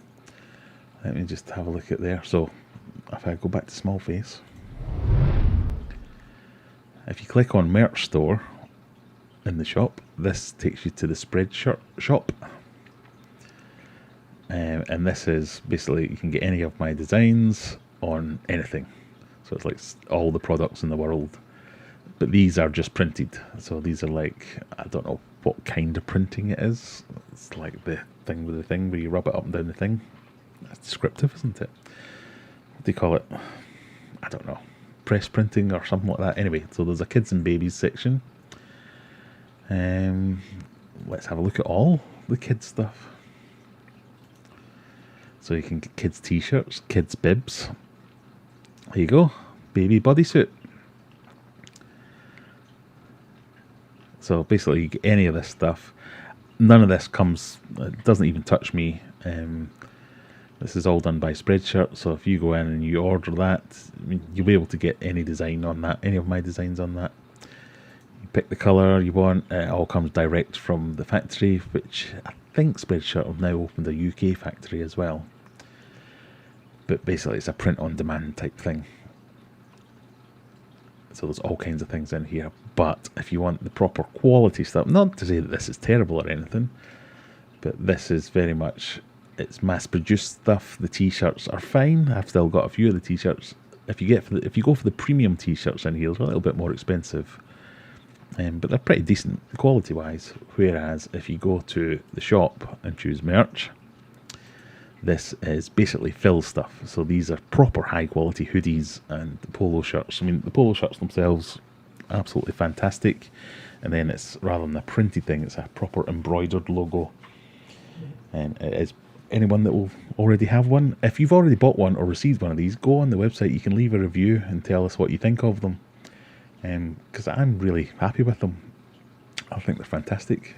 Let me just have a look at there. So if I go back to small face, if you click on merch store in the shop, this takes you to the Spreadshirt Shop. And this is basically, you can get any of my designs on anything. So it's like all the products in the world. But these are just printed. So these are like, I don't know what kind of printing it is. It's like the thing with the thing where you rub it up and down the thing. That's descriptive, isn't it? What do you call it? I don't know. Press printing or something like that. Anyway, so there's a kids and babies section. Let's have a look at all the kids stuff. So you can get kids t-shirts, kids bibs. There you go. Baby bodysuit. So basically you get any of this stuff. None of this comes, it doesn't even touch me. This is all done by Spreadshirt, so if you go in and you order that, I mean, you'll be able to get any design on that, any of my designs on that. You pick the colour you want, it all comes direct from the factory, which I think Spreadshirt have now opened a UK factory as well. But basically it's a print on demand type thing. So there's all kinds of things in here. But if you want the proper quality stuff, not to say that this is terrible or anything, but this is very much, it's mass-produced stuff. The t-shirts are fine. I've still got a few of the t-shirts. If you go for the premium t-shirts in here, they're a little bit more expensive, but they're pretty decent quality-wise. Whereas if you go to the shop and choose merch, this is basically fill stuff. So these are proper high-quality hoodies and polo shirts. I mean, the polo shirts themselves, absolutely fantastic. And then it's, rather than a printed thing, it's a proper embroidered logo. And it is, anyone that will already have one, if you've already bought one or received one of these, go on the website. You can leave a review and tell us what you think of them. Because I'm really happy with them. I think they're fantastic.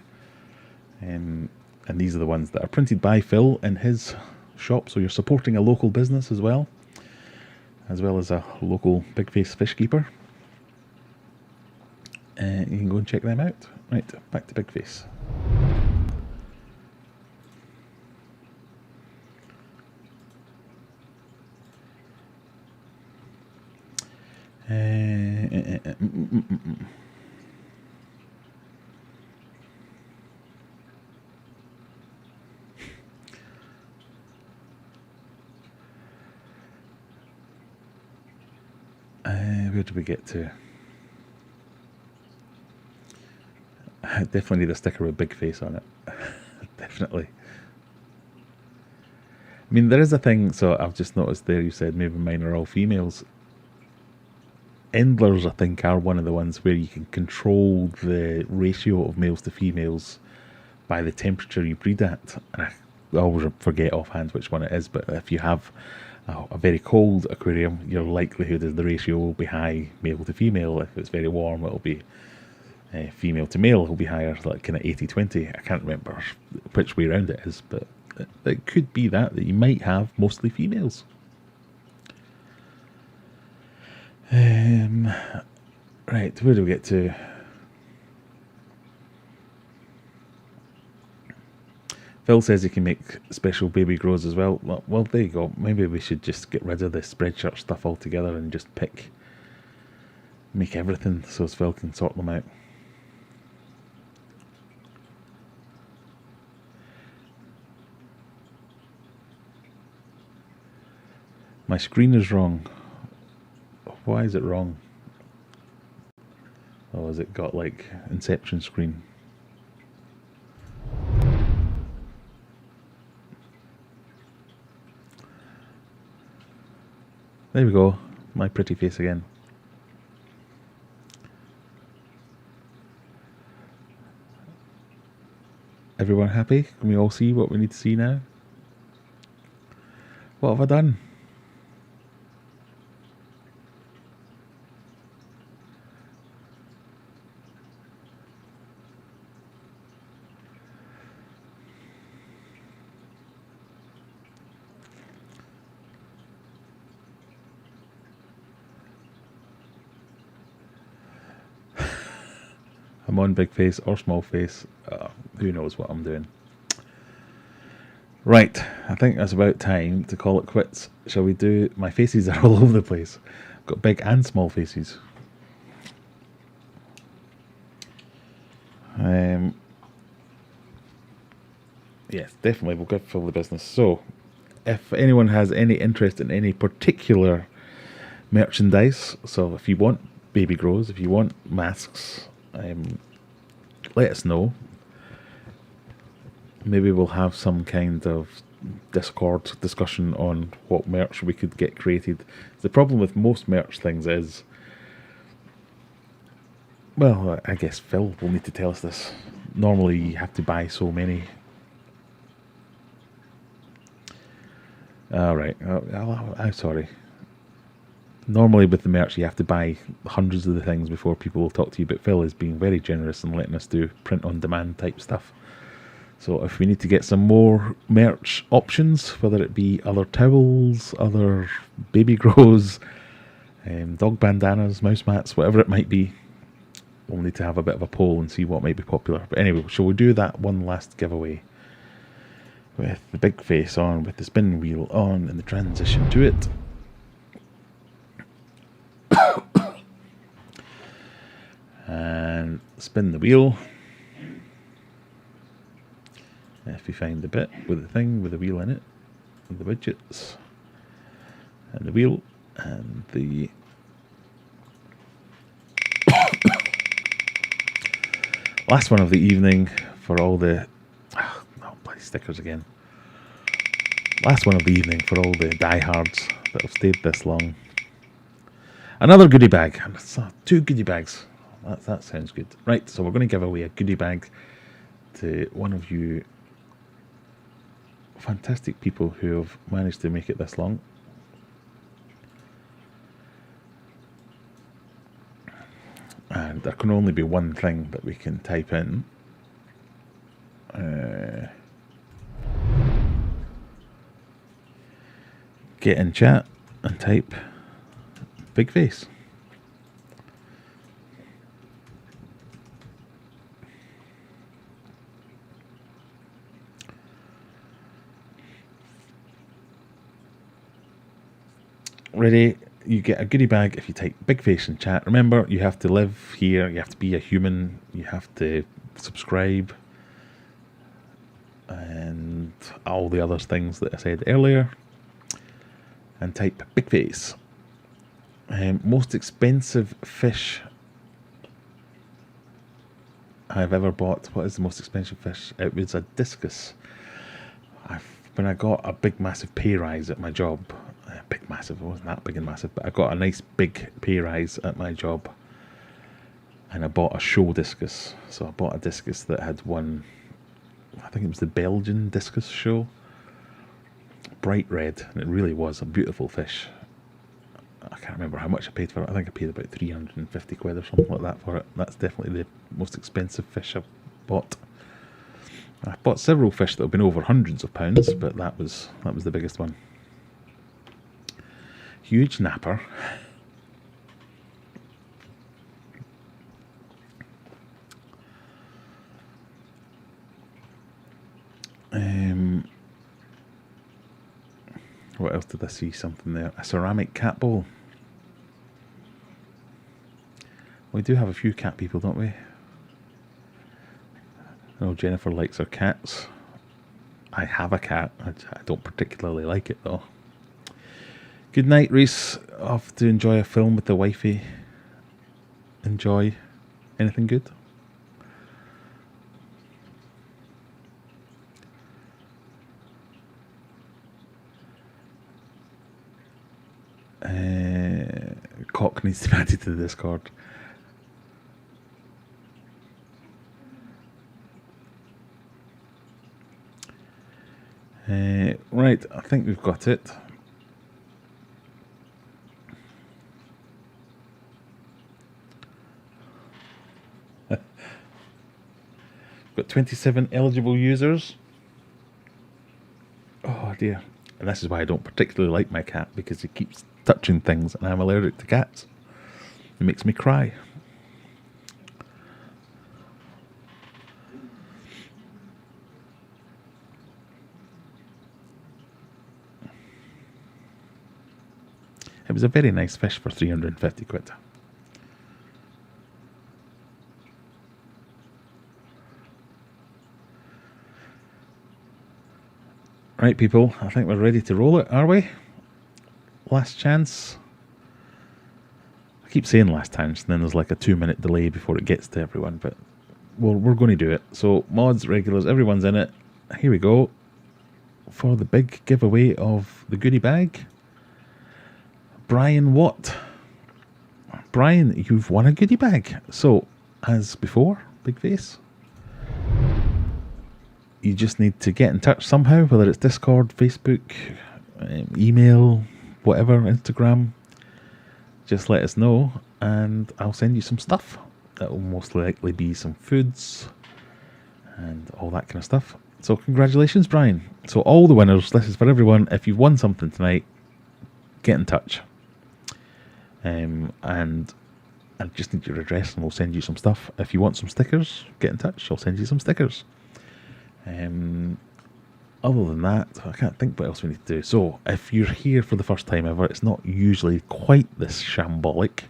And these are the ones that are printed by Phil in his shop. So you're supporting a local business as well as a local big face fish keeper. You can go and check them out. Right, back to Big Face. Where do we get to? I definitely need a sticker with Big Face on it. Definitely. I mean, there is a thing, so I've just noticed there you said maybe mine are all females. Endlers, I think, are one of the ones where you can control the ratio of males to females by the temperature you breed at. And I always forget offhand which one it is, but if you have a very cold aquarium, your likelihood is the ratio will be high, male to female. If it's very warm, it'll be female to male, will be higher, like kind of 80-20. I can't remember which way around it is, but it could be that you might have mostly females. Right, where do we get to? Phil says he can make special baby grows as well. Well, there you go. Maybe we should just get rid of the Spreadshirt stuff altogether and just make everything so Phil can sort them out. My screen is wrong. Why is it wrong? Oh, has it got like Inception screen? There we go. My pretty face again. Everyone happy? Can we all see what we need to see now? What have I done? I'm on big face or small face. Who knows what I'm doing. Right, I think that's about time to call it quits. Shall we do... My faces are all over the place. I've got big and small faces. Yes, definitely we'll go for the business. So, if anyone has any interest in any particular merchandise, so if you want baby grows, if you want masks, let us know. Maybe we'll have some kind of Discord discussion on what merch we could get created. The problem with most merch things is, well, I guess Phil will need to tell us this. Normally you have to buy so many. Alright, I'm sorry. Normally with the merch you have to buy hundreds of the things before people will talk to you, but Phil is being very generous and letting us do print on demand type stuff. So if we need to get some more merch options, whether it be other towels, other baby grows, dog bandanas, mouse mats, whatever it might be, we'll need to have a bit of a poll and see what might be popular. But anyway, shall we do that one last giveaway? With the big face on, with the spin wheel on, and the transition to it. And spin the wheel. If you find the bit with the thing with the wheel in it, and the widgets, and the wheel, and the last one of the evening for all the bloody stickers again. Last one of the evening for all the diehards that have stayed this long. Another goodie bag. 2 goodie bags. That sounds good. Right, so we're going to give away a goodie bag to one of you fantastic people who have managed to make it this long. And there can only be one thing that we can type in. Get in chat and type big face. Ready? You get a goodie bag if you type big face in chat. Remember, you have to live here, you have to be a human, you have to subscribe, and all the other things that I said earlier. And type big face. Most expensive fish I've ever bought. What is the most expensive fish? It was a discus. When I got a big massive pay rise at my job, big massive, it wasn't that big and massive, but I got a nice big pay rise at my job, and I bought a show discus. So I bought a discus that had won, I think it was the Belgian discus show, bright red, and it really was a beautiful fish. I can't remember how much I paid for it. I think I paid about 350 quid or something like that for it. That's definitely the most expensive fish I've bought. I've bought several fish that have been over hundreds of pounds, but that was the biggest one. Huge napper. What else did I see? Something there. A ceramic cat bowl. We do have a few cat people, don't we? I know Jennifer likes her cats. I have a cat. I don't particularly like it though. Good night, Reese. Off to enjoy a film with the wifey. Enjoy. Anything good? Cock needs to be added to the Discord. Right, I think we've got it. Got 27 eligible users. Oh dear. And this is why I don't particularly like my cat, because he keeps touching things and I'm allergic to cats. It makes me cry. It was a very nice fish for 350 quid. Right, people, I think we're ready to roll it, are we? Last chance. I keep saying last chance, and then there's like a 2-minute delay before it gets to everyone, but we're going to do it. So, mods, regulars, everyone's in it. Here we go. For the big giveaway of the goodie bag. Brian Watt. Brian, you've won a goodie bag. So, as before, big face. You just need to get in touch somehow, whether it's Discord, Facebook, email, whatever, Instagram. Just let us know and I'll send you some stuff. That will most likely be some foods and all that kind of stuff. So congratulations, Brian. So all the winners, this is for everyone. If you've won something tonight, get in touch. And I just need your address and we'll send you some stuff. If you want some stickers, get in touch. I'll send you some stickers. Other than that, I can't think what else we need to do. So, if you're here for the first time ever, it's not usually quite this shambolic.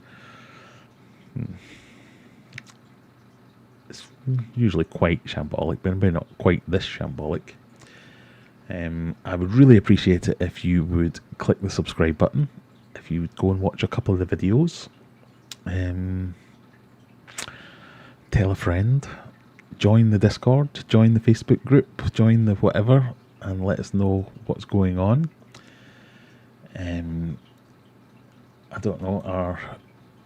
It's usually quite shambolic, but maybe not quite this shambolic. I would really appreciate it if you would click the subscribe button. If you would go and watch a couple of the videos. Tell a friend. Join the Discord, join the Facebook group, join the whatever, and let us know what's going on. I don't know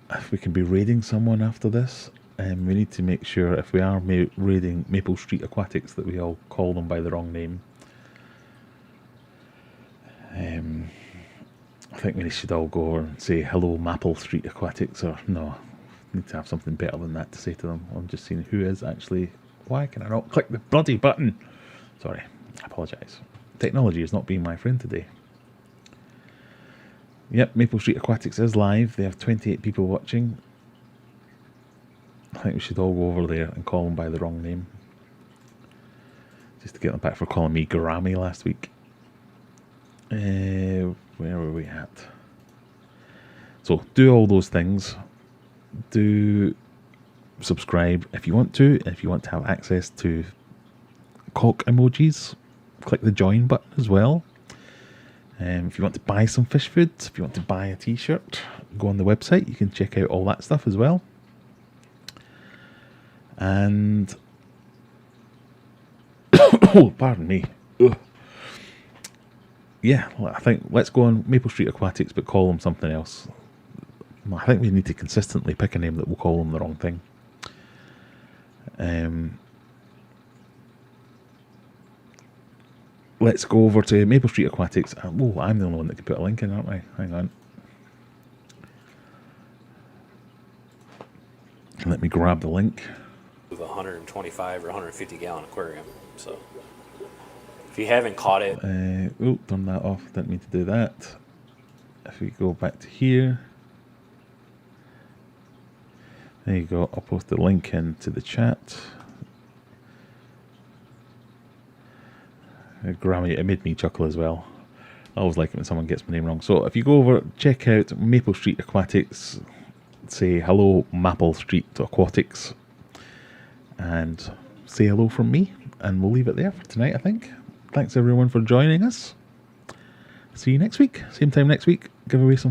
if we can be raiding someone after this. We need to make sure if we are raiding Maple Street Aquatics that we all call them by the wrong name. I think we should all go over and say hello Maple Street Aquatics, or no, need to have something better than that to say to them. I'm just seeing who is actually. Why can I not click the bloody button? Sorry, I apologise. Technology is not being my friend today. Yep, Maple Street Aquatics is live. They have 28 people watching. I think we should all go over there and call them by the wrong name. Just to get them back for calling me Garami last week. Where were we at? So, do all those things. Do subscribe if you want to. If you want to have access to cock emojis, click the join button as well. If you want to buy some fish food, if you want to buy a t-shirt, go on the website. You can check out all that stuff as well. And oh, pardon me. Ugh. Yeah, I think let's go on Maple Street Aquatics, but call them something else. I think we need to consistently pick a name that will call them the wrong thing. Let's go over to Maple Street Aquatics. Oh, I'm the only one that can put a link in, aren't I? Hang on. Let me grab the link. With a 125 or 150 gallon aquarium. So if you haven't caught it. Oh, turn that off. Didn't mean to do that. If we go back to here. There you go. I'll post the link into the chat. Grammy, it made me chuckle as well. I always like it when someone gets my name wrong. So if you go over, check out Maple Street Aquatics, say hello Maple Street Aquatics, and say hello from me, and we'll leave it there for tonight, I think. Thanks everyone for joining us. See you next week. Same time next week. Give away some free